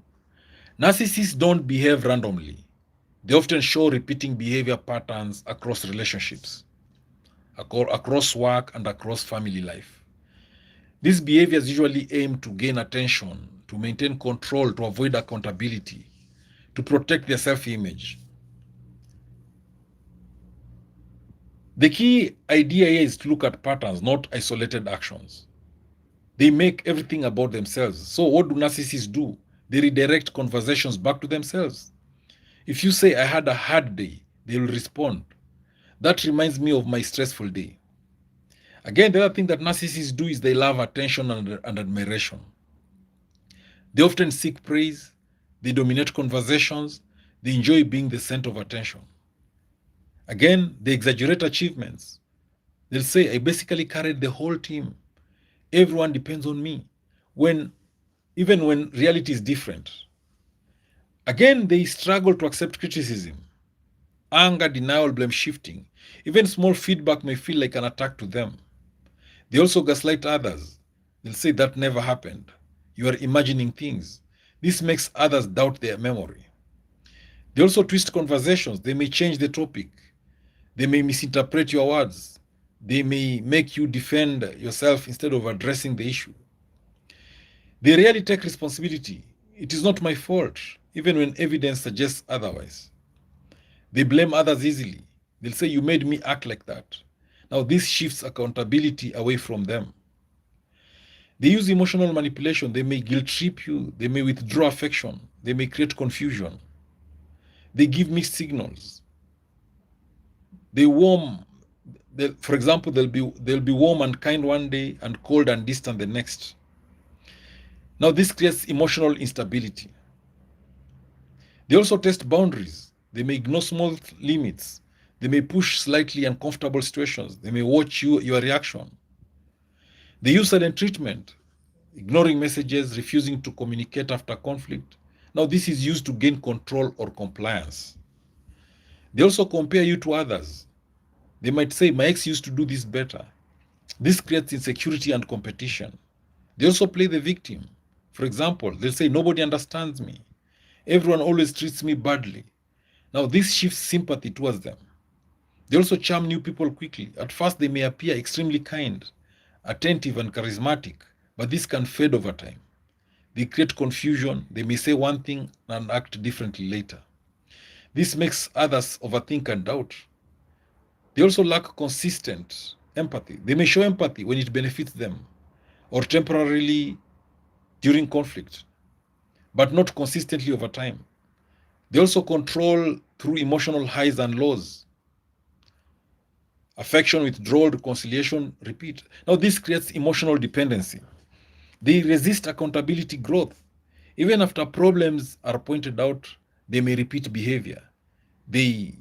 Narcissists don't behave randomly. They often show repeating behavior patterns across relationships, across work, and across family life. These behaviors usually aim to gain attention, to maintain control, to avoid accountability, to protect their self-image. The key idea here is to look at patterns, not isolated actions. They make everything about themselves. So what do narcissists do? They redirect conversations back to themselves. If you say, "I had a hard day," they will respond, "That reminds me of my stressful day." Again, the other thing that narcissists do is they love attention and admiration. They often seek praise, they dominate conversations, they enjoy being the center of attention. Again, they exaggerate achievements. They'll say, "I basically carried the whole team. Everyone depends on me," even when reality is different. Again, they struggle to accept criticism. Anger, denial, blame shifting. Even small feedback may feel like an attack to them. They also gaslight others. They'll say, "That never happened. You are imagining things." This makes others doubt their memory. They also twist conversations. They may change the topic. They may misinterpret your words. They may make you defend yourself instead of addressing the issue. They rarely take responsibility. "It is not my fault," even when evidence suggests otherwise. They blame others easily. They'll say, "You made me act like that." Now, this shifts accountability away from them. They use emotional manipulation. They may guilt trip you. They may withdraw affection. They may create confusion. They give mixed signals. They warm. For example, they'll be warm and kind one day and cold and distant the next. Now this creates emotional instability. They also test boundaries. They may ignore small limits. They may push slightly uncomfortable situations. They may watch your reaction. They use silent treatment, ignoring messages, refusing to communicate after conflict. Now this is used to gain control or compliance. They also compare you to others. They might say, my ex used to do this better. This creates insecurity and competition. They also play the victim. For example, they'll say, nobody understands me. Everyone always treats me badly. Now this shifts sympathy towards them. They also charm new people quickly. At first, they may appear extremely kind, attentive, and charismatic, but this can fade over time. They create confusion. They may say one thing and act differently later. This makes others overthink and doubt. They also lack consistent empathy. They may show empathy when it benefits them or temporarily during conflict, but not consistently over time. They also control through emotional highs and lows. Affection, withdrawal, reconciliation, repeat. Now this creates emotional dependency. They resist accountability growth. Even after problems are pointed out, they may repeat behavior. They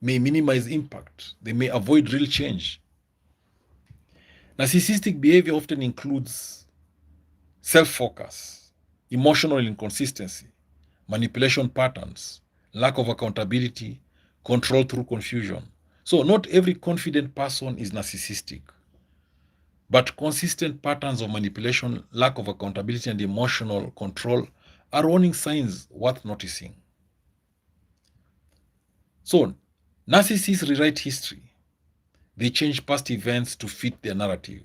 may minimize impact. They may avoid real change. Narcissistic behavior often includes self-focus, emotional inconsistency, manipulation patterns, lack of accountability, control through confusion. So not every confident person is narcissistic, but consistent patterns of manipulation, lack of accountability, and emotional control are warning signs worth noticing. So narcissists rewrite history. They change past events to fit their narrative.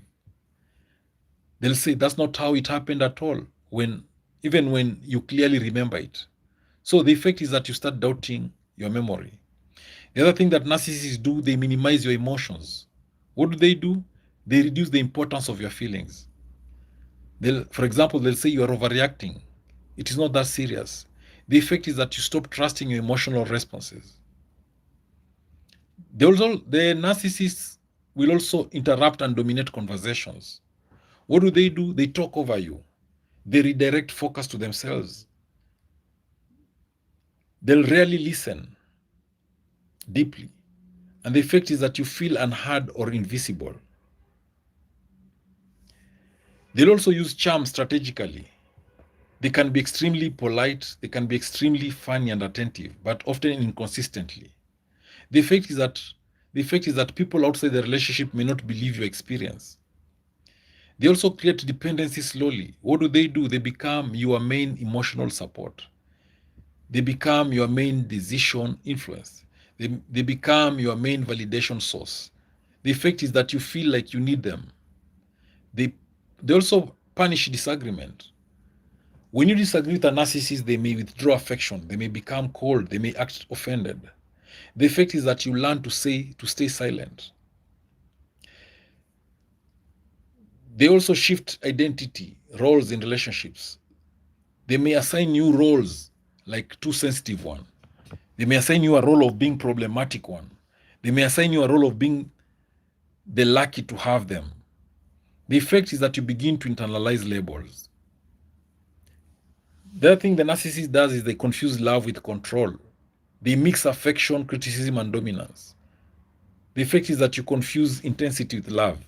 They'll say that's not how it happened at all, even when you clearly remember it. So the effect is that you start doubting your memory. The other thing that narcissists do, they minimize your emotions. What do? They reduce the importance of your feelings. For example, they'll say you are overreacting. It is not that serious. The effect is that you stop trusting your emotional responses. The narcissists will also interrupt and dominate conversations. What do? They talk over you. They redirect focus to themselves. They'll rarely listen deeply. And the effect is that you feel unheard or invisible. They'll also use charm strategically. They can be extremely polite, they can be extremely funny and attentive, but often inconsistently. The effect is that people outside the relationship may not believe your experience. They also create dependency slowly. What do? They become your main emotional support. They become your main decision influence. They become your main validation source. The effect is that you feel like you need them. They also punish disagreement. When you disagree with a narcissist, they may withdraw affection. They may become cold. They may act offended. The effect is that you learn to stay silent. They also shift identity, roles in relationships. They may assign you roles like too sensitive one. They may assign you a role of being problematic one. They may assign you a role of being the lucky to have them. The effect is that you begin to internalize labels. The other thing the narcissist does is they confuse love with control. They mix affection, criticism, and dominance. The effect is that you confuse intensity with love.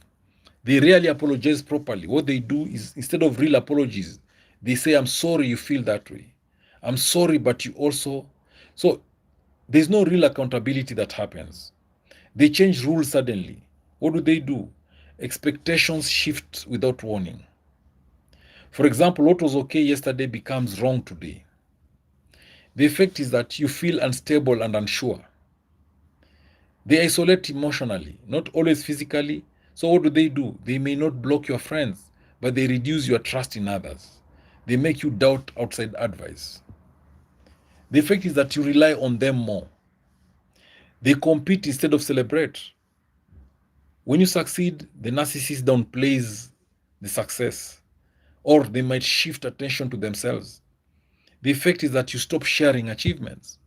They rarely apologize properly. What they do is, instead of real apologies, they say, I'm sorry you feel that way. I'm sorry, but you also... So there's no real accountability that happens. They change rules suddenly. What do? Expectations shift without warning. For example, what was okay yesterday becomes wrong today. The effect is that you feel unstable and unsure. They isolate emotionally, not always physically. So what do? They may not block your friends, but they reduce your trust in others. They make you doubt outside advice. The effect is that you rely on them more. They compete instead of celebrate. When you succeed, the narcissist downplays the success, or they might shift attention to themselves. The effect is that you stop sharing achievements.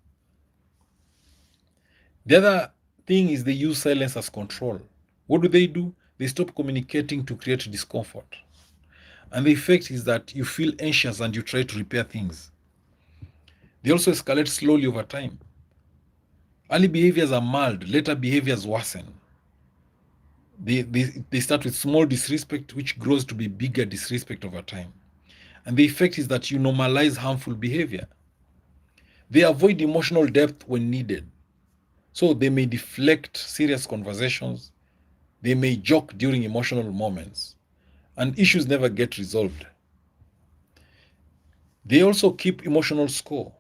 The other thing is they use silence as control. What do? They stop communicating to create discomfort. And the effect is that you feel anxious and you try to repair things. They also escalate slowly over time. Early behaviors are mild, later behaviors worsen. They start with small disrespect, which grows to be bigger disrespect over time. And the effect is that you normalize harmful behavior. They avoid emotional depth when needed. So they may deflect serious conversations. They may joke during emotional moments. And issues never get resolved. They also keep emotional score.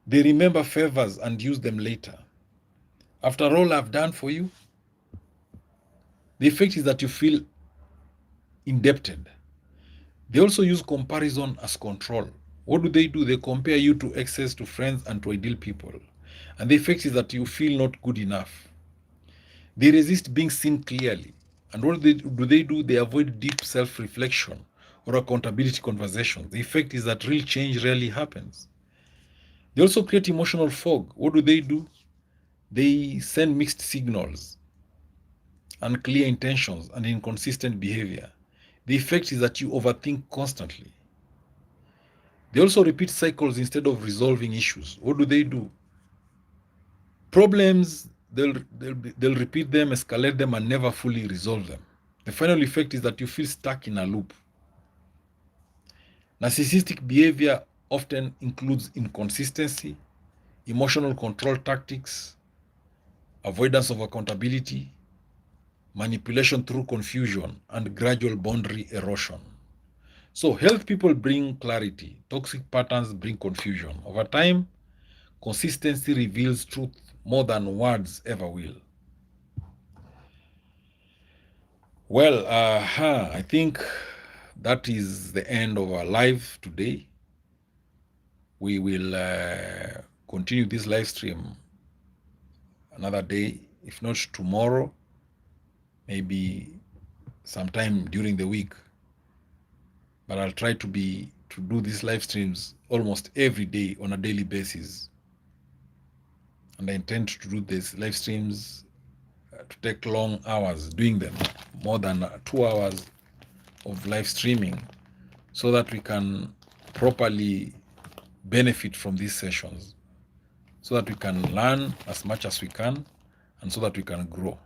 They remember favors and use them later. After all I've done for you, the effect is that you feel indebted. They also use comparison as control. What do? They compare you to exes, to friends, and to ideal people. And the effect is that you feel not good enough. They resist being seen clearly. And what do? They avoid deep self-reflection or accountability conversations. The effect is that real change rarely happens. They also create emotional fog. What do? They send mixed signals, unclear intentions, and inconsistent behavior. The effect is that you overthink constantly. They also repeat cycles instead of resolving issues. What do? Problems, they'll repeat them, escalate them, and never fully resolve them. The final effect is that you feel stuck in a loop. Narcissistic behavior often includes inconsistency, emotional control tactics, avoidance of accountability, manipulation through confusion, and gradual boundary erosion. So, health people bring clarity, toxic patterns bring confusion. Over time, consistency reveals truth more than words ever will. Well, I think that is the end of our live today. We will continue this live stream another day, if not tomorrow, maybe sometime during the week. But I'll try to do these live streams almost every day on a daily basis. And I intend to do these live streams to take long hours doing them, more than 2 hours of live streaming, so that we can properly benefit from these sessions, so that we can learn as much as we can, and so that we can grow.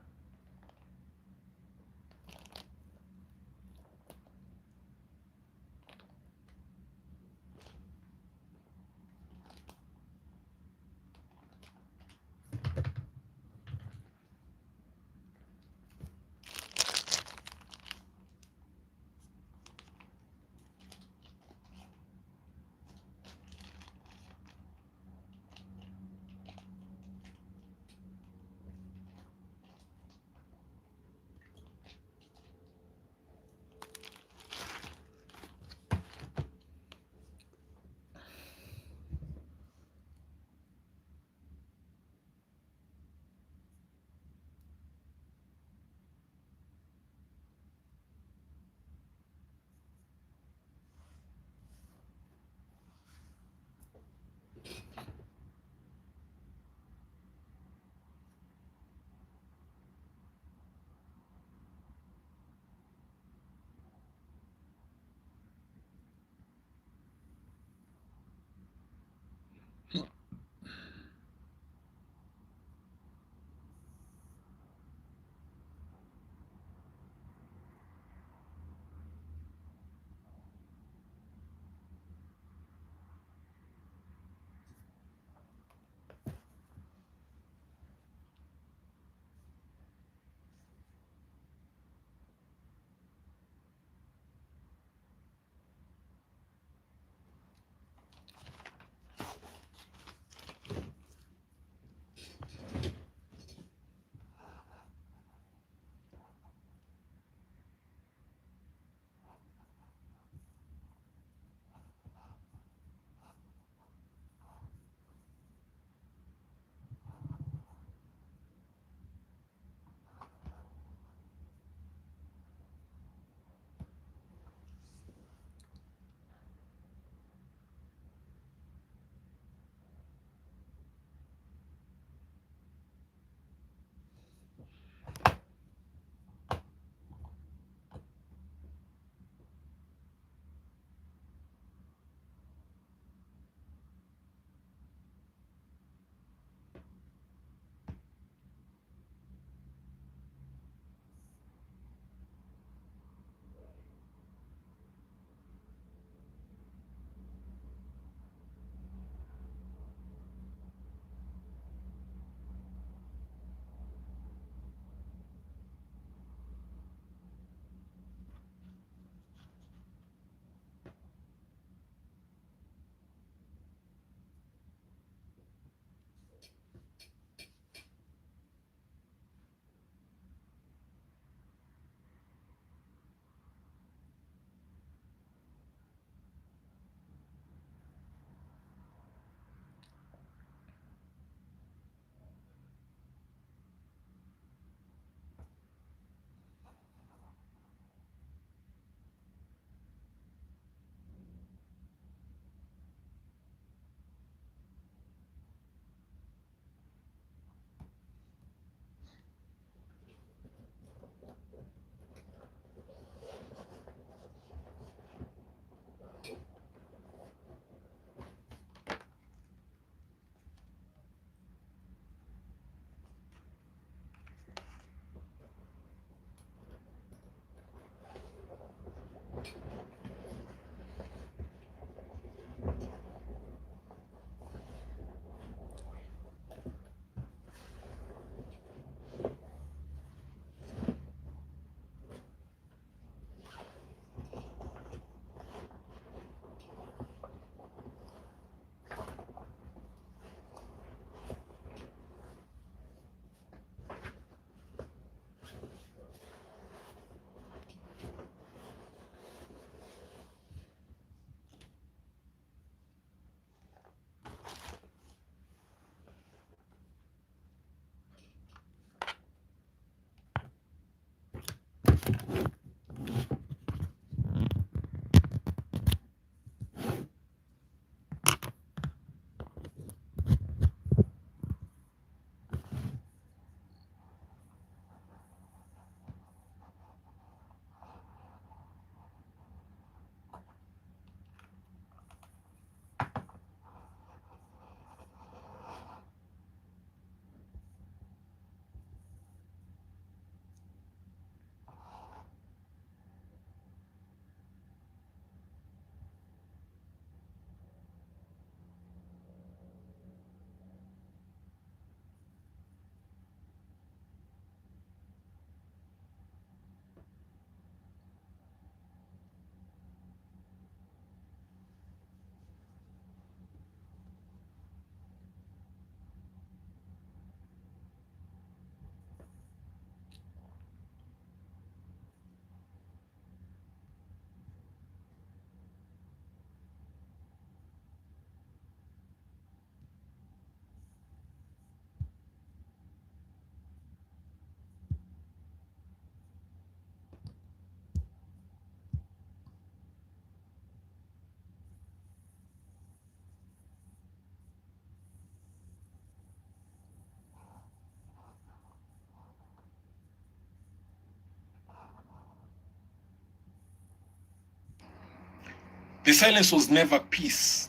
The silence was never peace.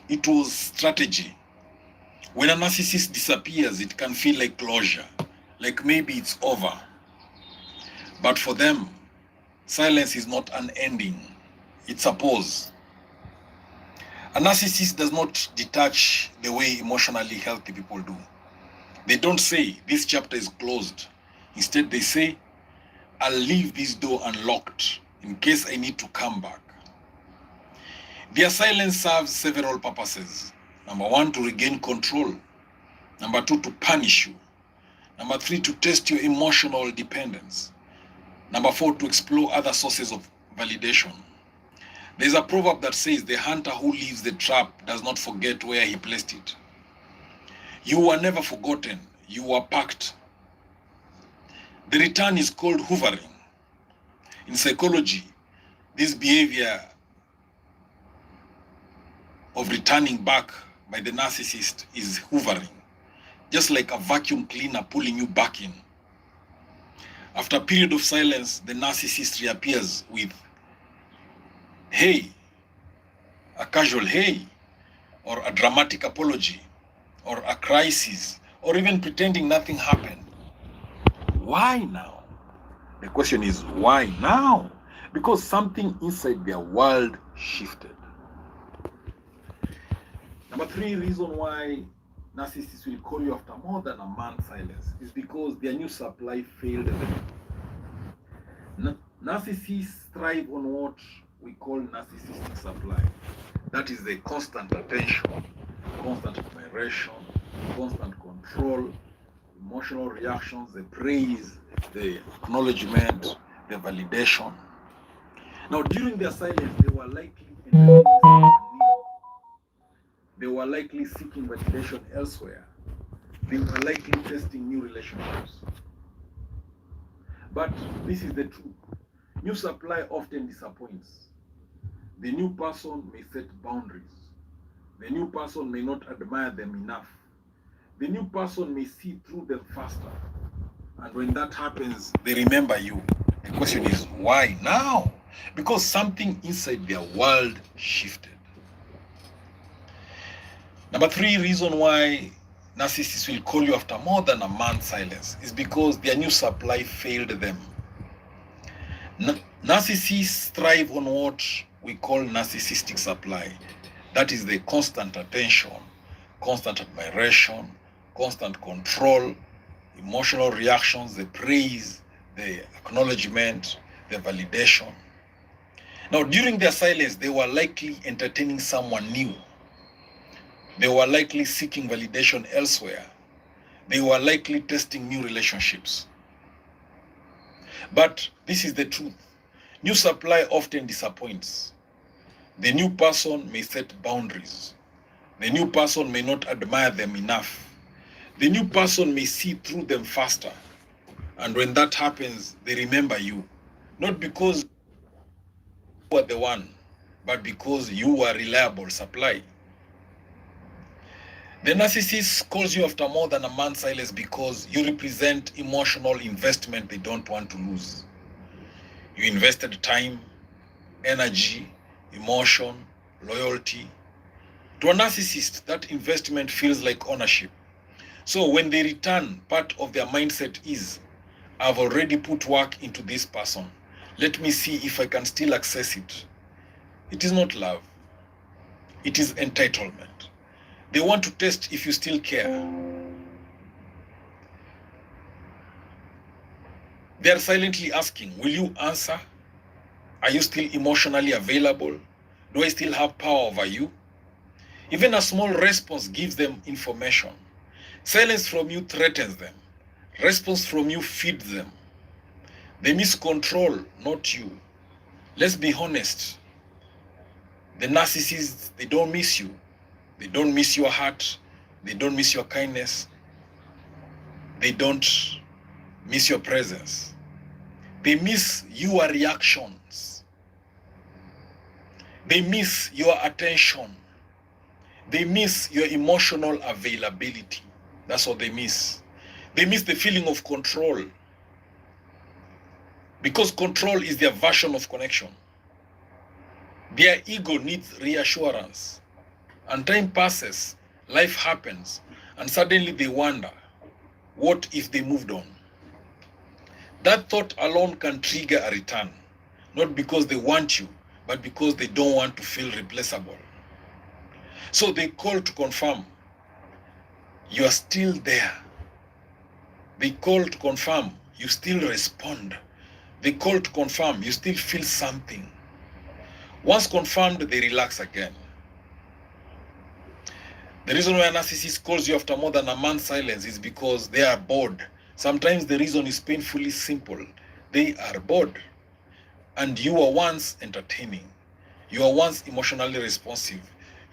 It was strategy. When a narcissist disappears, it can feel like closure, like maybe it's over. But for them, silence is not an ending. It's a pause. A narcissist does not detach the way emotionally healthy people do. They don't say, this chapter is closed. Instead, they say, I'll leave this door unlocked in case I need to come back. Their silence serves several purposes. Number one, to regain control. Number two, to punish you. Number three, to test your emotional dependence. Number four, to explore other sources of validation. There's a proverb that says, the hunter who leaves the trap does not forget where he placed it. You were never forgotten. You were packed. The return is called hoovering. In psychology, this behavior of returning back by the narcissist is hoovering, just like a vacuum cleaner pulling you back in. After a period of silence, the narcissist reappears with, hey, a casual hey, or a dramatic apology, or a crisis, or even pretending nothing happened. Why now? The question is, why now? Because something inside their world shifted. Number three reason why narcissists will call you after more than a month's silence is because their new supply failed them. Narcissists thrive on what we call narcissistic supply. That is the constant attention, constant admiration, constant control, emotional reactions, the praise, the acknowledgement, the validation. Now, during their silence, they were likely seeking validation elsewhere. They were likely testing new relationships. But this is the truth. New supply often disappoints. The new person may set boundaries. The new person may not admire them enough. The new person may see through them faster. And when that happens, they remember you. The question is, why now? Because something inside their world shifted. Number three reason why narcissists will call you after more than a month's silence is because their new supply failed them. Narcissists thrive on what we call narcissistic supply. That is the constant attention, constant admiration, constant control, emotional reactions, the praise, the acknowledgement, the validation. Now, during their silence, they were likely entertaining someone new. They were likely seeking validation elsewhere. They were likely testing new relationships. But this is the truth. New supply often disappoints. The new person may set boundaries. The new person may not admire them enough. The new person may see through them faster. And when that happens, they remember you. Not because you were the one, but because you were reliable supply. The narcissist calls you after more than a month's silence because you represent emotional investment they don't want to lose. You invested time, energy, emotion, loyalty. To a narcissist, that investment feels like ownership. So when they return, part of their mindset is, I've already put work into this person. Let me see if I can still access it. It is not love. It is entitlement. They want to test if you still care. They are silently asking, will you answer? Are you still emotionally available? Do I still have power over you? Even a small response gives them information. Silence from you threatens them. Response from you feeds them. They miss control, not you. Let's be honest. The narcissists, they don't miss you. They don't miss your heart. They don't miss your kindness. They don't miss your presence. They miss your reactions. They miss your attention. They miss your emotional availability. That's what they miss. They miss the feeling of control. Because control is their version of connection. Their ego needs reassurance. And time passes, life happens, and suddenly they wonder, what if they moved on? That thought alone can trigger a return, not because they want you, but because they don't want to feel replaceable. So they call to confirm you are still there. They call to confirm you still respond. They call to confirm you still feel something. Once confirmed, they relax again. The reason why a narcissist calls you after more than a month's silence is because they are bored. Sometimes the reason is painfully simple. They are bored. And you were once entertaining. You were once emotionally responsive.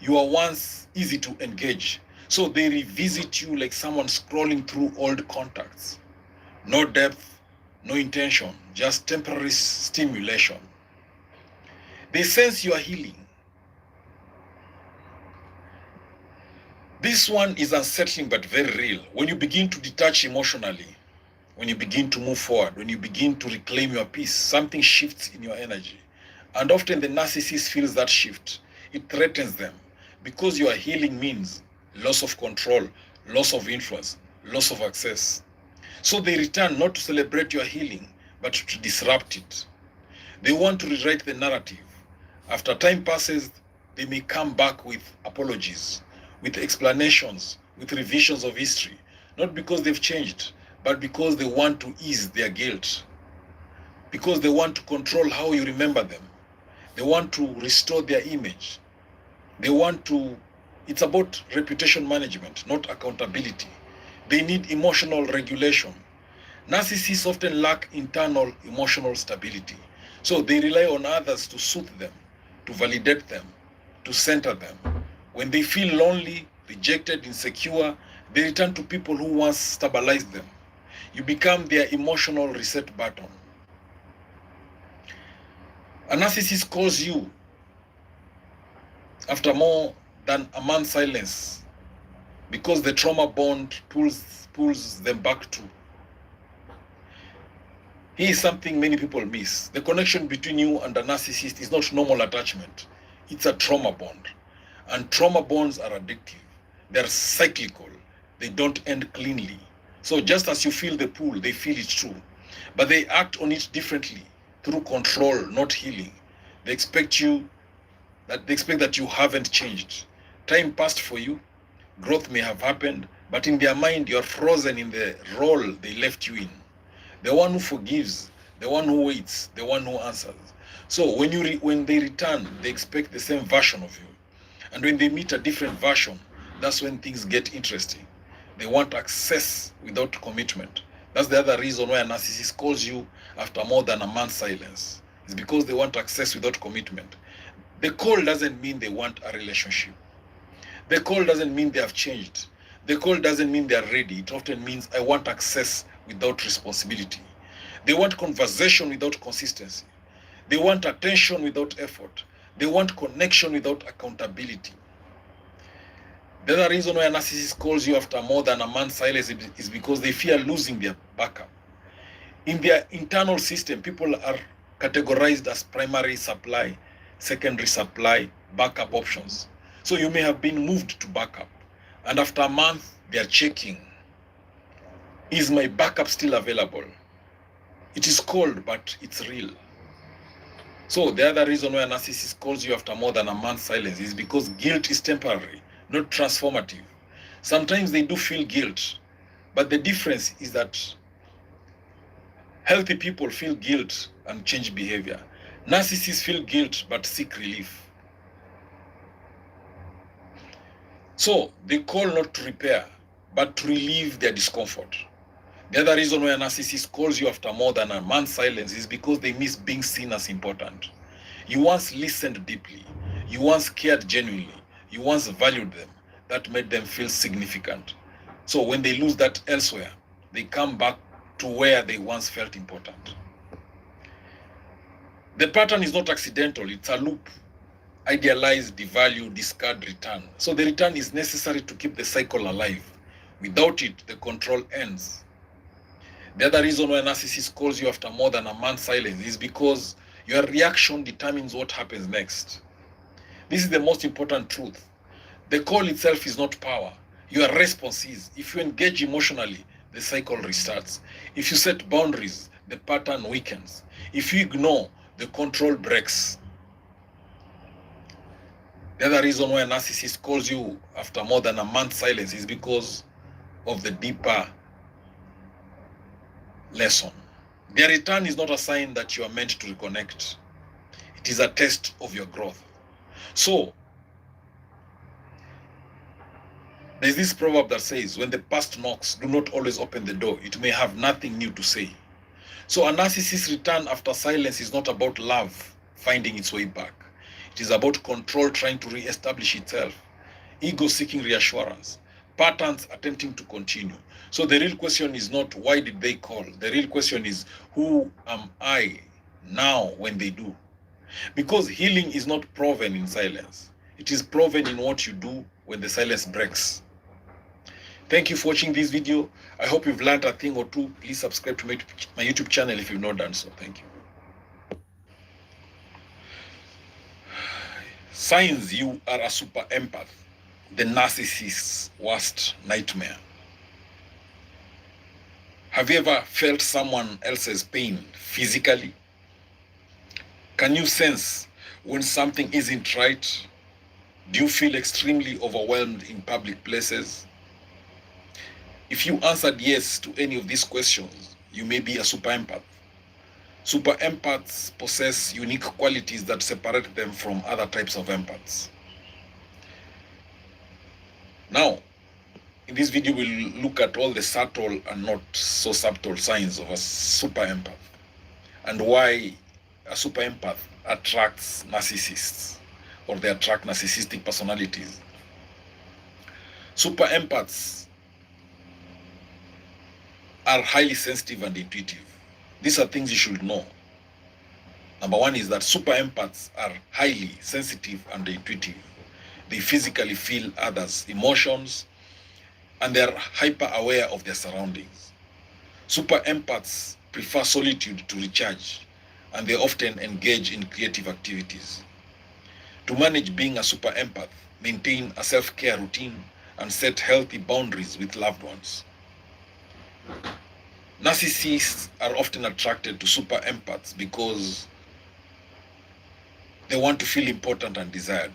You were once easy to engage. So they revisit you like someone scrolling through old contacts. No depth, no intention, just temporary stimulation. They sense you are healing. This one is unsettling but very real. When you begin to detach emotionally, when you begin to move forward, when you begin to reclaim your peace, something shifts in your energy. And often the narcissist feels that shift. It threatens them because your healing means loss of control, loss of influence, loss of access. So they return not to celebrate your healing, but to disrupt it. They want to rewrite the narrative. After time passes, they may come back with apologies, with explanations, with revisions of history, not because they've changed, but because they want to ease their guilt, because they want to control how you remember them. They want to restore their image. It's about reputation management, not accountability. They need emotional regulation. Narcissists often lack internal emotional stability. So they rely on others to soothe them, to validate them, to center them. When they feel lonely, rejected, insecure, they return to people who once stabilized them. You become their emotional reset button. A narcissist calls you after more than a month's silence because the trauma bond pulls them back to. Here is something many people miss. The connection between you and a narcissist is not normal attachment. It's a trauma bond. And trauma bonds are addictive. They're cyclical. They don't end cleanly. So just as you feel the pull, they feel it too. But they act on it differently, through control, not healing. They expect that you haven't changed. Time passed for you. Growth may have happened, but in their mind, you're frozen in the role they left you in. The one who forgives, the one who waits, the one who answers. So when they return, they expect the same version of you. And when they meet a different version, that's when things get interesting. They want access without commitment. That's the other reason why a narcissist calls you after more than a month's silence. It's because they want access without commitment. The call doesn't mean they want a relationship. The call doesn't mean they have changed. The call doesn't mean they are ready. It often means I want access without responsibility. They want conversation without consistency. They want attention without effort. They want connection without accountability. The other reason why a narcissist calls you after more than a month's silence is because they fear losing their backup. In their internal system, people are categorized as primary supply, secondary supply, backup options. So you may have been moved to backup. And after a month, they are checking. Is my backup still available? It is cold, but it's real. So the other reason why a narcissist calls you after more than a month's silence is because guilt is temporary, not transformative. Sometimes they do feel guilt, but the difference is that healthy people feel guilt and change behavior. Narcissists feel guilt but seek relief. So they call not to repair, but to relieve their discomfort. The other reason why a narcissist calls you after more than a month's silence is because they miss being seen as important. You once listened deeply. You once cared genuinely. You once valued them. That made them feel significant. So when they lose that elsewhere, they come back to where they once felt important. The pattern is not accidental. It's a loop. Idealize, devalue, discard, return. So the return is necessary to keep the cycle alive. Without it, the control ends. The other reason why a narcissist calls you after more than a month's silence is because your reaction determines what happens next. This is the most important truth. The call itself is not power. Your response is. If you engage emotionally, the cycle restarts. If you set boundaries, the pattern weakens. If you ignore, the control breaks. The other reason why a narcissist calls you after more than a month's silence is because of the deeper lesson. Their return is not a sign that you are meant to reconnect. It is a test of your growth. So, there's this proverb that says, when the past knocks, do not always open the door. It may have nothing new to say. So a narcissist's return after silence is not about love finding its way back. It is about control trying to re-establish itself, ego seeking reassurance, patterns attempting to continue. So the real question is not why did they call? The real question is who am I now when they do? Because healing is not proven in silence. It is proven in what you do when the silence breaks. Thank you for watching this video. I hope you've learned a thing or two. Please subscribe to my YouTube channel if you've not done so. Thank you. Signs you are a super empath. The narcissist's worst nightmare. Have you ever felt someone else's pain physically? Can you sense when something isn't right? Do you feel extremely overwhelmed in public places? If you answered yes to any of these questions, you may be a super empath. Super empaths possess unique qualities that separate them from other types of empaths. Now, in this video, we'll look at all the subtle and not so subtle signs of a super empath and why a super empath attracts narcissists or they attract narcissistic personalities. Super empaths are highly sensitive and intuitive. These are things you should know. Number one is that super empaths are highly sensitive and intuitive. They physically feel others' emotions and they are hyper aware of their surroundings. Super empaths prefer solitude to recharge and they often engage in creative activities. To manage being a super empath, maintain a self-care routine and set healthy boundaries with loved ones. Narcissists are often attracted to super empaths because they want to feel important and desired.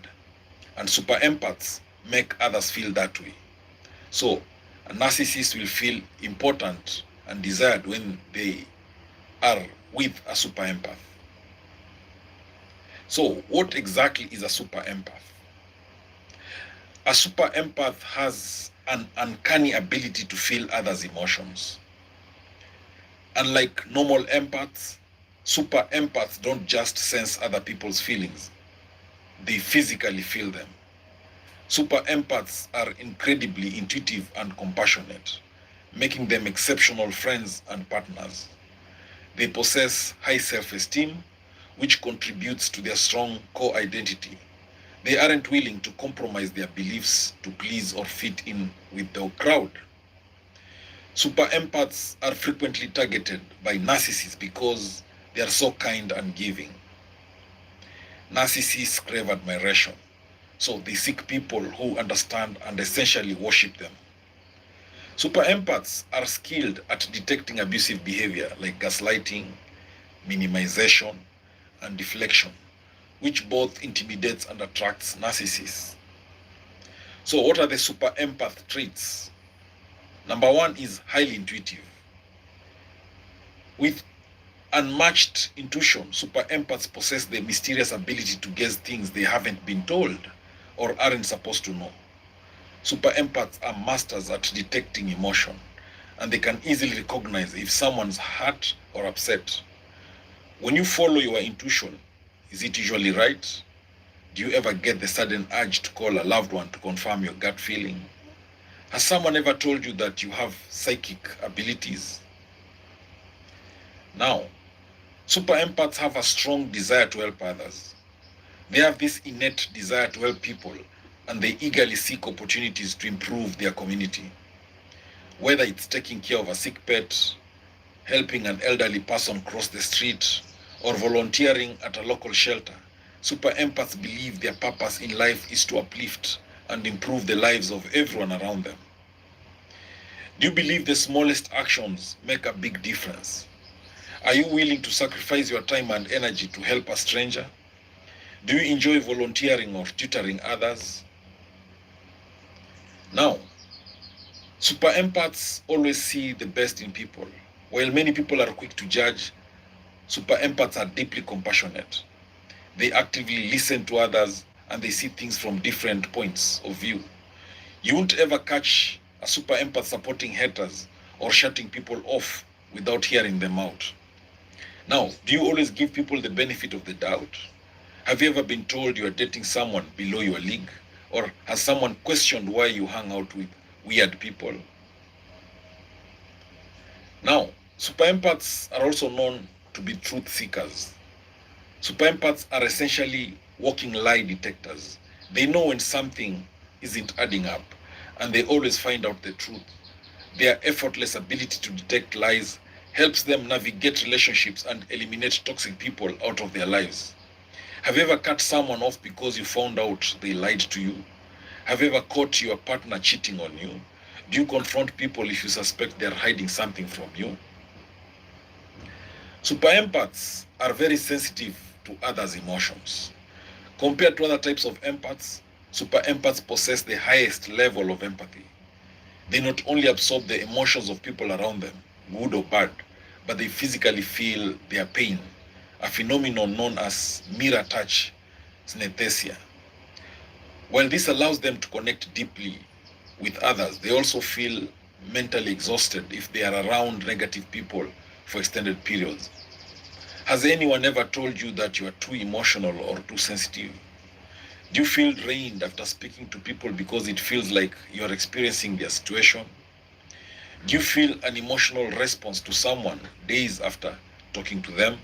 And super empaths make others feel that way. So, a narcissist will feel important and desired when they are with a super empath. So, what exactly is a super empath? A super empath has an uncanny ability to feel others' emotions. Unlike normal empaths, super empaths don't just sense other people's feelings. They physically feel them. Super empaths are incredibly intuitive and compassionate, making them exceptional friends and partners. They possess high self-esteem, which contributes to their strong core identity. They aren't willing to compromise their beliefs to please or fit in with the crowd. Super empaths are frequently targeted by narcissists because they are so kind and giving. Narcissists crave admiration, so they seek people who understand and essentially worship them. Super empaths are skilled at detecting abusive behavior like gaslighting, minimization, and deflection, which both intimidates and attracts narcissists. So what are the super empath traits? Number one is highly intuitive. With unmatched intuition, super empaths possess the mysterious ability to guess things they haven't been told or aren't supposed to know. Super empaths are masters at detecting emotion, and they can easily recognize if someone's hurt or upset. When you follow your intuition, is it usually right? Do you ever get the sudden urge to call a loved one to confirm your gut feeling? Has someone ever told you that you have psychic abilities? Now, super empaths have a strong desire to help others. They have this innate desire to help people, and they eagerly seek opportunities to improve their community. Whether it's taking care of a sick pet, helping an elderly person cross the street, or volunteering at a local shelter, Super empaths believe their purpose in life is to uplift and improve the lives of everyone around them. Do you believe the smallest actions make a big difference? Are you willing to sacrifice your time and energy to help a stranger? Do you enjoy volunteering or tutoring others? Now, super empaths always see the best in people. While many people are quick to judge, super empaths are deeply compassionate. They actively listen to others and they see things from different points of view. You won't ever catch a super empath supporting haters or shutting people off without hearing them out. Now, do you always give people the benefit of the doubt? Have you ever been told you are dating someone below your league? Or has someone questioned why you hang out with weird people? Now, super empaths are also known to be truth seekers. Super empaths are essentially walking lie detectors. They know when something isn't adding up, and they always find out the truth. Their effortless ability to detect lies helps them navigate relationships and eliminate toxic people out of their lives. Have you ever cut someone off because you found out they lied to you? Have you ever caught your partner cheating on you? Do you confront people if you suspect they're hiding something from you? Super empaths are very sensitive to others' emotions. Compared to other types of empaths, super empaths possess the highest level of empathy. They not only absorb the emotions of people around them, good or bad, but they physically feel their pain, a phenomenon known as mirror touch synesthesia. While this allows them to connect deeply with others, they also feel mentally exhausted if they are around negative people for extended periods. Has anyone ever told you that you are too emotional or too sensitive? Do you feel drained after speaking to people because it feels like you are experiencing their situation? Do you feel an emotional response to someone days after talking to them?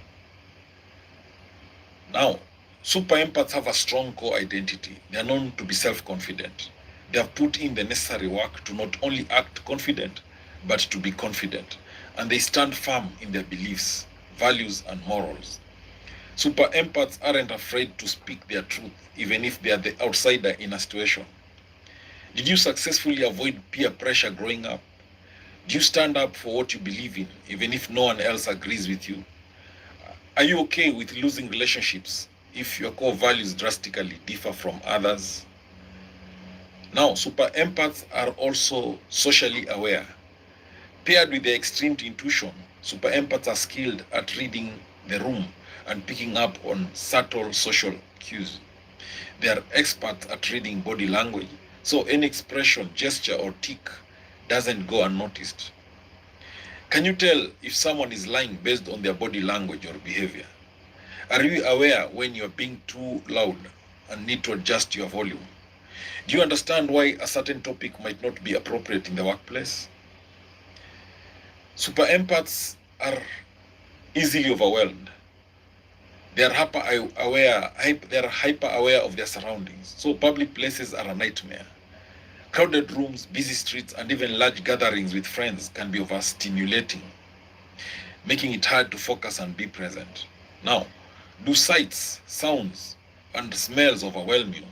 Now, super empaths have a strong core identity. They are known to be self-confident. They have put in the necessary work to not only act confident, but to be confident. And they stand firm in their beliefs, values, and morals. Super empaths aren't afraid to speak their truth, even if they are the outsider in a situation. Did you successfully avoid peer pressure growing up? Do you stand up for what you believe in, even if no one else agrees with you? Are you okay with losing relationships if your core values drastically differ from others? Now, super empaths are also socially aware. Paired with their extreme intuition, super empaths are skilled at reading the room and picking up on subtle social cues. They are experts at reading body language, so any expression, gesture, or tick doesn't go unnoticed. Can you tell if someone is lying based on their body language or behavior? Are you aware when you're being too loud and need to adjust your volume? Do you understand why a certain topic might not be appropriate in the workplace? Super empaths are easily overwhelmed. They are hyper aware of their surroundings. So public places are a nightmare. Crowded rooms, busy streets, and even large gatherings with friends can be overstimulating, making it hard to focus and be present. Now, do sights, sounds, and smells overwhelm you?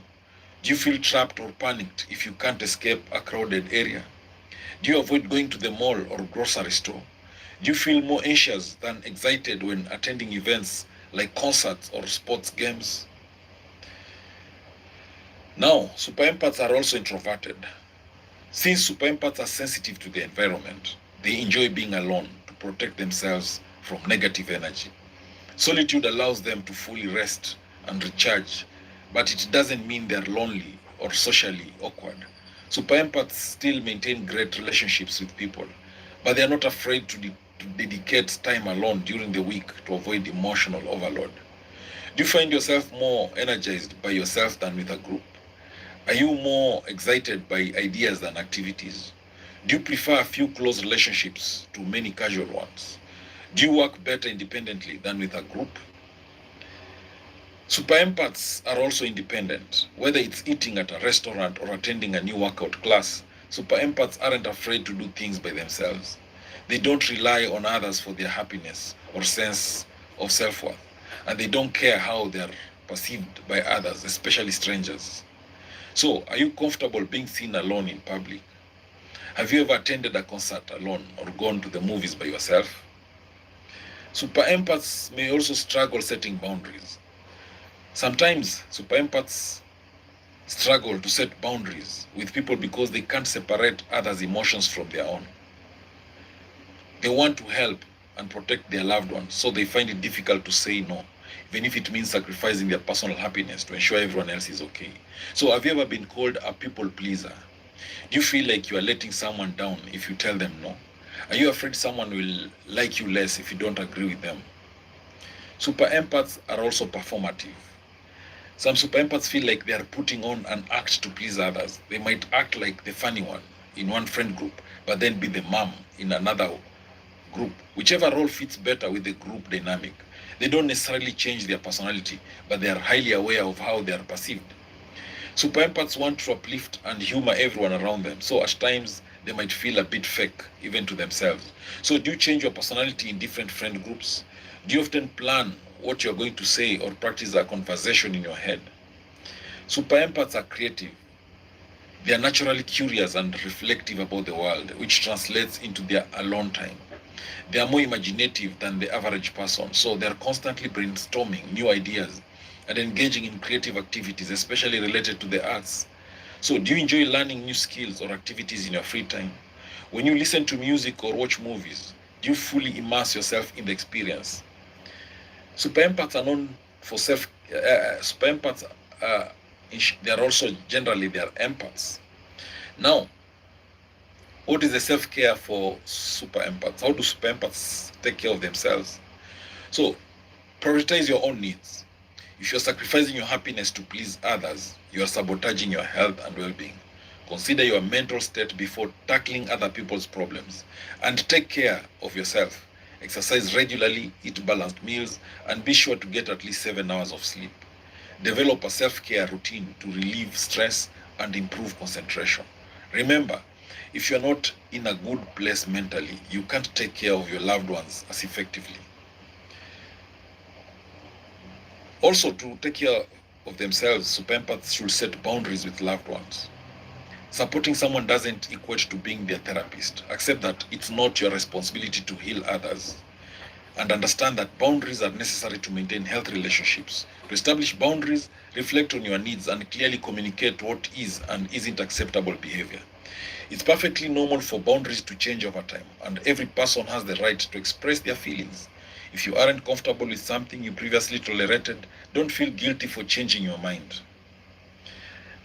Do you feel trapped or panicked if you can't escape a crowded area? Do you avoid going to the mall or grocery store? Do you feel more anxious than excited when attending events like concerts or sports games? Now, super empaths are also introverted. Since super empaths are sensitive to the environment, they enjoy being alone to protect themselves from negative energy. Solitude allows them to fully rest and recharge, but it doesn't mean they're lonely or socially awkward. Super empaths still maintain great relationships with people, but they are not afraid to dedicate time alone during the week to avoid emotional overload. Do you find yourself more energized by yourself than with a group? Are you more excited by ideas than activities? Do you prefer a few close relationships to many casual ones? Do you work better independently than with a group? Super empaths are also independent. Whether it's eating at a restaurant or attending a new workout class, super empaths aren't afraid to do things by themselves. They don't rely on others for their happiness or sense of self-worth, and they don't care how they're perceived by others, especially strangers. So, are you comfortable being seen alone in public? Have you ever attended a concert alone or gone to the movies by yourself? Super empaths may also struggle setting boundaries. Sometimes super empaths struggle to set boundaries with people because they can't separate others' emotions from their own. They want to help and protect their loved ones, so they find it difficult to say no, even if it means sacrificing their personal happiness to ensure everyone else is okay. So, have you ever been called a people pleaser? Do you feel like you are letting someone down if you tell them no? Are you afraid someone will like you less if you don't agree with them? Super empaths are also performative. Some super empaths feel like they are putting on an act to please others. They might act like the funny one in one friend group, but then be the mom in another group. Whichever role fits better with the group dynamic. They don't necessarily change their personality, but they are highly aware of how they are perceived. Super empaths want to uplift and humor everyone around them, so at times they might feel a bit fake, even to themselves. So, do you change your personality in different friend groups? Do you often plan what you're going to say or practice a conversation in your head? Super empaths are creative. They are naturally curious and reflective about the world, which translates into their alone time. They are more imaginative than the average person, so they are constantly brainstorming new ideas and engaging in creative activities, especially related to the arts. So, do you enjoy learning new skills or activities in your free time? When you listen to music or watch movies, do you fully immerse yourself in the experience? Super empaths are known for super empaths, they are also generally they are empaths. Now, what is the self-care for super empaths? How do super empaths take care of themselves? So, prioritize your own needs. If you're sacrificing your happiness to please others, you are sabotaging your health and well-being. Consider your mental state before tackling other people's problems, and take care of yourself. Exercise regularly, eat balanced meals, and be sure to get at least 7 hours of sleep. Develop a self-care routine to relieve stress and improve concentration. Remember, if you're not in a good place mentally, you can't take care of your loved ones as effectively. Also, to take care of themselves, super empaths should set boundaries with loved ones. Supporting someone doesn't equate to being their therapist. Accept that it's not your responsibility to heal others. And understand that boundaries are necessary to maintain healthy relationships. To establish boundaries, reflect on your needs and clearly communicate what is and isn't acceptable behavior. It's perfectly normal for boundaries to change over time, and every person has the right to express their feelings. If you aren't comfortable with something you previously tolerated, don't feel guilty for changing your mind.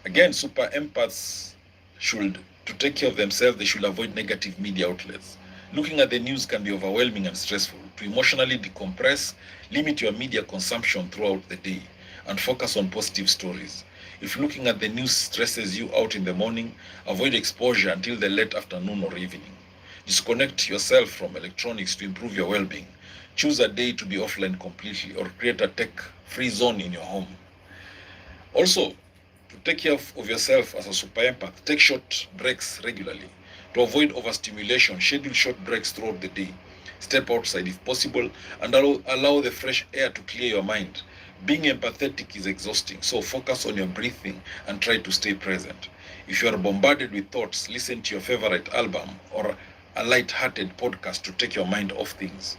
Again, super empaths should, to take care of themselves, they should avoid negative media outlets. Looking at the news can be overwhelming and stressful. To emotionally decompress, limit your media consumption throughout the day and focus on positive stories. If looking at the news stresses you out in the morning, avoid exposure until the late afternoon or evening. Disconnect yourself from electronics to improve your well-being. Choose a day to be offline completely or create a tech-free zone in your home. Also, to take care of yourself as a super empath, take short breaks regularly. To avoid overstimulation, schedule short breaks throughout the day. Step outside if possible and allow the fresh air to clear your mind. Being empathetic is exhausting, so focus on your breathing and try to stay present. If you are bombarded with thoughts, listen to your favorite album or a light-hearted podcast to take your mind off things.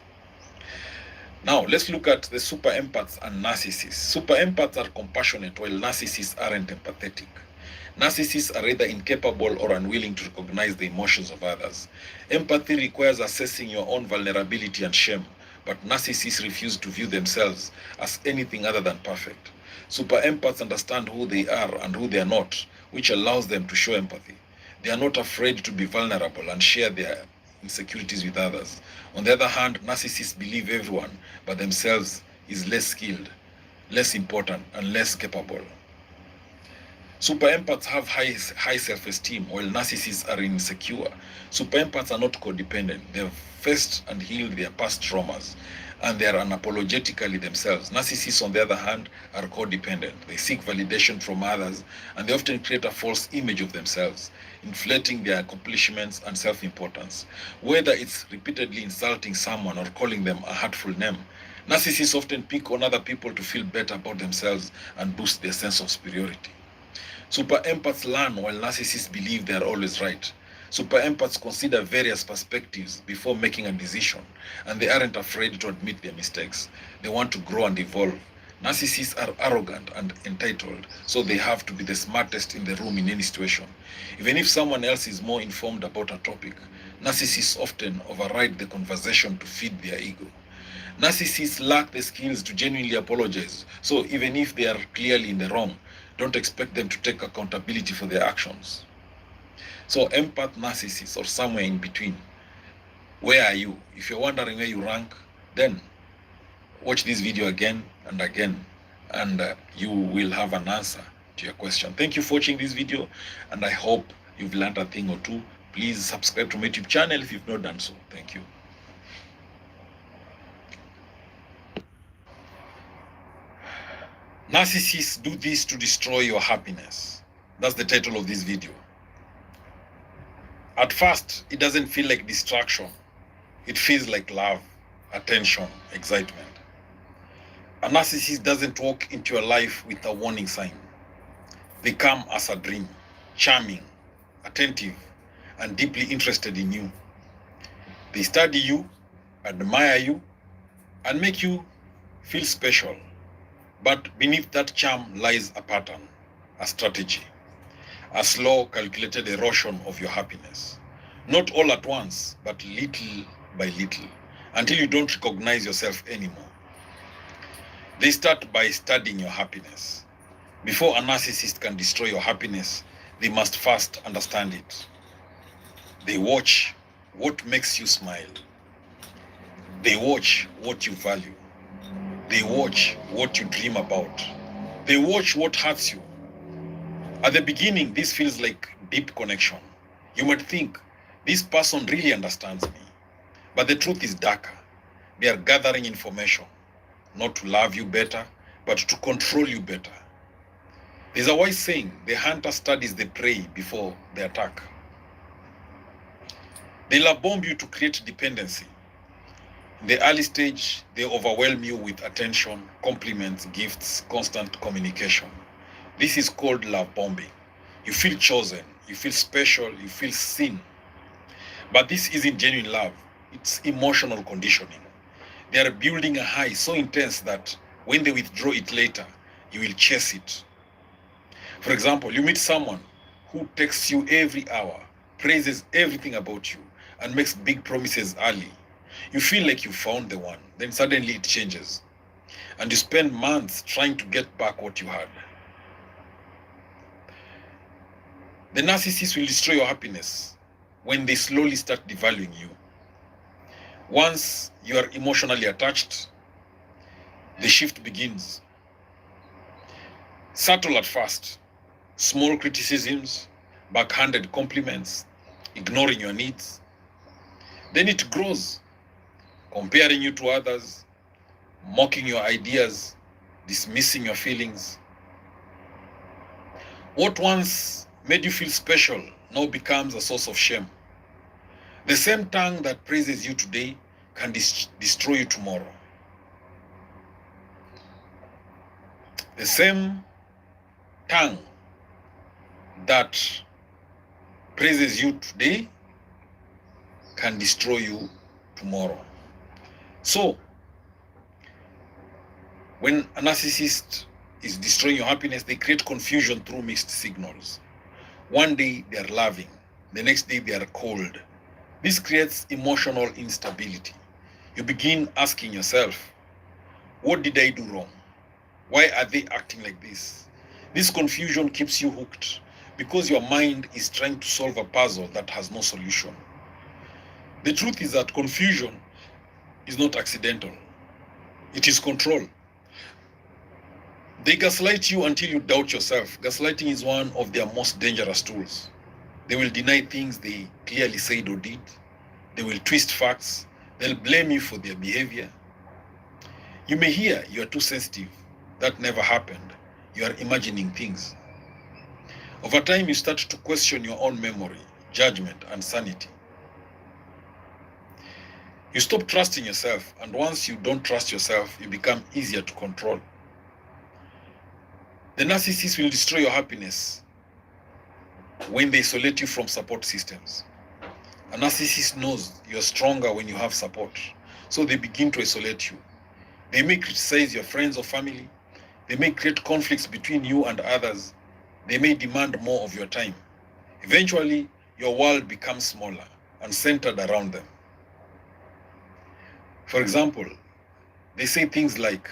Now, let's look at the super empaths and narcissists. Super empaths are compassionate while narcissists aren't empathetic. Narcissists are either incapable or unwilling to recognize the emotions of others. Empathy requires assessing your own vulnerability and shame, but narcissists refuse to view themselves as anything other than perfect. Super empaths understand who they are and who they are not, which allows them to show empathy. They are not afraid to be vulnerable and share their insecurities with others. On the other hand, narcissists believe everyone but themselves is less skilled, less important, and less capable. Super empaths have high self-esteem while narcissists are insecure. Super empaths are not codependent. They have faced and healed their past traumas and they are unapologetically themselves. Narcissists, on the other hand, are codependent. They seek validation from others and they often create a false image of themselves, inflating their accomplishments and self-importance. Whether it's repeatedly insulting someone or calling them a hurtful name, Narcissists often pick on other people to feel better about themselves and boost their sense of superiority. Super empaths learn while narcissists believe they are always right. Super empaths consider various perspectives before making a decision, and they aren't afraid to admit their mistakes. They want to grow and evolve. Narcissists are arrogant and entitled, so they have to be the smartest in the room in any situation. Even if someone else is more informed about a topic, narcissists often override the conversation to feed their ego. Narcissists lack the skills to genuinely apologize, so even if they are clearly in the wrong, don't expect them to take accountability for their actions. So empath narcissists or somewhere in between. Where are you? If you're wondering where you rank, then watch this video again and again, and you will have an answer to your question. Thank you for watching this video, and I hope you've learned a thing or two. Please subscribe to my YouTube channel if you've not done so. Thank you. Narcissists do this to destroy your happiness. That's the title of this video. At first, it doesn't feel like distraction. It feels like love, attention, excitement. A narcissist doesn't walk into your life with a warning sign. They come as a dream, charming, attentive, and deeply interested in you. They study you, admire you, and make you feel special. But beneath that charm lies a pattern, a strategy, a slow, calculated erosion of your happiness. Not all at once, but little by little, until you don't recognize yourself anymore. They start by studying your happiness. Before a narcissist can destroy your happiness, they must first understand it. They watch what makes you smile. They watch what you value. They watch what you dream about. They watch what hurts you. At the beginning, this feels like deep connection. You might think, this person really understands me. But the truth is darker. They are gathering information, not to love you better, but to control you better. There's a wise saying, the hunter studies the prey before they attack. They love bomb you to create dependency. In the early stage, they overwhelm you with attention, compliments, gifts, constant communication. This is called love bombing. You feel chosen, you feel special, you feel seen. But this isn't genuine love, it's emotional conditioning. They are building a high so intense that when they withdraw it later, you will chase it. For example, you meet someone who texts you every hour, praises everything about you, and makes big promises early. You feel like you found the one, then suddenly it changes. And you spend months trying to get back what you had. The narcissist will destroy your happiness when they slowly start devaluing you. Once you are emotionally attached, the shift begins. Subtle at first, small criticisms, backhanded compliments, ignoring your needs. Then it grows, comparing you to others, mocking your ideas, dismissing your feelings. What once made you feel special now becomes a source of shame. The same tongue that praises you today can destroy you tomorrow. The same tongue that praises you today can destroy you tomorrow. So, when a narcissist is destroying your happiness, they create confusion through mixed signals. One day they are loving, the next day they are cold. This creates emotional instability. You begin asking yourself, what did I do wrong? Why are they acting like this? This confusion keeps you hooked because your mind is trying to solve a puzzle that has no solution. The truth is that confusion is not accidental. It is control. They gaslight you until you doubt yourself. Gaslighting is one of their most dangerous tools. They will deny things they clearly said or did. They will twist facts. They'll blame you for their behavior. You may hear you are too sensitive. That never happened. You are imagining things. Over time, you start to question your own memory, judgment, and sanity. You stop trusting yourself, and once you don't trust yourself, you become easier to control. The narcissist will destroy your happiness when they isolate you from support systems. A narcissist knows you're stronger when you have support, so they begin to isolate you. They may criticize your friends or family. They may create conflicts between you and others. They may demand more of your time. Eventually, your world becomes smaller and centered around them. For example, they say things like,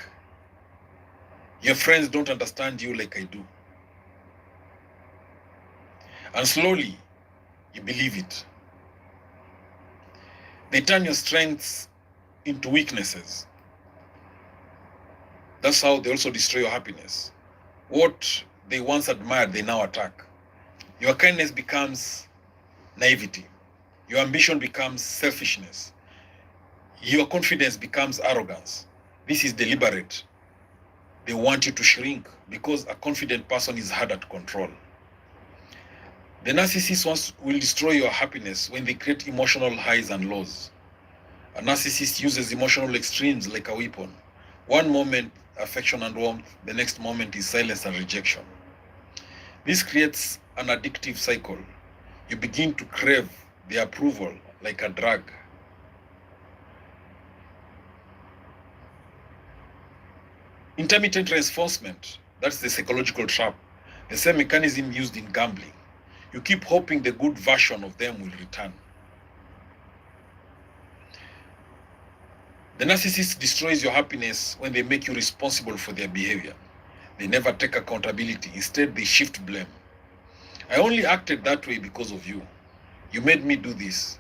"Your friends don't understand you like I do." And slowly, you believe it. They turn your strengths into weaknesses. That's how they also destroy your happiness. What they once admired, they now attack. Your kindness becomes naivety. Your ambition becomes selfishness. Your confidence becomes arrogance. This is deliberate. They want you to shrink because a confident person is harder to control. The narcissist will destroy your happiness when they create emotional highs and lows. A narcissist uses emotional extremes like a weapon. One moment, affection and warmth, the next moment is silence and rejection. This creates an addictive cycle. You begin to crave their approval like a drug. Intermittent reinforcement, that's the psychological trap, the same mechanism used in gambling. You keep hoping the good version of them will return. The narcissist destroys your happiness when they make you responsible for their behavior. They never take accountability. Instead, they shift blame. "I only acted that way because of you. You made me do this."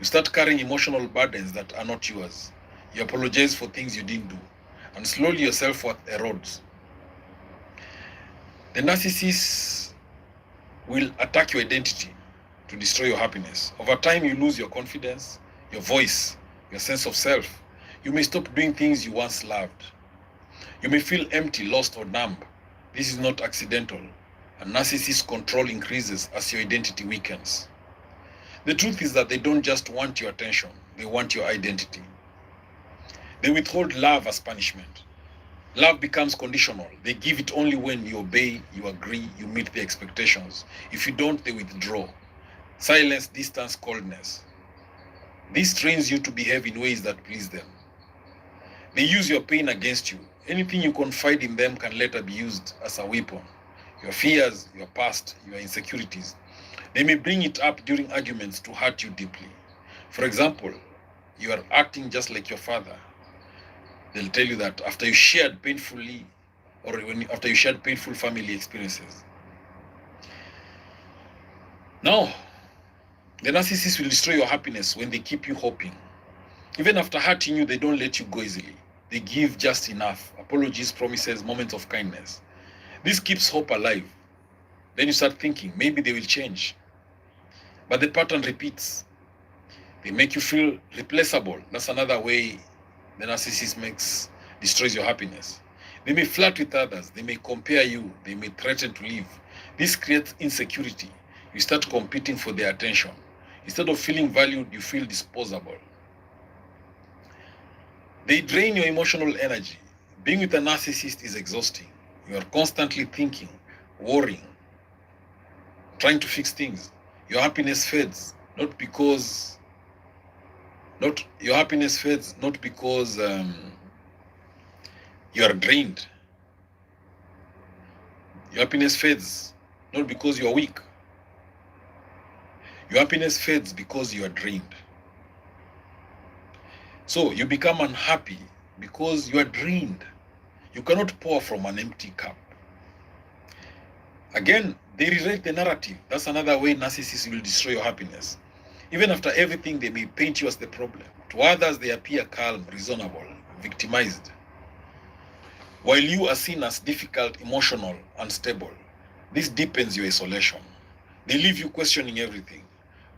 You start carrying emotional burdens that are not yours. You apologize for things you didn't do. And slowly your self-worth erodes. The narcissist will attack your identity to destroy your happiness. Over time, you lose your confidence, your voice, your sense of self. You may stop doing things you once loved. You may feel empty, lost, or numb. This is not accidental. A narcissist's control increases as your identity weakens. The truth is that they don't just want your attention, they want your identity. They withhold love as punishment. Love becomes conditional. They give it only when you obey, you agree, you meet their expectations. If you don't, they withdraw. Silence, distance, coldness. This trains you to behave in ways that please them. They use your pain against you. Anything you confide in them can later be used as a weapon. Your fears, your past, your insecurities. They may bring it up during arguments to hurt you deeply. For example, you are acting just like your father. They'll tell you that after you shared painfully, after you shared painful family experiences. Now, the narcissist will destroy your happiness when they keep you hoping. Even after hurting you, they don't let you go easily. They give just enough. Apologies, promises, moments of kindness. This keeps hope alive. Then you start thinking, maybe they will change. But the pattern repeats. They make you feel replaceable. That's another way the narcissist destroys your happiness. They may flirt with others. They may compare you. They may threaten to leave. This creates insecurity. You start competing for their attention. Instead of feeling valued, you feel disposable. They drain your emotional energy. Being with a narcissist is exhausting. You are constantly thinking, worrying, trying to fix things. Your happiness fades, not because you are drained. Your happiness fades, not because you are weak. Your happiness fades because you are drained. So you become unhappy because you are drained. You cannot pour from an empty cup. Again, they rewrite the narrative. That's another way narcissists will destroy your happiness. Even after everything, they may paint you as the problem. To others, they appear calm, reasonable, victimized, while you are seen as difficult, emotional, unstable. This deepens your isolation. They leave you questioning everything.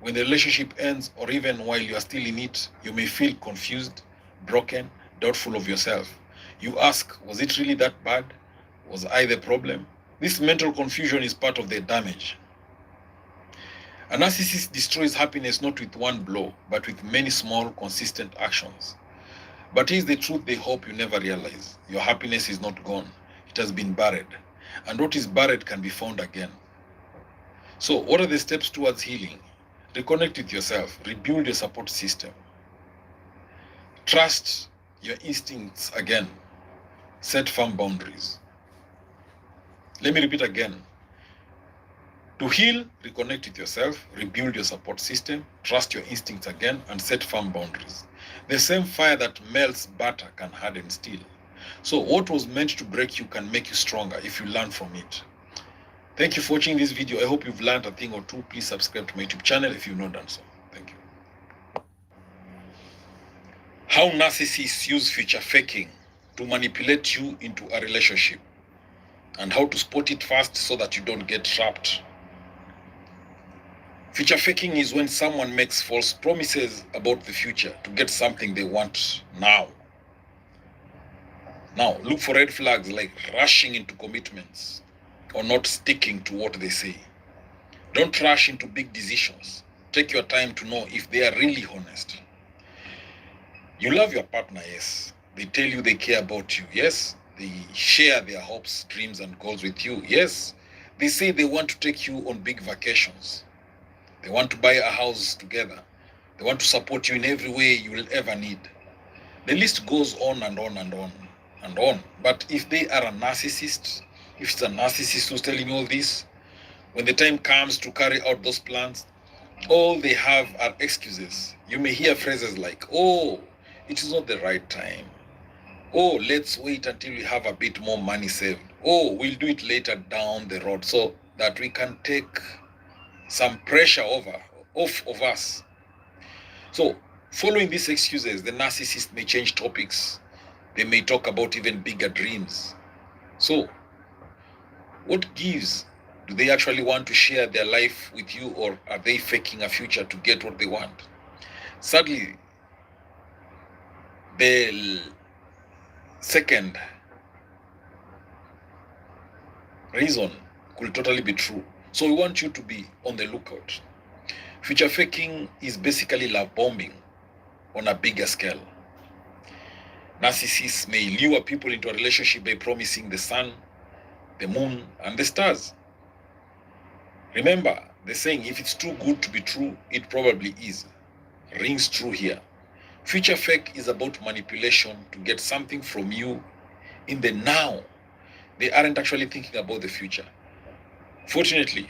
When the relationship ends, or even while you are still in it, you may feel confused, broken, doubtful of yourself. You ask, was it really that bad? Was I the problem? This mental confusion is part of their damage. A narcissist destroys happiness not with one blow, but with many small, consistent actions. But here's the truth they hope you never realize. Your happiness is not gone. It has been buried. And what is buried can be found again. So what are the steps towards healing? Reconnect with yourself. Rebuild your support system. Trust your instincts again. Set firm boundaries. Let me repeat again. To heal, reconnect with yourself, rebuild your support system, trust your instincts again, and set firm boundaries. The same fire that melts butter can harden steel. So what was meant to break you can make you stronger if you learn from it. Thank you for watching this video. I hope you've learned a thing or two. Please subscribe to my YouTube channel if you've not done so. Thank you. How narcissists use future faking to manipulate you into a relationship, and how to spot it fast so that you don't get trapped. Future faking is when someone makes false promises about the future to get something they want now. Now, look for red flags like rushing into commitments or not sticking to what they say. Don't rush into big decisions. Take your time to know if they are really honest. You love your partner, yes. They tell you they care about you, yes. They share their hopes, dreams, and goals with you, yes. They say they want to take you on big vacations. They want to buy a house together. They want to support you in every way you will ever need. The list goes on and on and on and on. But if they are a narcissist, if it's a narcissist who's telling you all this, when the time comes to carry out those plans, all they have are excuses. You may hear phrases like, oh, it is not the right time. Oh, let's wait until we have a bit more money saved. Oh, we'll do it later down the road so that we can take some pressure off of us. So, following these excuses, the narcissist may change topics. They may talk about even bigger dreams. So, what gives? Do they actually want to share their life with you, or are they faking a future to get what they want? Sadly, the second reason could totally be true. So we want you to be on the lookout. Future faking is basically love bombing on a bigger scale. Narcissists may lure people into a relationship by promising the sun, the moon, and the stars. Remember, the saying, if it's too good to be true, it probably is, rings true here. Future fake is about manipulation to get something from you in the now. They aren't actually thinking about the future. Fortunately,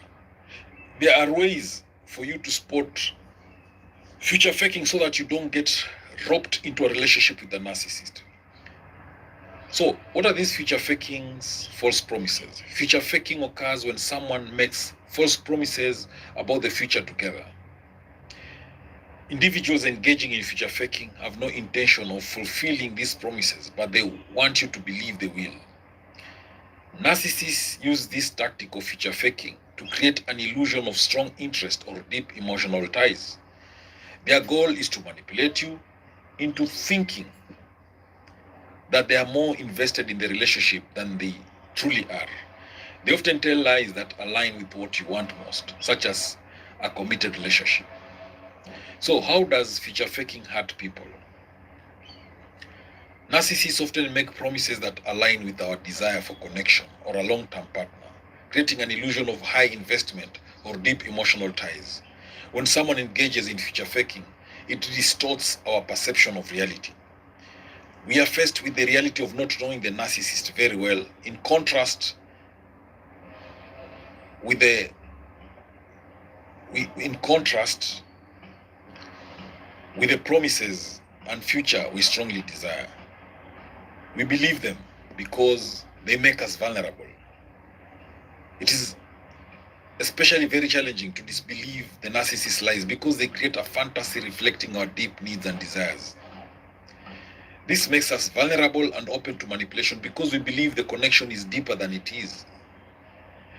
there are ways for you to spot future faking so that you don't get roped into a relationship with a narcissist. So, what are these future fakings? False promises. Future faking occurs when someone makes false promises about the future together. Individuals engaging in future faking have no intention of fulfilling these promises, but they want you to believe they will. Narcissists use this tactic of future faking to create an illusion of strong interest or deep emotional ties. Their goal is to manipulate you into thinking that they are more invested in the relationship than they truly are. They often tell lies that align with what you want most, such as a committed relationship. So how does future faking hurt people? Narcissists often make promises that align with our desire for connection or a long-term partner, creating an illusion of high investment or deep emotional ties. When someone engages in future faking, it distorts our perception of reality. We are faced with the reality of not knowing the narcissist very well, in contrast with the promises and future we strongly desire. We believe them because they make us vulnerable. It is especially very challenging to disbelieve the narcissist's lies because they create a fantasy reflecting our deep needs and desires. This makes us vulnerable and open to manipulation because we believe the connection is deeper than it is.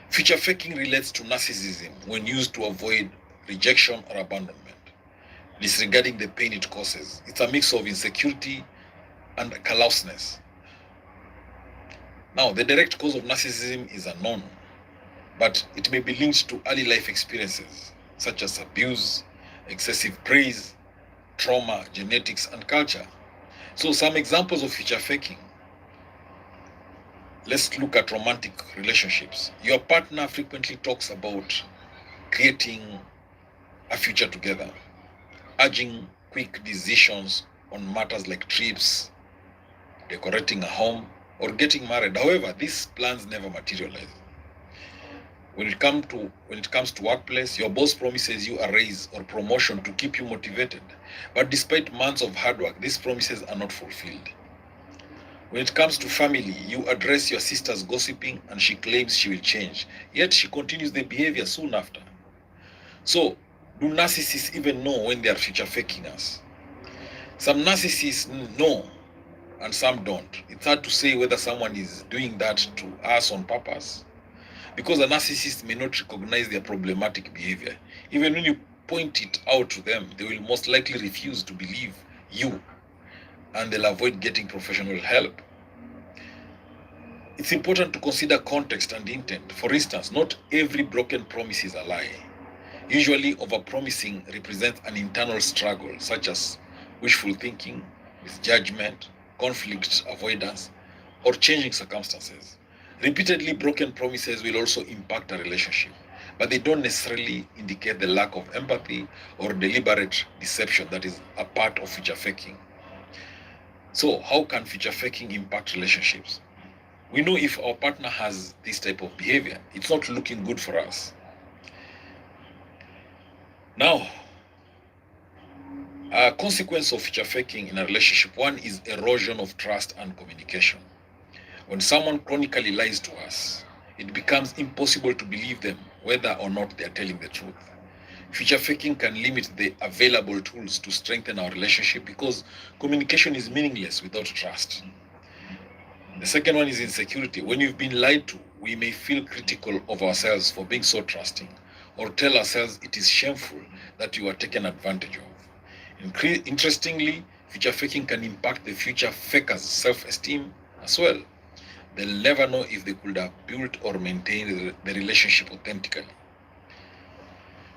Future faking relates to narcissism when used to avoid rejection or abandonment, disregarding the pain it causes. It's a mix of insecurity and callousness. Now, the direct cause of narcissism is unknown, but it may be linked to early life experiences, such as abuse, excessive praise, trauma, genetics, and culture. So some examples of future faking. Let's look at romantic relationships. Your partner frequently talks about creating a future together, urging quick decisions on matters like trips, decorating a home, or getting married. However, these plans never materialize. When it comes to workplace, your boss promises you a raise or promotion to keep you motivated. But despite months of hard work, these promises are not fulfilled. When it comes to family, you address your sister's gossiping and she claims she will change, yet she continues the behavior soon after. So, do narcissists even know when they are future faking us? Some narcissists know and some don't. It's hard to say whether someone is doing that to us on purpose, because a narcissist may not recognize their problematic behavior. Even when you point it out to them, they will most likely refuse to believe you and they'll avoid getting professional help. It's important to consider context and intent. For instance, not every broken promise is a lie. Usually, overpromising represents an internal struggle, such as wishful thinking, misjudgment, conflict avoidance, or changing circumstances. Repeatedly broken promises will also impact a relationship, but they don't necessarily indicate the lack of empathy or deliberate deception that is a part of future faking. So, how can future faking impact relationships? We know if our partner has this type of behavior, it's not looking good for us. Now, a consequence of future faking in a relationship, one is erosion of trust and communication. When someone chronically lies to us, it becomes impossible to believe them whether or not they are telling the truth. Future faking can limit the available tools to strengthen our relationship because communication is meaningless without trust. The second one is insecurity. When you've been lied to, we may feel critical of ourselves for being so trusting, or tell ourselves it is shameful that you are taken advantage of. Interestingly, future faking can impact the future faker's self-esteem as well. They'll never know if they could have built or maintained the relationship authentically.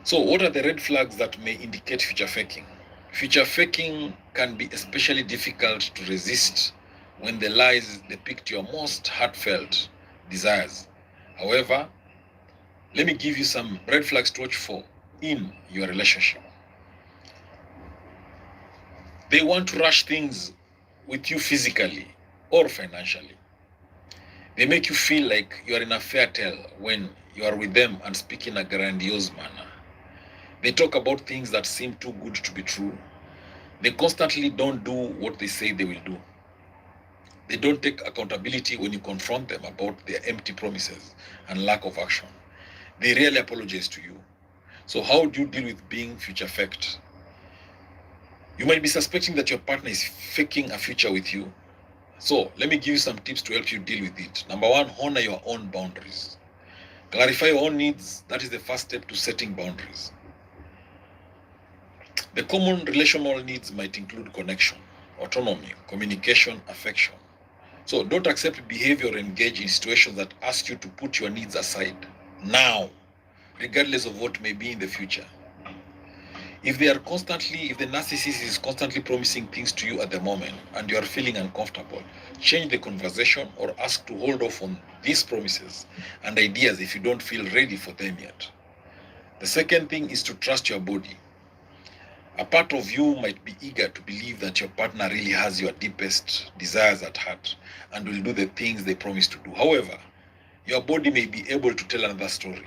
So, what are the red flags that may indicate future faking? Future faking can be especially difficult to resist when the lies depict your most heartfelt desires. However, let me give you some red flags to watch for in your relationship. They want to rush things with you physically or financially. They make you feel like you are in a fairy tale when you are with them and speak in a grandiose manner. They talk about things that seem too good to be true. They constantly don't do what they say they will do. They don't take accountability when you confront them about their empty promises and lack of action. They rarely apologize to you. So how do you deal with being future faked? You might be suspecting that your partner is faking a future with you. So let me give you some tips to help you deal with it. Number one, honor your own boundaries. Clarify your own needs. That is the first step to setting boundaries. The common relational needs might include connection, autonomy, communication, affection. So don't accept behavior or engage in situations that ask you to put your needs aside now, regardless of what may be in the future. If the narcissist is constantly promising things to you at the moment and you are feeling uncomfortable, change the conversation or ask to hold off on these promises and ideas if you don't feel ready for them yet. The second thing is to trust your body. A part of you might be eager to believe that your partner really has your deepest desires at heart and will do the things they promise to do. However, your body may be able to tell another story.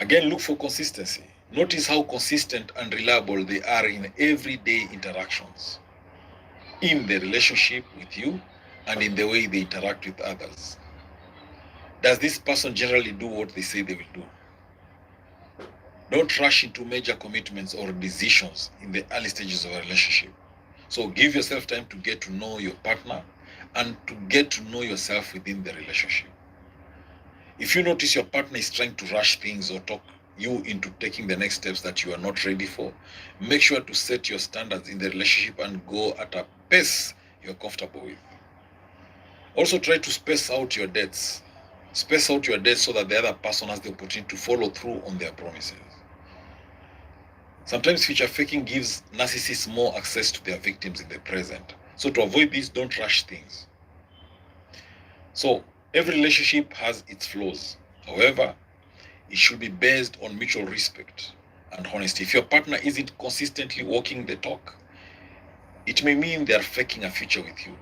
Again, look for consistency. Notice how consistent and reliable they are in everyday interactions, in the relationship with you, and in the way they interact with others. Does this person generally do what they say they will do? Don't rush into major commitments or decisions in the early stages of a relationship. So give yourself time to get to know your partner and to get to know yourself within the relationship. If you notice your partner is trying to rush things or talk you into taking the next steps that you are not ready for, make sure to set your standards in the relationship and go at a pace you're comfortable with. Also try to space out your dates. Space out your days so that the other person has the opportunity to follow through on their promises. Sometimes future faking gives narcissists more access to their victims in the present. So to avoid this, don't rush things. So every relationship has its flaws. However, it should be based on mutual respect and honesty. If your partner isn't consistently walking the talk, it may mean they are faking a future with you.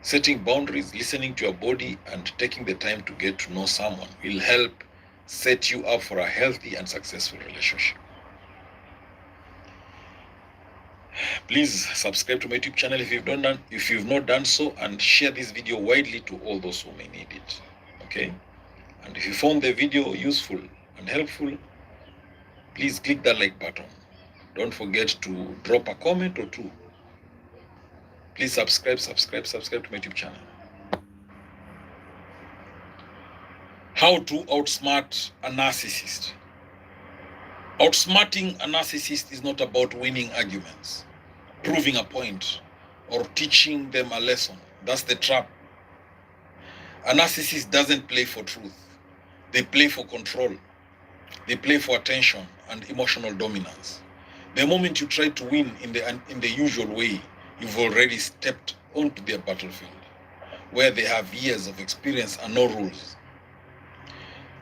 Setting boundaries, listening to your body, and taking the time to get to know someone will help set you up for a healthy and successful relationship. Please subscribe to my YouTube channel if you've not done so, and share this video widely to all those who may need it. Okay? And if you found the video useful and helpful, please click that like button. Don't forget to drop a comment or two. Please subscribe to my YouTube channel. How to outsmart a narcissist. Outsmarting a narcissist is not about winning arguments, proving a point, or teaching them a lesson. That's the trap. A narcissist doesn't play for truth. They play for control. They play for attention and emotional dominance. The moment you try to win in the usual way, you've already stepped onto their battlefield, where they have years of experience and no rules.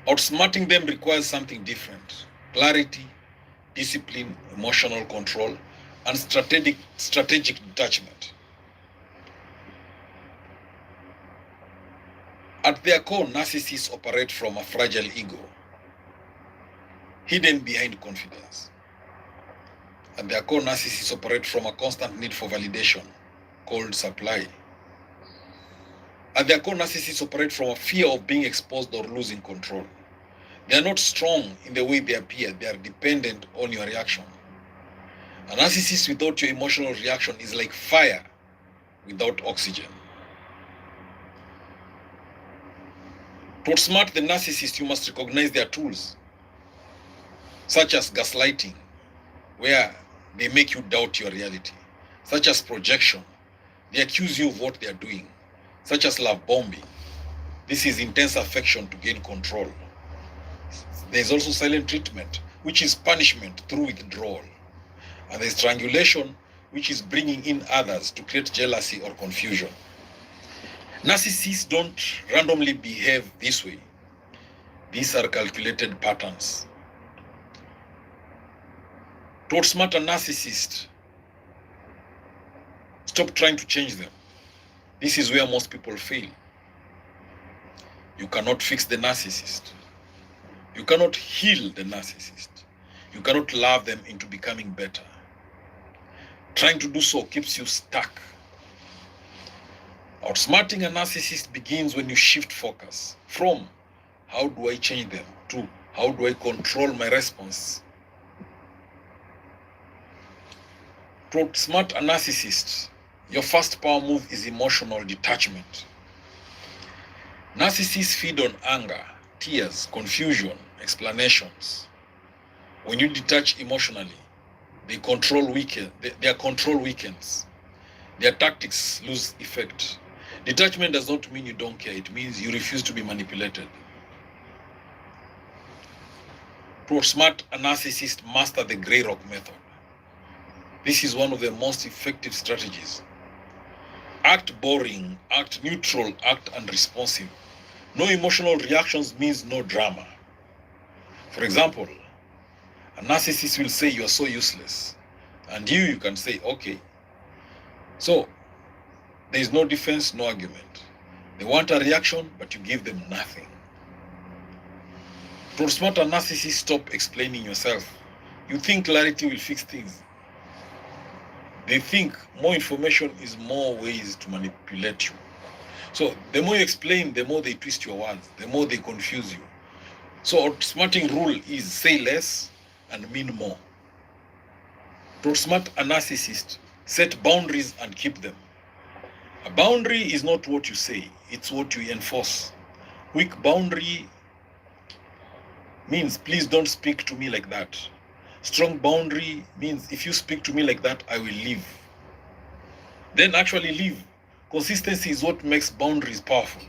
Outsmarting them requires something different: clarity, discipline, emotional control, and strategic detachment. At their core, narcissists operate from a fragile ego, hidden behind confidence. At their core, narcissists operate from a constant need for validation, called supply. At their core, narcissists operate from a fear of being exposed or losing control. They are not strong in the way they appear. They are dependent on your reaction. A narcissist without your emotional reaction is like fire without oxygen. To outsmart the narcissist, you must recognize their tools, such as gaslighting, where they make you doubt your reality, such as projection, they accuse you of what they are doing, such as love bombing. This is intense affection to gain control. There is also silent treatment, which is punishment through withdrawal. And there is strangulation, which is bringing in others to create jealousy or confusion. Narcissists don't randomly behave this way. These are calculated patterns. To outsmart a narcissist, stop trying to change them. This is where most people fail. You cannot fix the narcissist. You cannot heal the narcissist. You cannot love them into becoming better. Trying to do so keeps you stuck. Outsmarting a narcissist begins when you shift focus from how do I change them to how do I control my response. To outsmart a narcissist, your first power move is emotional detachment. Narcissists feed on anger, tears, confusion, explanations. When you detach emotionally, their control weakens. Their tactics lose effect. Detachment does not mean you don't care. It means you refuse to be manipulated. To outsmart a narcissist, master the gray rock method. This is one of the most effective strategies. Act boring, act neutral, act unresponsive. No emotional reactions means no drama. For example, a narcissist will say you are so useless. And you can say, okay. So, there is no defense, no argument. They want a reaction, but you give them nothing. To outsmart a narcissist, stop explaining yourself. You think clarity will fix things. They think more information is more ways to manipulate you. So the more you explain, the more they twist your words, the more they confuse you. So outsmarting rule is say less and mean more. To outsmart a narcissist, set boundaries and keep them. A boundary is not what you say, it's what you enforce. Weak boundary means please don't speak to me like that. Strong boundary means if you speak to me like that, I will leave. Then actually leave. Consistency is what makes boundaries powerful.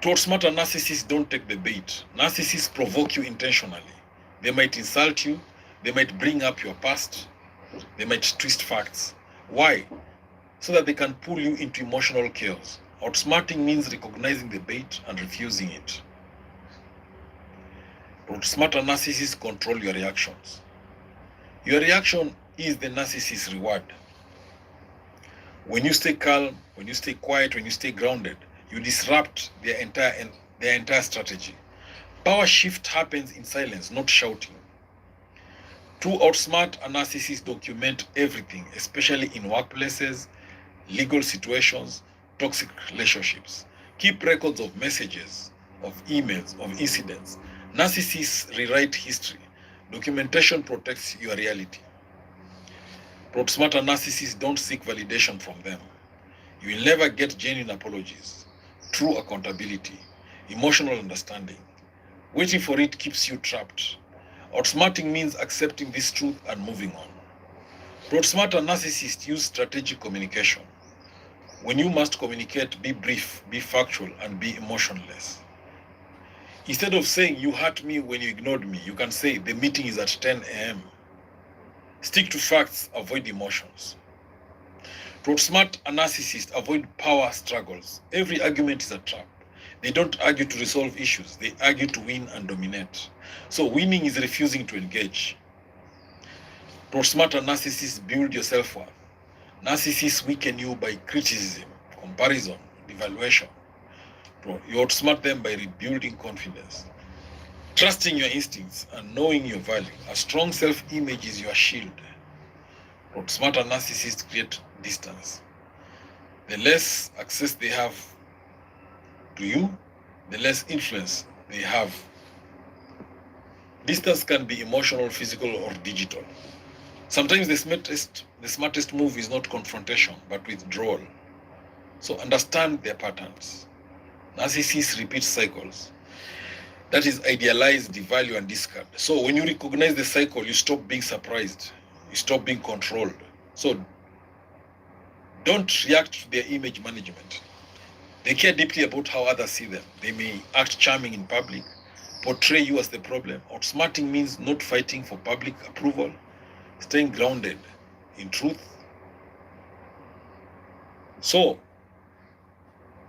To outsmart a narcissist, don't take the bait. Narcissists provoke you intentionally. They might insult you. They might bring up your past. They might twist facts. Why? So that they can pull you into emotional chaos. Outsmarting means recognizing the bait and refusing it. To outsmart a narcissist, control your reactions. Your reaction is the narcissist's reward. When you stay calm, when you stay quiet, when you stay grounded, you disrupt their entire strategy. Power shift happens in silence, not shouting. To outsmart a narcissist, document everything, especially in workplaces, legal situations, toxic relationships. Keep records of messages, of emails, of incidents. Narcissists rewrite history. Documentation protects your reality. To outsmart a narcissist, don't seek validation from them. You will never get genuine apologies, true accountability, emotional understanding. Waiting for it keeps you trapped. Outsmarting means accepting this truth and moving on. To outsmart a narcissist, use strategic communication. When you must communicate, be brief, be factual, and be emotionless. Instead of saying, you hurt me when you ignored me, you can say, the meeting is at 10 a.m. Stick to facts, avoid emotions. To outsmart a narcissist, avoid power struggles. Every argument is a trap. They don't argue to resolve issues. They argue to win and dominate. So winning is refusing to engage. To outsmart a narcissist, build your self-worth. Narcissists weaken you by criticism, comparison, devaluation. You outsmart them by rebuilding confidence. Trusting your instincts and knowing your value. A strong self-image is your shield. To outsmart a narcissist, create distance. The less access they have to you, the less influence they have. Distance can be emotional, physical, or digital. Sometimes the smartest move is not confrontation, but withdrawal. So understand their patterns. Narcissists repeat cycles. That is, idealize, devalue, and discard. So when you recognize the cycle, you stop being surprised. You stop being controlled. So don't react to their image management. They care deeply about how others see them. They may act charming in public, portray you as the problem. Outsmarting means not fighting for public approval, staying grounded in truth. So,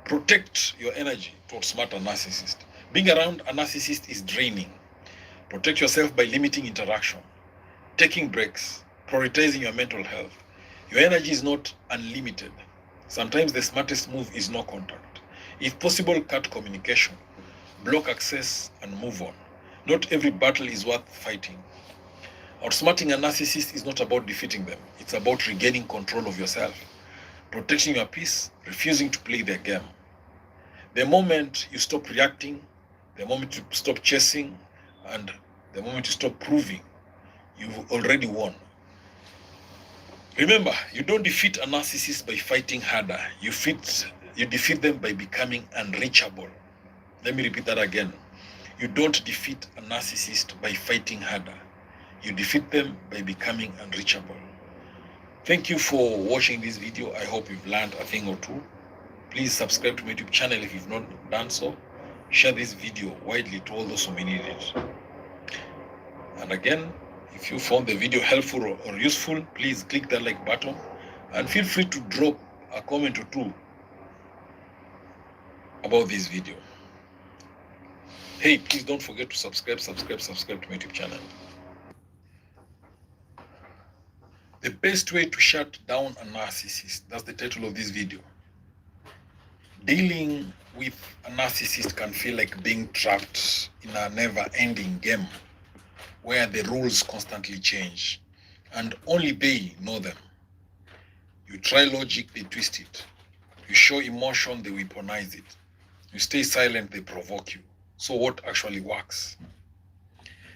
protect your energy to outsmart a narcissist. Being around a narcissist is draining. Protect yourself by limiting interaction, taking breaks, prioritizing your mental health. Your energy is not unlimited. Sometimes the smartest move is no contact. If possible, cut communication, block access, and move on. Not every battle is worth fighting. Outsmarting a narcissist is not about defeating them. It's about regaining control of yourself, protecting your peace, refusing to play their game. The moment you stop reacting, the moment you stop chasing, and the moment you stop proving, you've already won. Remember, you don't defeat a narcissist by fighting harder. You defeat them by becoming unreachable. Let me repeat that again. You don't defeat a narcissist by fighting harder. You defeat them by becoming unreachable. Thank you for watching this video. I hope you've learned a thing or two. Please subscribe to my YouTube channel if you've not done so. Share this video widely to all those who may need it. And again, if you found the video helpful or useful, please click that like button and feel free to drop a comment or two about this video. Hey, please don't forget to subscribe to my YouTube channel. The best way to shut down a narcissist, that's the title of this video. Dealing with a narcissist can feel like being trapped in a never-ending game where the rules constantly change and only they know them. You try logic, they twist it. You show emotion, they weaponize it. You stay silent, they provoke you. So what actually works?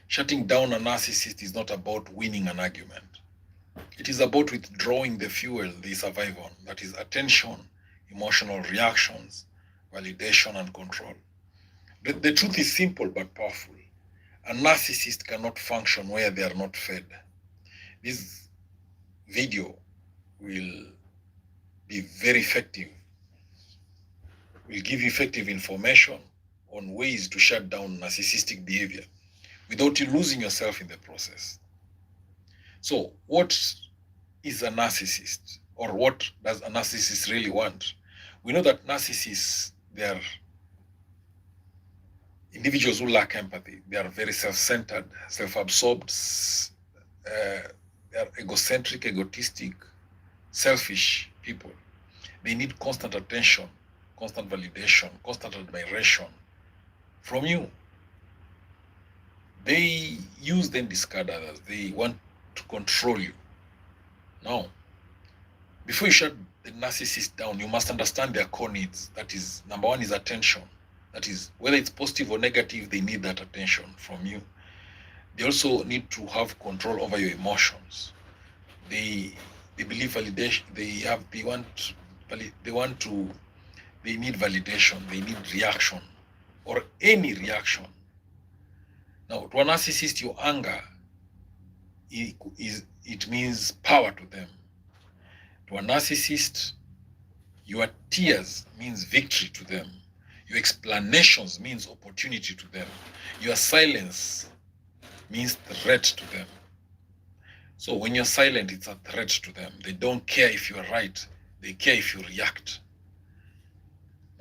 Shutting down a narcissist is not about winning an argument. It is about withdrawing the fuel they survive on, that is attention, emotional reactions, validation, and control. The truth is simple but powerful. A narcissist cannot function where they are not fed. This video will be very effective. Will give you effective information on ways to shut down narcissistic behavior without you losing yourself in the process. So, what is a narcissist, or what does a narcissist really want? We know that narcissists, they are individuals who lack empathy. They are very self-centered, self-absorbed, they are egocentric, egotistic, selfish people. They need constant attention, constant validation, constant admiration from you. They use then discard others. They want to control you. Now, before you shut the narcissist down, you must understand their core needs. That is, number one is attention. That is, whether it's positive or negative, they need that attention from you. They also need to have control over your emotions. They believe validation. They need validation. They need reaction, or any reaction. Now, to a narcissist, your anger it means power to them. To a narcissist, your tears means victory to them. Your explanations means opportunity to them. Your silence means threat to them. So when you're silent, it's a threat to them. They don't care if you're right. They care if you react.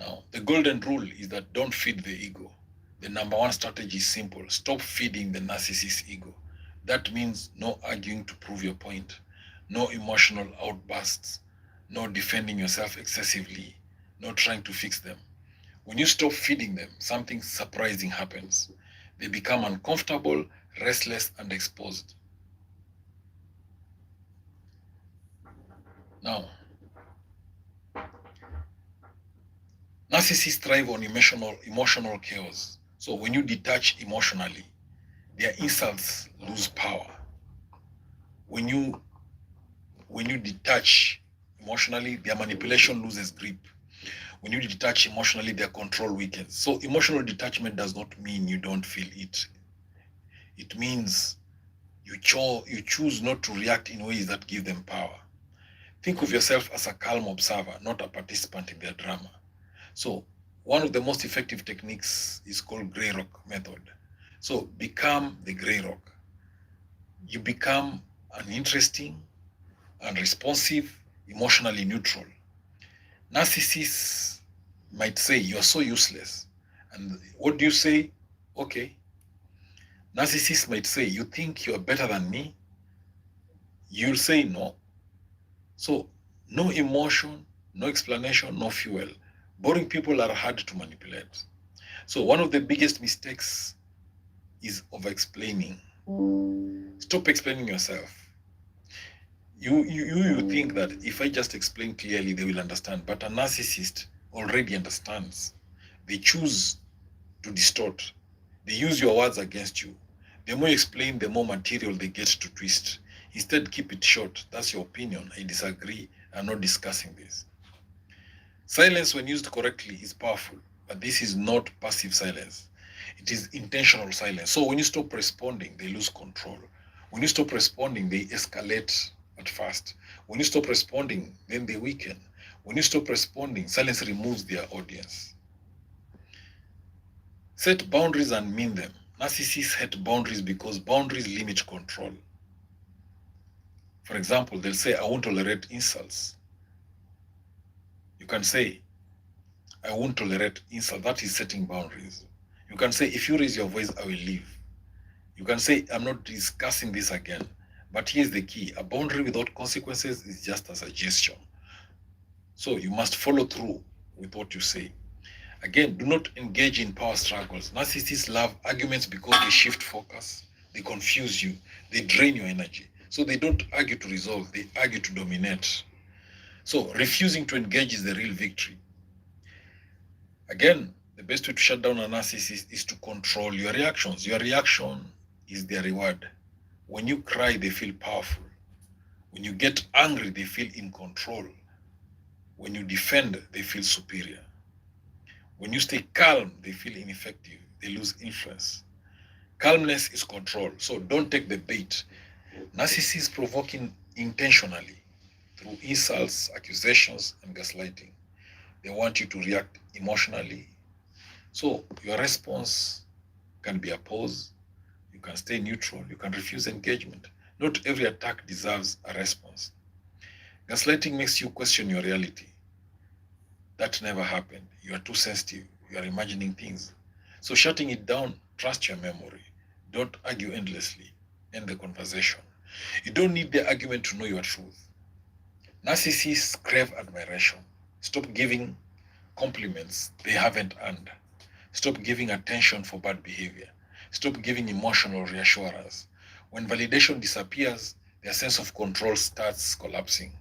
Now, the golden rule is that don't feed the ego. The number one strategy is simple. Stop feeding the narcissist's ego. That means no arguing to prove your point, no emotional outbursts, no defending yourself excessively, no trying to fix them. When you stop feeding them, something surprising happens. They become uncomfortable, restless, and exposed. Now, narcissists thrive on emotional chaos. So when you detach emotionally, their insults lose power. When you detach emotionally, their manipulation loses grip. When you detach emotionally, their control weakens. So emotional detachment does not mean you don't feel it. It means you choose not to react in ways that give them power. Think of yourself as a calm observer, not a participant in their drama. So one of the most effective techniques is called gray rock method. So become the gray rock. You become uninteresting, unresponsive, emotionally neutral. Narcissists might say, you're so useless. And what do you say? Okay. Narcissists might say, you think you're better than me? You'll say no. So no emotion, no explanation, no fuel. Boring people are hard to manipulate. So one of the biggest mistakes is over-explaining. Stop explaining yourself. You think that if I just explain clearly, they will understand. But a narcissist already understands. They choose to distort. They use your words against you. The more you explain, the more material they get to twist. Instead, keep it short. That's your opinion. I disagree. I'm not discussing this. Silence, when used correctly, is powerful. But this is not passive silence. It is intentional silence. So when you stop responding, they lose control. When you stop responding, they escalate at first. When you stop responding, then they weaken. When you stop responding, silence removes their audience. Set boundaries and mean them. Narcissists hate boundaries because boundaries limit control. For example, they'll say, I won't tolerate insults. You can say, I won't tolerate insults. That is setting boundaries. You can say, if you raise your voice, I will leave. You can say, I'm not discussing this again. But here's the key. A boundary without consequences is just a suggestion. So you must follow through with what you say. Again, do not engage in power struggles. Narcissists love arguments because they shift focus, they confuse you, they drain your energy. So they don't argue to resolve, they argue to dominate. So refusing to engage is the real victory. Again, the best way to shut down a narcissist is to control your reactions. Your reaction is their reward. When you cry, they feel powerful. When you get angry, they feel in control. When you defend, they feel superior. When you stay calm, they feel ineffective. They lose influence. Calmness is control. So don't take the bait. Narcissists provoking intentionally through insults, accusations, and gaslighting. They want you to react emotionally, So your response can be a pause, you can stay neutral, you can refuse engagement. Not every attack deserves a response. Gaslighting makes you question your reality. That never happened. You are too sensitive. You are imagining things. So shutting it down, trust your memory. Don't argue endlessly. End the conversation. You don't need the argument to know your truth. Narcissists crave admiration. Stop giving compliments they haven't earned. Stop giving attention for bad behavior. Stop giving emotional reassurance. When validation disappears, their sense of control starts collapsing.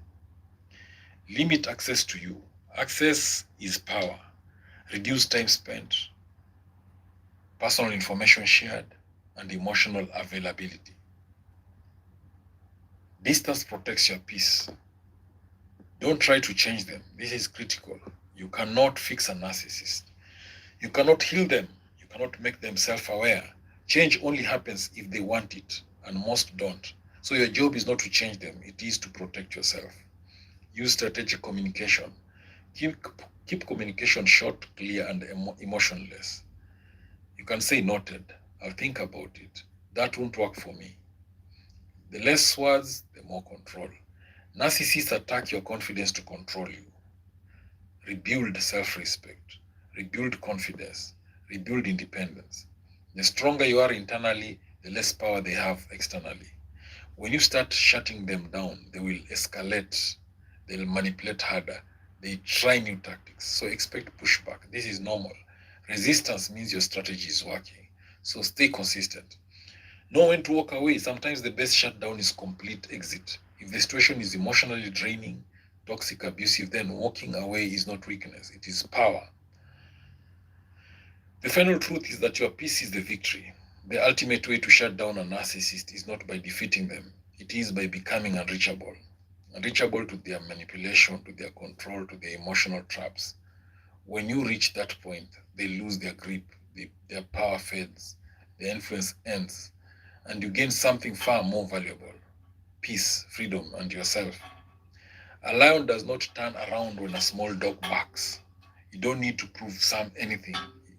Limit access to you. Access is power. Reduce time spent, personal information shared, and emotional availability. Distance protects your peace. Don't try to change them. This is critical. You cannot fix a narcissist. You cannot heal them. You cannot make them self-aware. Change only happens if they want it, and most don't. So your job is not to change them. It is to protect yourself. Use strategic communication. Keep communication short, clear, and emotionless. You can say noted. I'll think about it. That won't work for me. The less words, the more control. Narcissists attack your confidence to control you. Rebuild self-respect. Rebuild confidence. Rebuild independence. The stronger you are internally, the less power they have externally. When you start shutting them down, they will escalate. They'll manipulate harder. They try new tactics. So expect pushback. This is normal. Resistance means your strategy is working. So stay consistent. Know when to walk away. Sometimes the best shutdown is complete exit. If the situation is emotionally draining, toxic, abusive, then walking away is not weakness. It is power. The final truth is that your peace is the victory. The ultimate way to shut down a narcissist is not by defeating them. It is by becoming unreachable. Unreachable to their manipulation, to their control, to their emotional traps. When you reach that point, they lose their grip, their power fades, their influence ends, and you gain something far more valuable: peace, freedom, and yourself. A lion does not turn around when a small dog barks. You don't need to prove anything.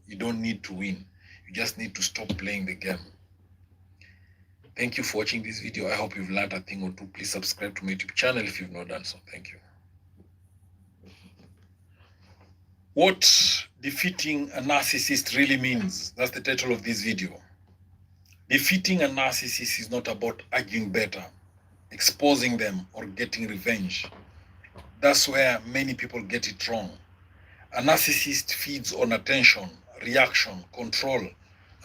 You don't need to win. You just need to stop playing the game. Thank you for watching this video. I hope you've learned a thing or two. Please subscribe to my YouTube channel if you've not done so. Thank you. What defeating a narcissist really means, that's the title of this video. Defeating a narcissist is not about arguing better, exposing them, or getting revenge. That's where many people get it wrong. A narcissist feeds on attention, reaction, control,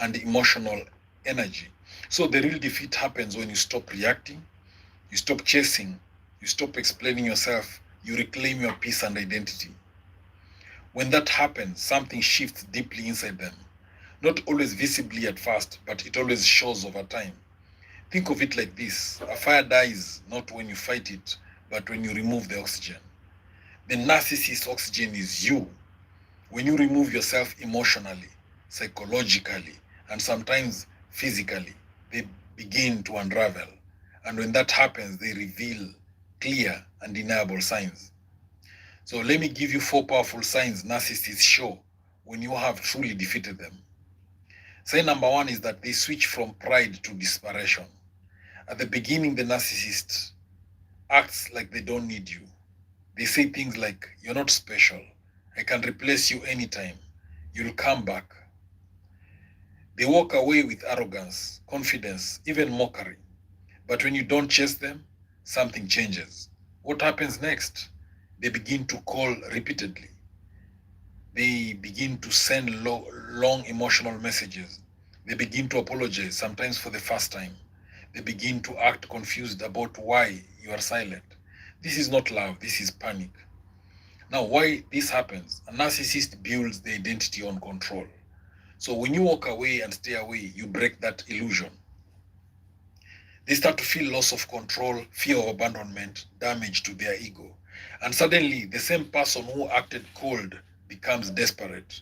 and emotional energy. So the real defeat happens when you stop reacting, you stop chasing, you stop explaining yourself, you reclaim your peace and identity. When that happens, something shifts deeply inside them. Not always visibly at first, but it always shows over time. Think of it like this: a fire dies not when you fight it, but when you remove the oxygen. The narcissist's oxygen is you. When you remove yourself emotionally, psychologically, and sometimes physically, they begin to unravel. And when that happens, they reveal clear, undeniable signs. So let me give you 4 powerful signs narcissists show when you have truly defeated them. Sign number 1 is that they switch from pride to desperation. At the beginning, the narcissist acts like they don't need you. They say things like, "You're not special. I can replace you anytime. You'll come back." They walk away with arrogance, confidence, even mockery. But when you don't chase them, something changes. What happens next? They begin to call repeatedly. They begin to send long emotional messages. They begin to apologize, sometimes for the first time. They begin to act confused about why you are silent. This is not love, this is panic. Now, why this happens? A narcissist builds the identity on control. So when you walk away and stay away, you break that illusion. They start to feel loss of control, fear of abandonment, damage to their ego. And suddenly, the same person who acted cold becomes desperate.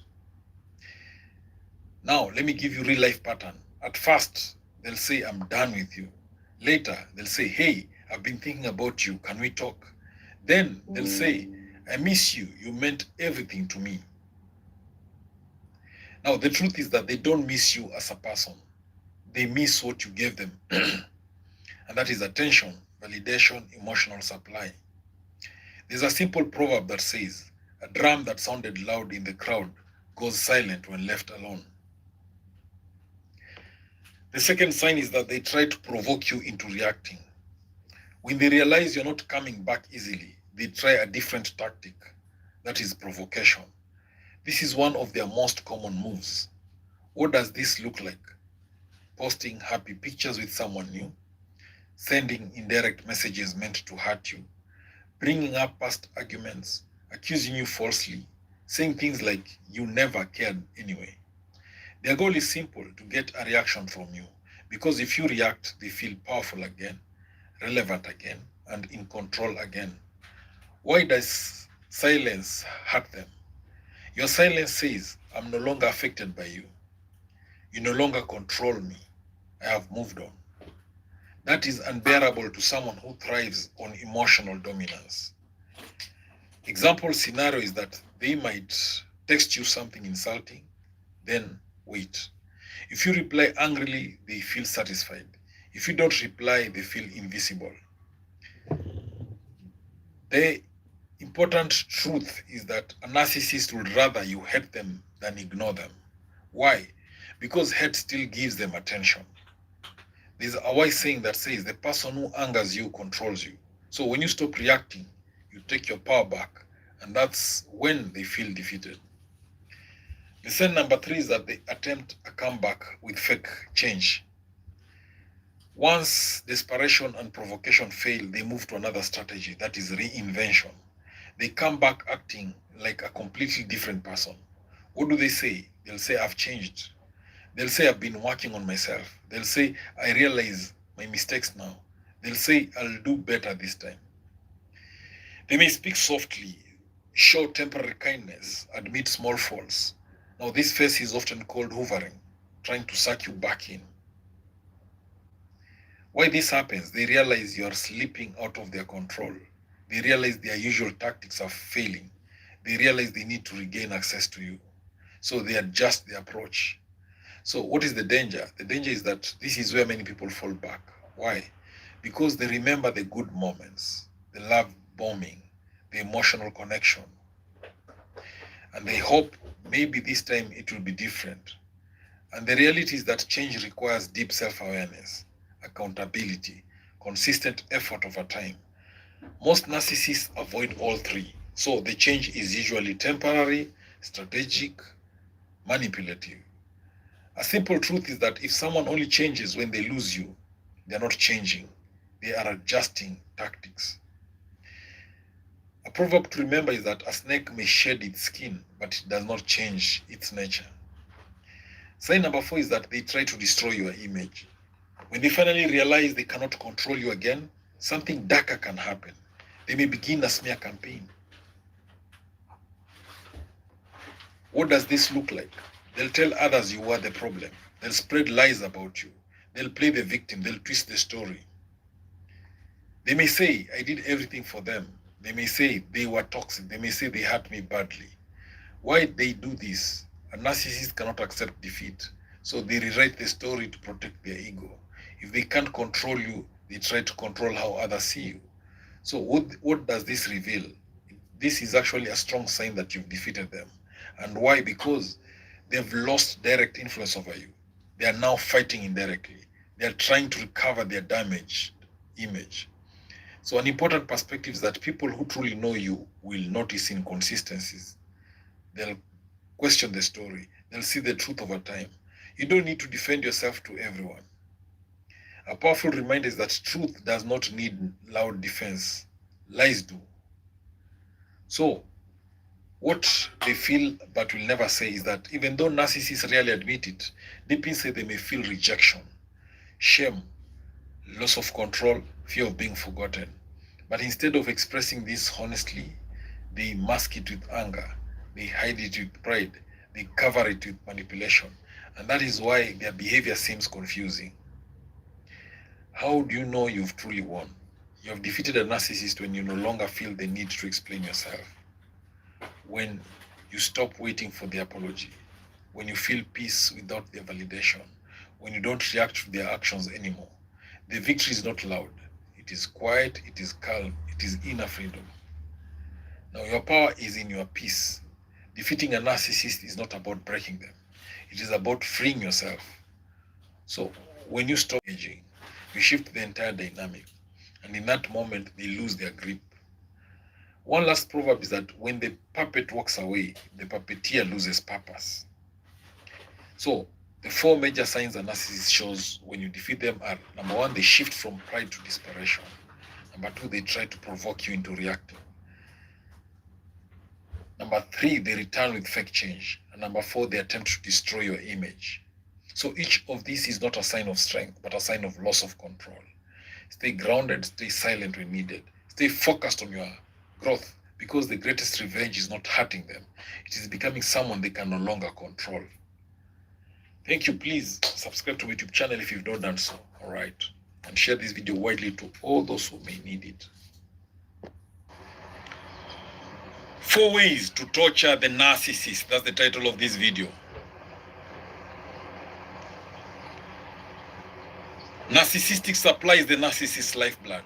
Now, let me give you real life pattern. At first, they'll say, "I'm done with you." Later, they'll say, "Hey, I've been thinking about you. Can we talk?" Then they'll say, "I miss you. You meant everything to me." Now, the truth is that they don't miss you as a person. They miss what you gave them. And that is attention, validation, emotional supply. There's a simple proverb that says, a drum that sounded loud in the crowd goes silent when left alone. The second sign is that they try to provoke you into reacting. When they realize you're not coming back easily, they try a different tactic. That is provocation. This is one of their most common moves. What does this look like? Posting happy pictures with someone new, sending indirect messages meant to hurt you, bringing up past arguments, accusing you falsely, saying things like you never cared anyway. Their goal is simple, to get a reaction from you, because if you react, they feel powerful again, relevant again, and in control again. Why does silence hurt them? Your silence says, I'm no longer affected by you. You no longer control me. I have moved on. That is unbearable to someone who thrives on emotional dominance. Example scenario is that they might text you something insulting, then wait. If you reply angrily, they feel satisfied. If you don't reply, they feel invisible. The important truth is that a narcissist would rather you hate them than ignore them. Why? Because hate still gives them attention. There's a wise saying that says the person who angers you controls you. So when you stop reacting, you take your power back, and that's when they feel defeated. The sign number 3 is that they attempt a comeback with fake change. Once desperation and provocation fail, they move to another strategy, that is reinvention. They come back acting like a completely different person. What do they say? They'll say, I've changed. They'll say, I've been working on myself. They'll say, I realize my mistakes now. They'll say, I'll do better this time. They may speak softly, show temporary kindness, admit small faults. Now, this phase is often called hoovering, trying to suck you back in. Why this happens? They realize you are slipping out of their control. They realize their usual tactics are failing. They realize they need to regain access to you. So they adjust their approach. So what is the danger? The danger is that this is where many people fall back. Why? Because they remember the good moments, the love bombing, the emotional connection. And they hope maybe this time it will be different. And the reality is that change requires deep self-awareness, accountability, consistent effort over time. Most narcissists avoid all three. So the change is usually temporary, strategic, manipulative. A simple truth is that if someone only changes when they lose you, they are not changing. They are adjusting tactics. A proverb to remember is that a snake may shed its skin, but it does not change its nature. Sign number 4 is that they try to destroy your image. When they finally realize they cannot control you again, something darker can happen. They may begin a smear campaign. What does this look like? They'll tell others you are the problem. They'll spread lies about you. They'll play the victim. They'll twist the story. They may say, I did everything for them. They may say they were toxic. They may say they hurt me badly. Why they do this? A narcissist cannot accept defeat. So they rewrite the story to protect their ego. If they can't control you, they try to control how others see you. So what does this reveal? This is actually a strong sign that you've defeated them. And why? Because they've lost direct influence over you. They are now fighting indirectly. They are trying to recover their damaged image. So an important perspective is that people who truly know you will notice inconsistencies. They'll question the story. They'll see the truth over time. You don't need to defend yourself to everyone. A powerful reminder is that truth does not need loud defense. Lies do. So, what they feel but will never say is that even though narcissists rarely admit it, deep inside they may feel rejection, shame, loss of control, fear of being forgotten. But instead of expressing this honestly, they mask it with anger, they hide it with pride, they cover it with manipulation. And that is why their behavior seems confusing. How do you know you've truly won? You have defeated a narcissist when you no longer feel the need to explain yourself. When you stop waiting for the apology. when you feel peace without their validation, when you don't react to their actions anymore. The victory is not loud. It is quiet, it is calm, it is inner freedom. Now your power is in your peace. Defeating a narcissist is not about breaking them. It is about freeing yourself. So when you stop aging, you shift the entire dynamic. And in that moment, they lose their grip. One last proverb is that when the puppet walks away, the puppeteer loses purpose. So the 4 major signs a narcissist shows when you defeat them are: number 1, they shift from pride to desperation. Number 2, they try to provoke you into reacting. Number 3, they return with fake change. And number 4, they attempt to destroy your image. So each of these is not a sign of strength, but a sign of loss of control. Stay grounded, stay silent when needed. Stay focused on your growth, because the greatest revenge is not hurting them. It is becoming someone they can no longer control. Thank you. Please subscribe to my YouTube channel if you've not done so. All right. And share this video widely to all those who may need it. 4 ways to torture the narcissist. That's the title of this video. Narcissistic supply is the narcissist's lifeblood.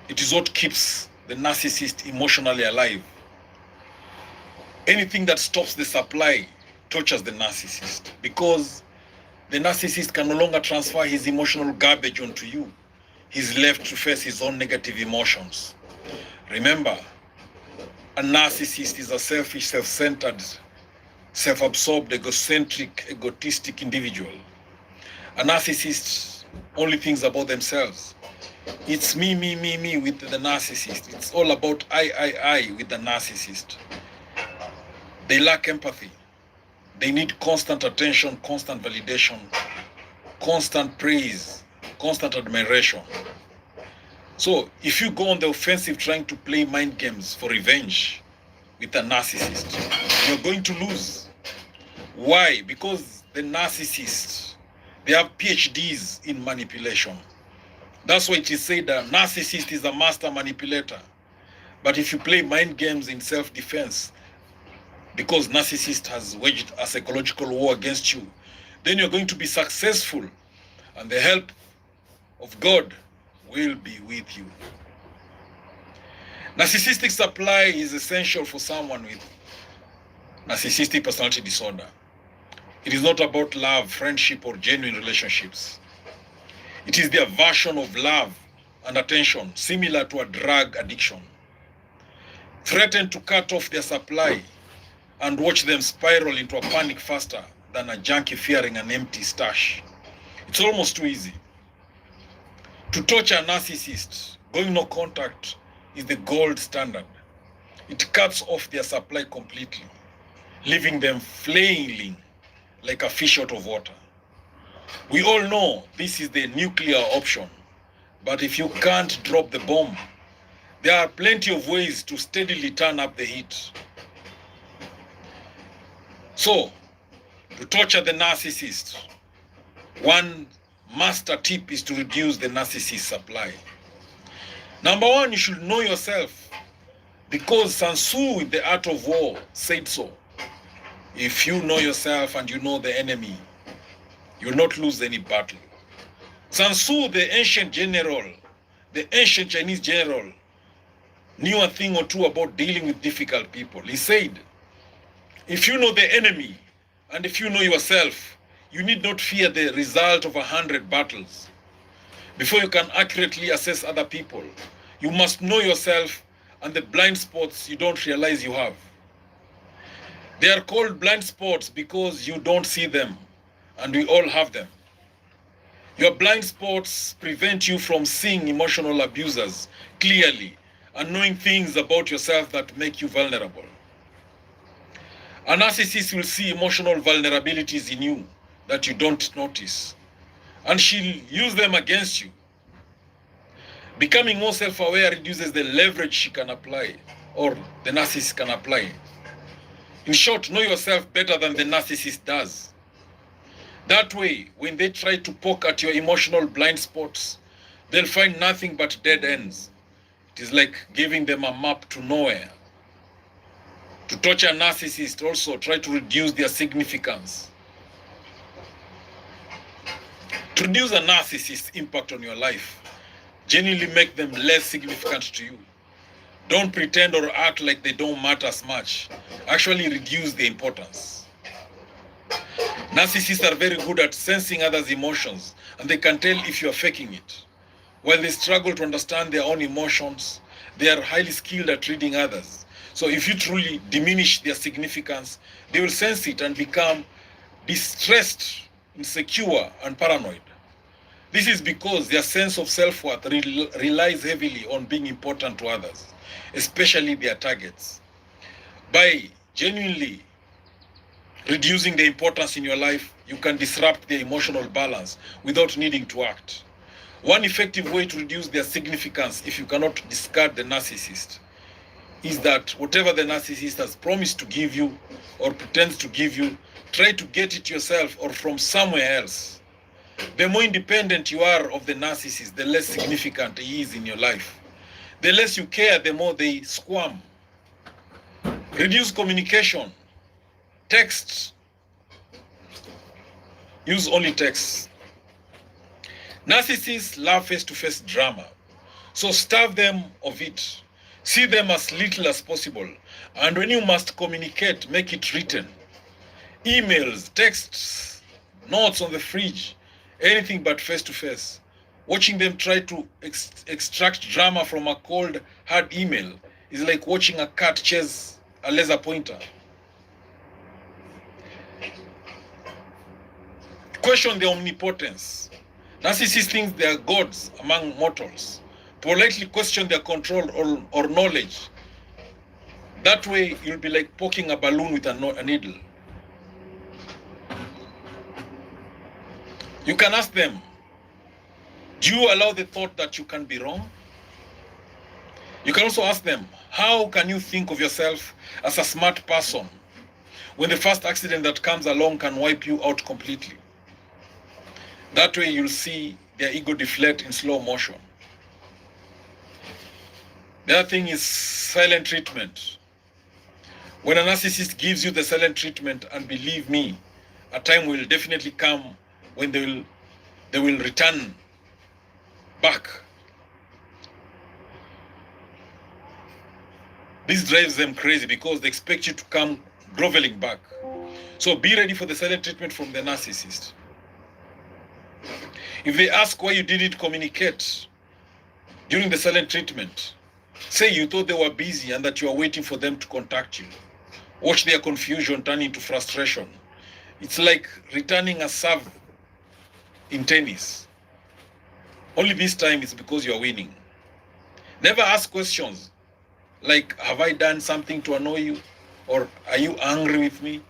It is what keeps the narcissist emotionally alive. Anything that stops the supply tortures the narcissist, because the narcissist can no longer transfer his emotional garbage onto you. He's left to face his own negative emotions. Remember, a narcissist is a selfish, self-centered, self-absorbed, egocentric, egotistic individual. A narcissist only thinks about themselves. It's me, me, me, me with the narcissist. It's all about I with the narcissist. They lack empathy. They need constant attention, constant validation, constant praise, constant admiration. So if you go on the offensive trying to play mind games for revenge with a narcissist, you're going to lose. Why? Because the narcissists, they have PhDs in manipulation. That's why it is said that a narcissist is a master manipulator. But if you play mind games in self-defense, because narcissist has waged a psychological war against you, then you're going to be successful, and the help of God will be with you. Narcissistic supply is essential for someone with narcissistic personality disorder. It is not about love, friendship, or genuine relationships. It is their version of love and attention, similar to a drug addiction. Threaten to cut off their supply and watch them spiral into a panic faster than a junkie fearing an empty stash. It's almost too easy. To torture a narcissist, going no contact is the gold standard. It cuts off their supply completely, leaving them flailing like a fish out of water. We all know this is the nuclear option, but if you can't drop the bomb, there are plenty of ways to steadily turn up the heat. So, to torture the narcissist, one master tip is to reduce the narcissist supply. Number 1, you should know yourself, because Sun Tzu in The Art of War said so. If you know yourself and you know the enemy, you will not lose any battle. Sun Tzu, the ancient general, the ancient Chinese general, knew a thing or two about dealing with difficult people. He said, if you know the enemy and if you know yourself, you need not fear the result of 100 battles. Before you can accurately assess other people, you must know yourself and the blind spots you don't realize you have. They are called blind spots because you don't see them, and we all have them. Your blind spots prevent you from seeing emotional abusers clearly and knowing things about yourself that make you vulnerable. A narcissist will see emotional vulnerabilities in you that you don't notice, and she'll use them against you. Becoming more self-aware reduces the leverage she can apply, or the narcissist can apply. In short, know yourself better than the narcissist does. That way, when they try to poke at your emotional blind spots, they'll find nothing but dead ends. It is like giving them a map to nowhere. To torture a narcissist, also try to reduce their significance. To reduce a narcissist's impact on your life, genuinely make them less significant to you. Don't pretend or act like they don't matter as much. Actually reduce their importance. Narcissists are very good at sensing others' emotions, and they can tell if you are faking it. While they struggle to understand their own emotions, they are highly skilled at reading others. So if you truly diminish their significance, they will sense it and become distressed, insecure, and paranoid. This is because their sense of self-worth relies heavily on being important to others, especially their targets. By genuinely reducing the importance in your life, you can disrupt their emotional balance without needing to act. One effective way to reduce their significance, if you cannot discard the narcissist, is that whatever the narcissist has promised to give you or pretends to give you, try to get it yourself or from somewhere else. The more independent you are of the narcissist, the less significant he is in your life. The less you care, the more they squirm. Reduce communication. Text. Use only text. Narcissists love face-to-face drama, so starve them of it. See them as little as possible, and when you must communicate, make it written. Emails, texts, notes on the fridge, anything but face-to-face. Watching them try to extract drama from a cold, hard email is like watching a cat chase a laser pointer. Question their omnipotence. Narcissists think they are gods among mortals. Politely question their control or knowledge. That way, you'll be like poking a balloon with a needle. You can ask them, do you allow the thought that you can be wrong? You can also ask them, how can you think of yourself as a smart person when the first accident that comes along can wipe you out completely? That way you'll see their ego deflate in slow motion. The other thing is silent treatment. When a narcissist gives you the silent treatment, and believe me, a time will definitely come when they will return back. This drives them crazy because they expect you to come groveling back. So be ready for the silent treatment from the narcissist. If they ask why you didn't communicate during the silent treatment, say you thought they were busy and that you are waiting for them to contact you. Watch their confusion turn into frustration. It's like returning a serve in tennis. Only this time it's because you are winning. Never ask questions like, have I done something to annoy you? Or are you angry with me?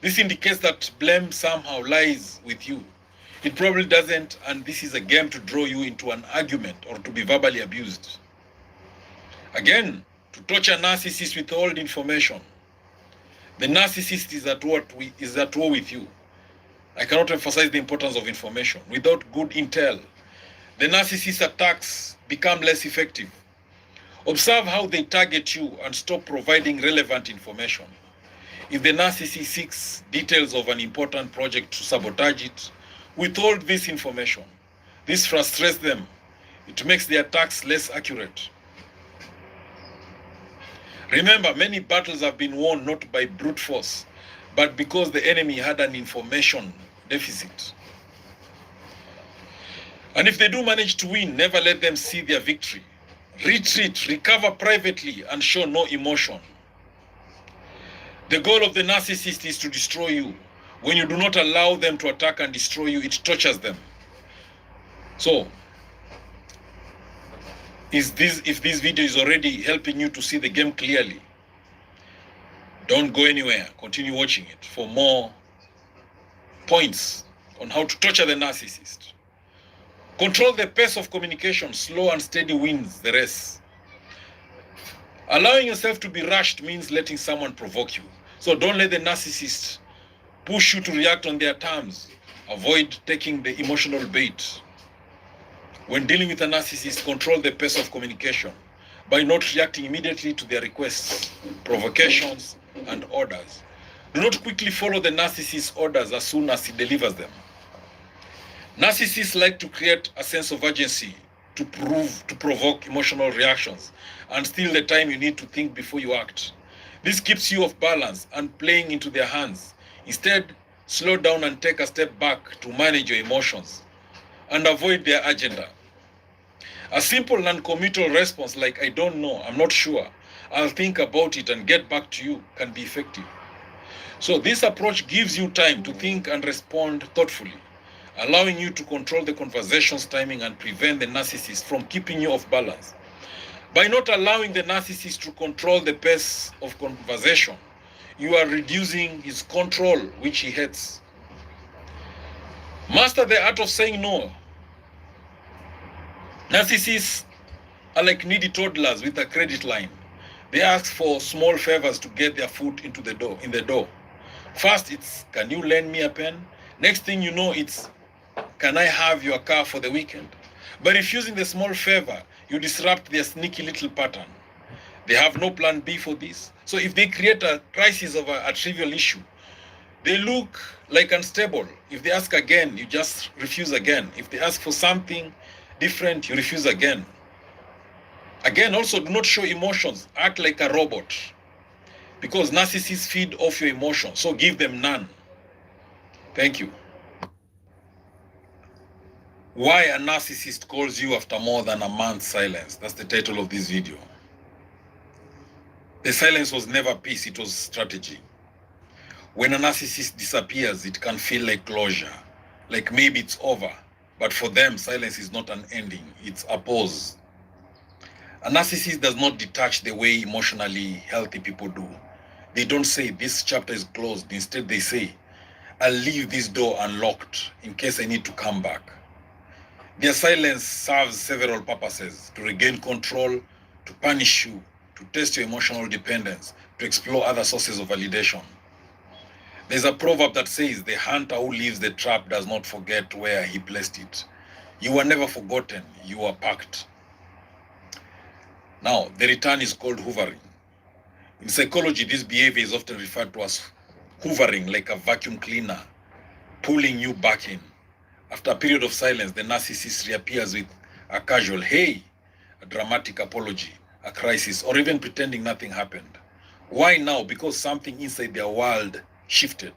This indicates that blame somehow lies with you. It probably doesn't, and this is a game to draw you into an argument or to be verbally abused. Again, to torture narcissists with old information. The narcissist is at war with you. I cannot emphasize the importance of information. Without good intel, the narcissist attacks become less effective. Observe how they target you and stop providing relevant information. If the narcissist seeks details of an important project to sabotage it, withhold this information. This frustrates them. It makes the attacks less accurate. Remember, many battles have been won not by brute force, but because the enemy had an information deficit. And if they do manage to win, never let them see their victory. Retreat, recover privately, and show no emotion. The goal of the narcissist is to destroy you. When you do not allow them to attack and destroy you, it tortures them. So, if this video is already helping you to see the game clearly, don't go anywhere. Continue watching it for more points on how to torture the narcissist. Control the pace of communication. Slow and steady wins the race. Allowing yourself to be rushed means letting someone provoke you. So don't let the narcissist push you to react on their terms. Avoid taking the emotional bait. When dealing with a narcissist, control the pace of communication by not reacting immediately to their requests, provocations, and orders. Do not quickly follow the narcissist's orders as soon as he delivers them. Narcissists like to create a sense of urgency to provoke emotional reactions and steal the time you need to think before you act. This keeps you off balance and playing into their hands. Instead, slow down and take a step back to manage your emotions and avoid their agenda. A simple non-committal response like I don't know, I'm not sure, I'll think about it and get back to you can be effective. So this approach gives you time to think and respond thoughtfully, allowing you to control the conversation's timing and prevent the narcissist from keeping you off balance. By not allowing the narcissist to control the pace of conversation, you are reducing his control, which he hates. Master the art of saying no. Narcissists are like needy toddlers with a credit line. They ask for small favors to get their foot into the door. First, it's, can you lend me a pen? Next thing you know, it's, can I have your car for the weekend? By refusing the small favor, you disrupt their sneaky little pattern. They have no plan B for this. So if they create a crisis over a trivial issue, they look like unstable. If they ask again, you just refuse again. If they ask for something different, you refuse again. Again, also do not show emotions. Act like a robot. Because narcissists feed off your emotions, so give them none. Thank you. Why a narcissist calls you after more than a month's silence. That's the title of this video. The silence was never peace, it was strategy. When a narcissist disappears, it can feel like closure, like maybe it's over. But for them, silence is not an ending, it's a pause. A narcissist does not detach the way emotionally healthy people do. They don't say, this chapter is closed. Instead, they say, I'll leave this door unlocked in case I need to come back. Their silence serves several purposes: to regain control, to punish you, to test your emotional dependence, to explore other sources of validation. There's a proverb that says, the hunter who leaves the trap does not forget where he placed it. You are never forgotten, you are packed. Now, the return is called hoovering. In psychology, this behavior is often referred to as hoovering, like a vacuum cleaner, pulling you back in. After a period of silence, the narcissist reappears with a casual, hey, a dramatic apology, a crisis, or even pretending nothing happened. Why now? Because something inside their world shifted.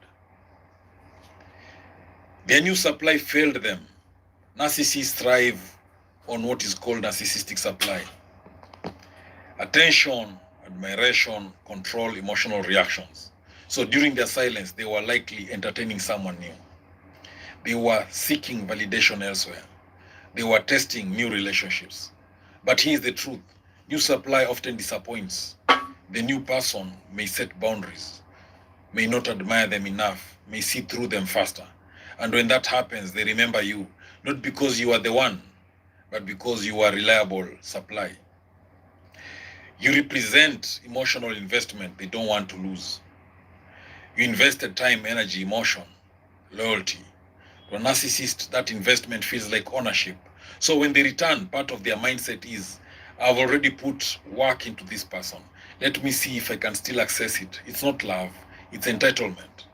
Their new supply failed them. Narcissists thrive on what is called narcissistic supply. Attention, admiration, control, emotional reactions. So during their silence, they were likely entertaining someone new. They were seeking validation elsewhere. They were testing new relationships. But here's the truth. New supply often disappoints. The new person may set boundaries, may not admire them enough, may see through them faster. And when that happens, they remember you, not because you are the one, but because you are reliable supply. You represent emotional investment they don't want to lose. You invested time, energy, emotion, loyalty. To a narcissist, that investment feels like ownership. So when they return, part of their mindset is, I've already put work into this person. Let me see if I can still access it. It's not love, it's entitlement.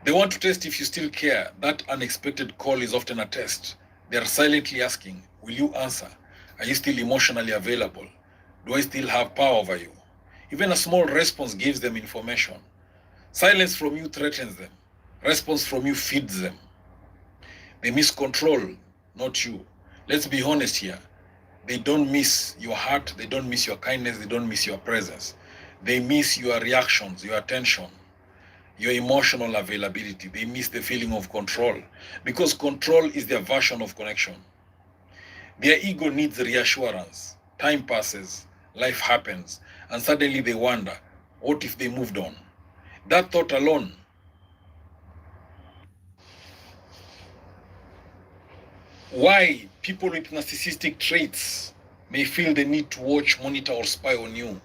They want to test if you still care. That unexpected call is often a test. They are silently asking, will you answer? Are you still emotionally available? Do I still have power over you? Even a small response gives them information. Silence from you threatens them. Response from you feeds them. They miss control, not you. Let's be honest here. They don't miss your heart, they don't miss your kindness, they don't miss your presence. They miss your reactions, your attention, your emotional availability. They miss the feeling of control, because control is their version of connection. Their ego needs reassurance. Time passes, life happens, and suddenly they wonder, what if they moved on? That thought alone. Why people with narcissistic traits may feel the need to watch, monitor, or spy on you.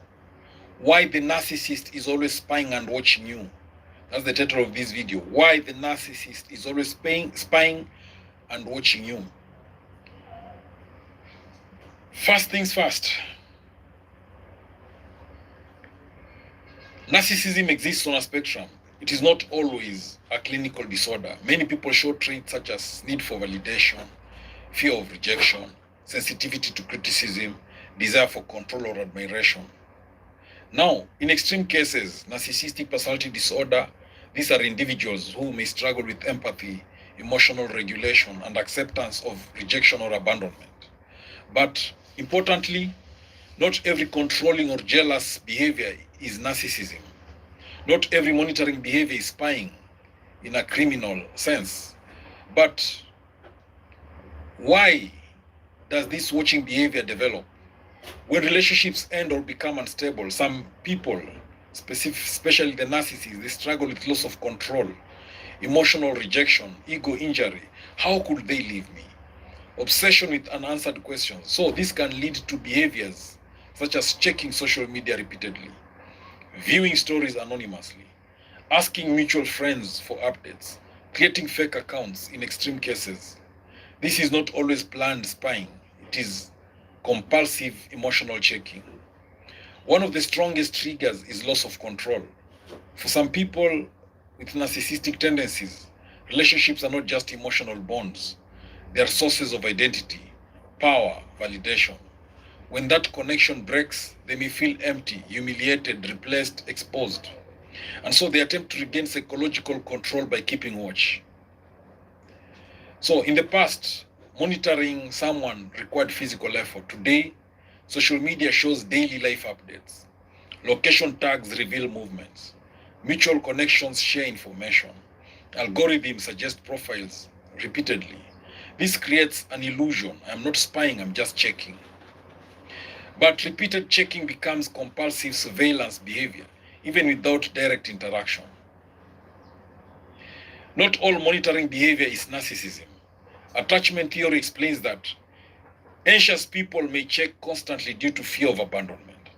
Why the narcissist is always spying and watching you. That's the title of this video. Why the narcissist is always spying and watching you. First things first. Narcissism exists on a spectrum. It is not always a clinical disorder. Many people show traits such as need for validation, fear of rejection, sensitivity to criticism, desire for control or admiration. Now, in extreme cases, narcissistic personality disorder, these are individuals who may struggle with empathy, emotional regulation, and acceptance of rejection or abandonment. But importantly, not every controlling or jealous behavior is narcissism. Not every monitoring behavior is spying in a criminal sense. But why does this watching behavior develop? When relationships end or become unstable, some people, especially the narcissists, they struggle with loss of control, emotional rejection, ego injury. How could they leave me? Obsession with unanswered questions. So this can lead to behaviors such as checking social media repeatedly, viewing stories anonymously, asking mutual friends for updates, creating fake accounts in extreme cases. This is not always planned spying. It is compulsive emotional checking. One of the strongest triggers is loss of control. For some people with narcissistic tendencies, relationships are not just emotional bonds. They are sources of identity, power, validation. When that connection breaks, they may feel empty, humiliated, replaced, exposed. And so they attempt to regain psychological control by keeping watch. So in the past, monitoring someone required physical effort. Today, social media shows daily life updates. Location tags reveal movements. Mutual connections share information. Algorithms suggest profiles repeatedly. This creates an illusion. I'm not spying, I'm just checking. But repeated checking becomes compulsive surveillance behavior, even without direct interaction. Not all monitoring behavior is narcissism. Attachment theory explains that anxious people may check constantly due to fear of abandonment.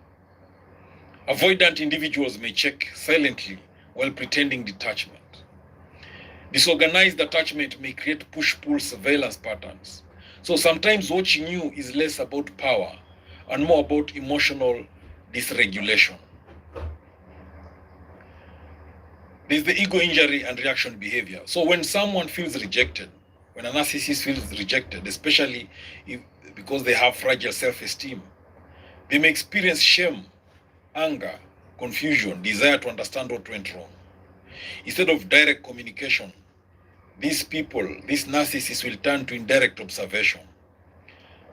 Avoidant individuals may check silently while pretending detachment. Disorganized attachment may create push-pull surveillance patterns. So sometimes watching you is less about power and more about emotional dysregulation. There's the ego injury and reaction behavior. So when someone feels rejected, when a narcissist feels rejected, especially because they have fragile self-esteem, they may experience shame, anger, confusion, desire to understand what went wrong. Instead of direct communication, these narcissists will turn to indirect observation,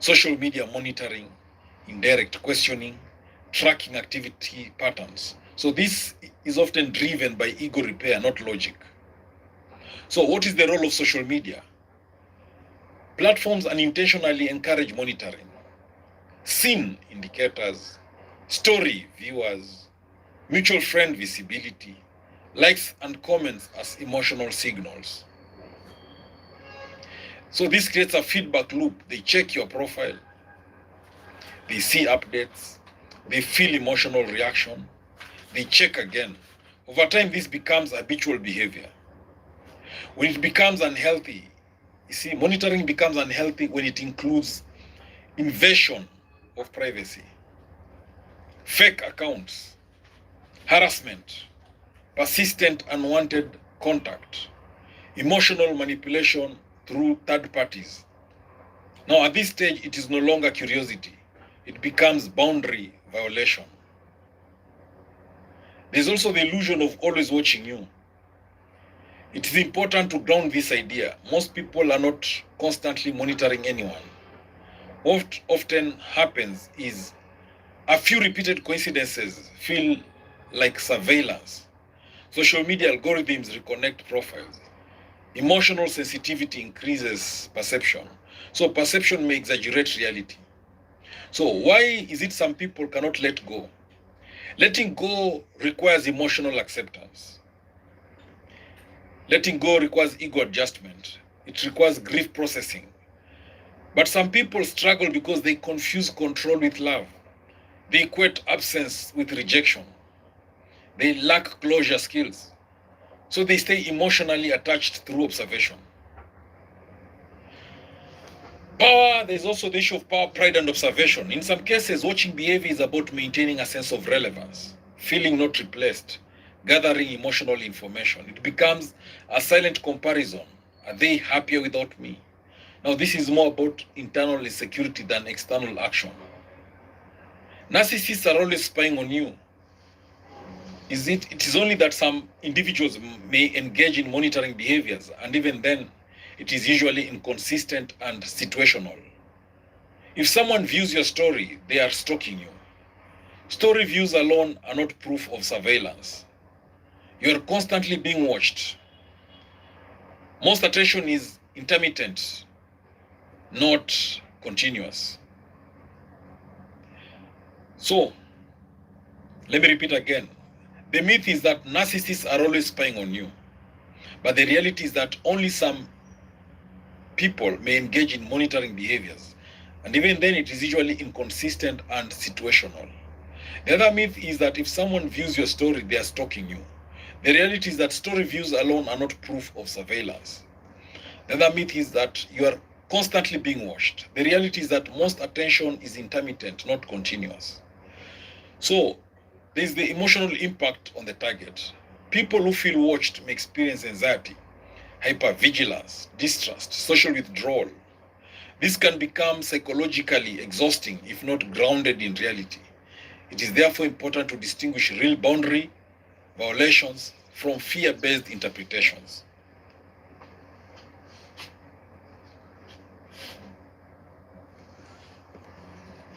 social media monitoring, indirect questioning, tracking activity patterns. So this is often driven by ego repair, not logic. So what is the role of social media? Platforms unintentionally encourage monitoring. Scene indicators, story viewers, mutual friend visibility, likes and comments as emotional signals. So this creates a feedback loop. They check your profile, they see updates, they feel emotional reaction, they check again. Over time, this becomes habitual behavior. When it becomes unhealthy, you see, monitoring becomes unhealthy when it includes invasion of privacy, fake accounts, harassment, persistent unwanted contact, emotional manipulation through third parties. Now, at this stage, it is no longer curiosity. It becomes boundary violation. There's also the illusion of always watching you. It is important to ground this idea. Most people are not constantly monitoring anyone. What often happens is a few repeated coincidences feel like surveillance. Social media algorithms reconnect profiles. Emotional sensitivity increases perception. So perception may exaggerate reality. So why is it some people cannot let go? Letting go requires emotional acceptance. Letting go requires ego adjustment. It requires grief processing. But some people struggle because they confuse control with love. They equate absence with rejection. They lack closure skills. So they stay emotionally attached through observation. Power, there's also the issue of power, pride, and observation. In some cases, watching behavior is about maintaining a sense of relevance, feeling not replaced, gathering emotional information. It becomes a silent comparison. Are they happier without me? Now, this is more about internal insecurity than external action. Narcissists are always spying on you. It is only that some individuals may engage in monitoring behaviors, and even then, it is usually inconsistent and situational. If someone views your story, they are stalking you. Story views alone are not proof of surveillance. You are constantly being watched. Most attention is intermittent, not continuous. So, let me repeat again. The myth is that narcissists are always spying on you. But the reality is that only some people may engage in monitoring behaviors. And even then, it is usually inconsistent and situational. The other myth is that if someone views your story, they are stalking you. The reality is that story views alone are not proof of surveillance. The other myth is that you are constantly being watched. The reality is that most attention is intermittent, not continuous. So, there is the emotional impact on the target. People who feel watched may experience anxiety, hypervigilance, distrust, social withdrawal. This can become psychologically exhausting if not grounded in reality. It is therefore important to distinguish real boundary violations from fear-based interpretations.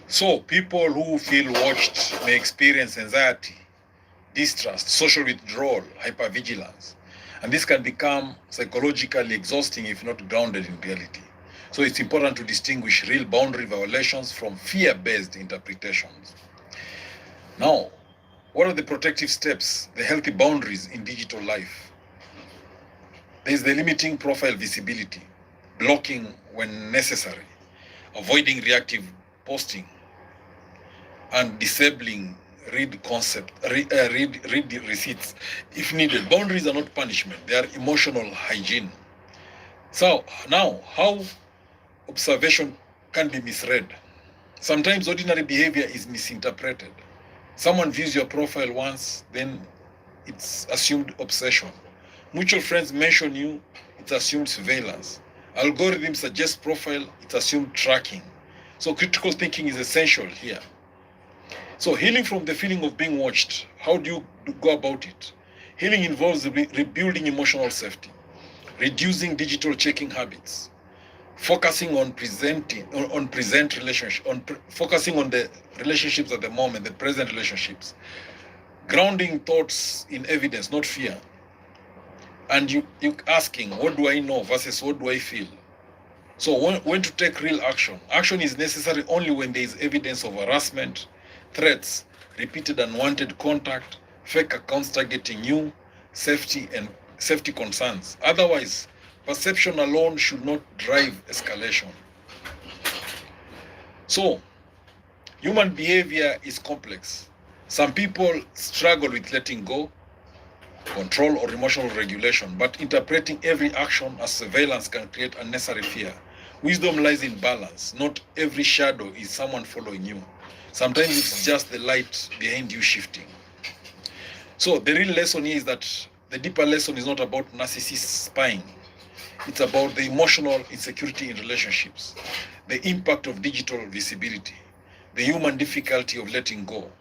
So, people who feel watched may experience anxiety, distrust, social withdrawal, hypervigilance. And this can become psychologically exhausting if not grounded in reality. So it's important to distinguish real boundary violations from fear-based interpretations. Now, what are the protective steps, the healthy boundaries in digital life? There is the limiting profile visibility, blocking when necessary, avoiding reactive posting, and disabling read receipts if needed. Boundaries are not punishment, they are emotional hygiene. So now, how observation can be misread. Sometimes ordinary behavior is misinterpreted. Someone views your profile once, then it's assumed obsession. Mutual friends mention you, it's assumed surveillance. Algorithms suggest profile, it's assumed tracking. So critical thinking is essential here. So healing from the feeling of being watched, how do you go about it? Healing involves rebuilding emotional safety, reducing digital checking habits, focusing on present relationship, focusing on the relationships at the moment, the present relationships, grounding thoughts in evidence, not fear, and you asking, what do I know versus what do I feel? So when to take real action. Action is necessary only when there is evidence of harassment, threats, repeated unwanted contact, fake accounts targeting you, safety concerns. Otherwise, perception alone should not drive escalation. So, human behavior is complex. Some people struggle with letting go, control, or emotional regulation, but interpreting every action as surveillance can create unnecessary fear. Wisdom lies in balance. Not every shadow is someone following you. Sometimes it's just the light behind you shifting. So the real lesson here is that the deeper lesson is not about narcissist spying. It's about the emotional insecurity in relationships, the impact of digital visibility, the human difficulty of letting go,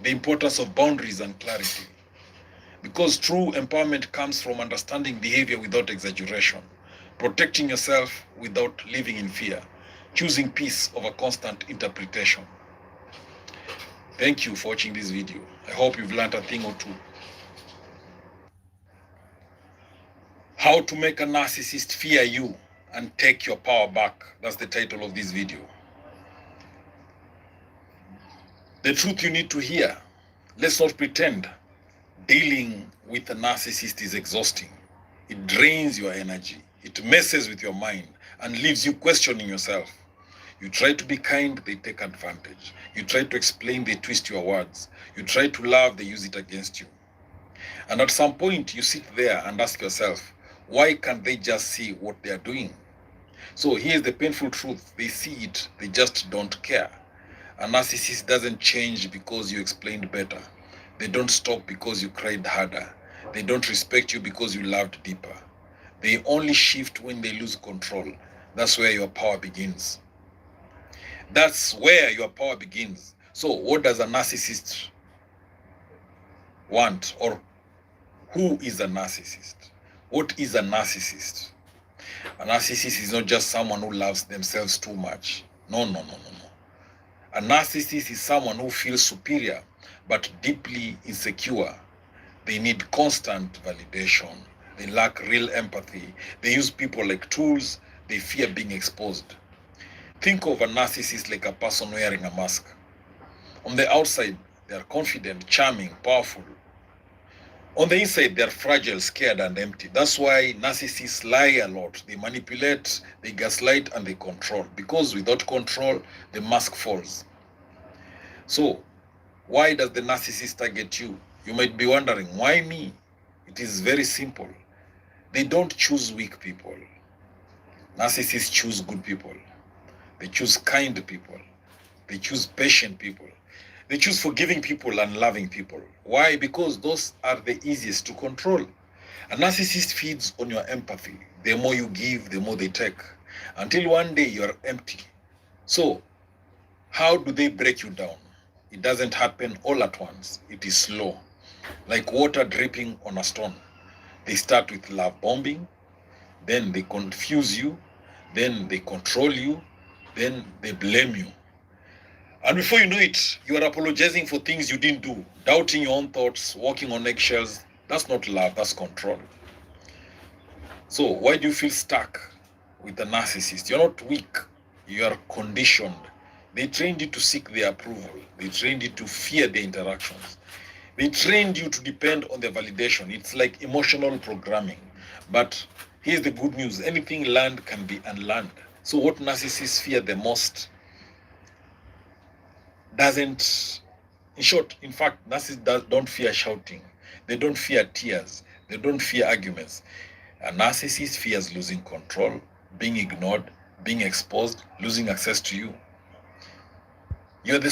the importance of boundaries and clarity. Because true empowerment comes from understanding behavior without exaggeration, protecting yourself without living in fear, choosing peace over constant interpretation. Thank you for watching this video. I hope you've learned a thing or two. How to make a narcissist fear you and take your power back. That's the title of this video. The truth you need to hear. Let's not pretend. Dealing with a narcissist is exhausting. It drains your energy. It messes with your mind and leaves you questioning yourself. You try to be kind, they take advantage. You try to explain, they twist your words. You try to love, they use it against you. And at some point, you sit there and ask yourself, why can't they just see what they are doing? So here's the painful truth. They see it, they just don't care. A narcissist doesn't change because you explained better. They don't stop because you cried harder. They don't respect you because you loved deeper. They only shift when they lose control. That's where your power begins. That's where your power begins. So what does a narcissist want? Or who is a narcissist? What is a narcissist? A narcissist is not just someone who loves themselves too much. No, no, no, no, no. A narcissist is someone who feels superior but deeply insecure. They need constant validation. They lack real empathy. They use people like tools. They fear being exposed. Think of a narcissist like a person wearing a mask. On the outside, they are confident, charming, powerful. On the inside, they are fragile, scared, and empty. That's why narcissists lie a lot. They manipulate, they gaslight, and they control. Because without control, the mask falls. So, why does the narcissist target you? You might be wondering, why me? It is very simple. They don't choose weak people. Narcissists choose good people. They choose kind people. They choose patient people. They choose forgiving people and loving people. Why? Because those are the easiest to control. A narcissist feeds on your empathy. The more you give, the more they take. Until one day you are empty. So, how do they break you down? It doesn't happen all at once. It is slow. Like water dripping on a stone. They start with love bombing. Then they confuse you. Then they control you. Then they blame you. And before you know it, you are apologizing for things you didn't do, doubting your own thoughts, walking on eggshells. That's not love, that's control. So why do you feel stuck with a narcissist? You're not weak, you are conditioned. They trained you to seek their approval. They trained you to fear their interactions. They trained you to depend on their validation. It's like emotional programming. But here's the good news. Anything learned can be unlearned. So what narcissists fear the most doesn't, in short, in fact, narcissists don't fear shouting. They don't fear tears. They don't fear arguments. A narcissist fears losing control, being ignored, being exposed, losing access to you. You're the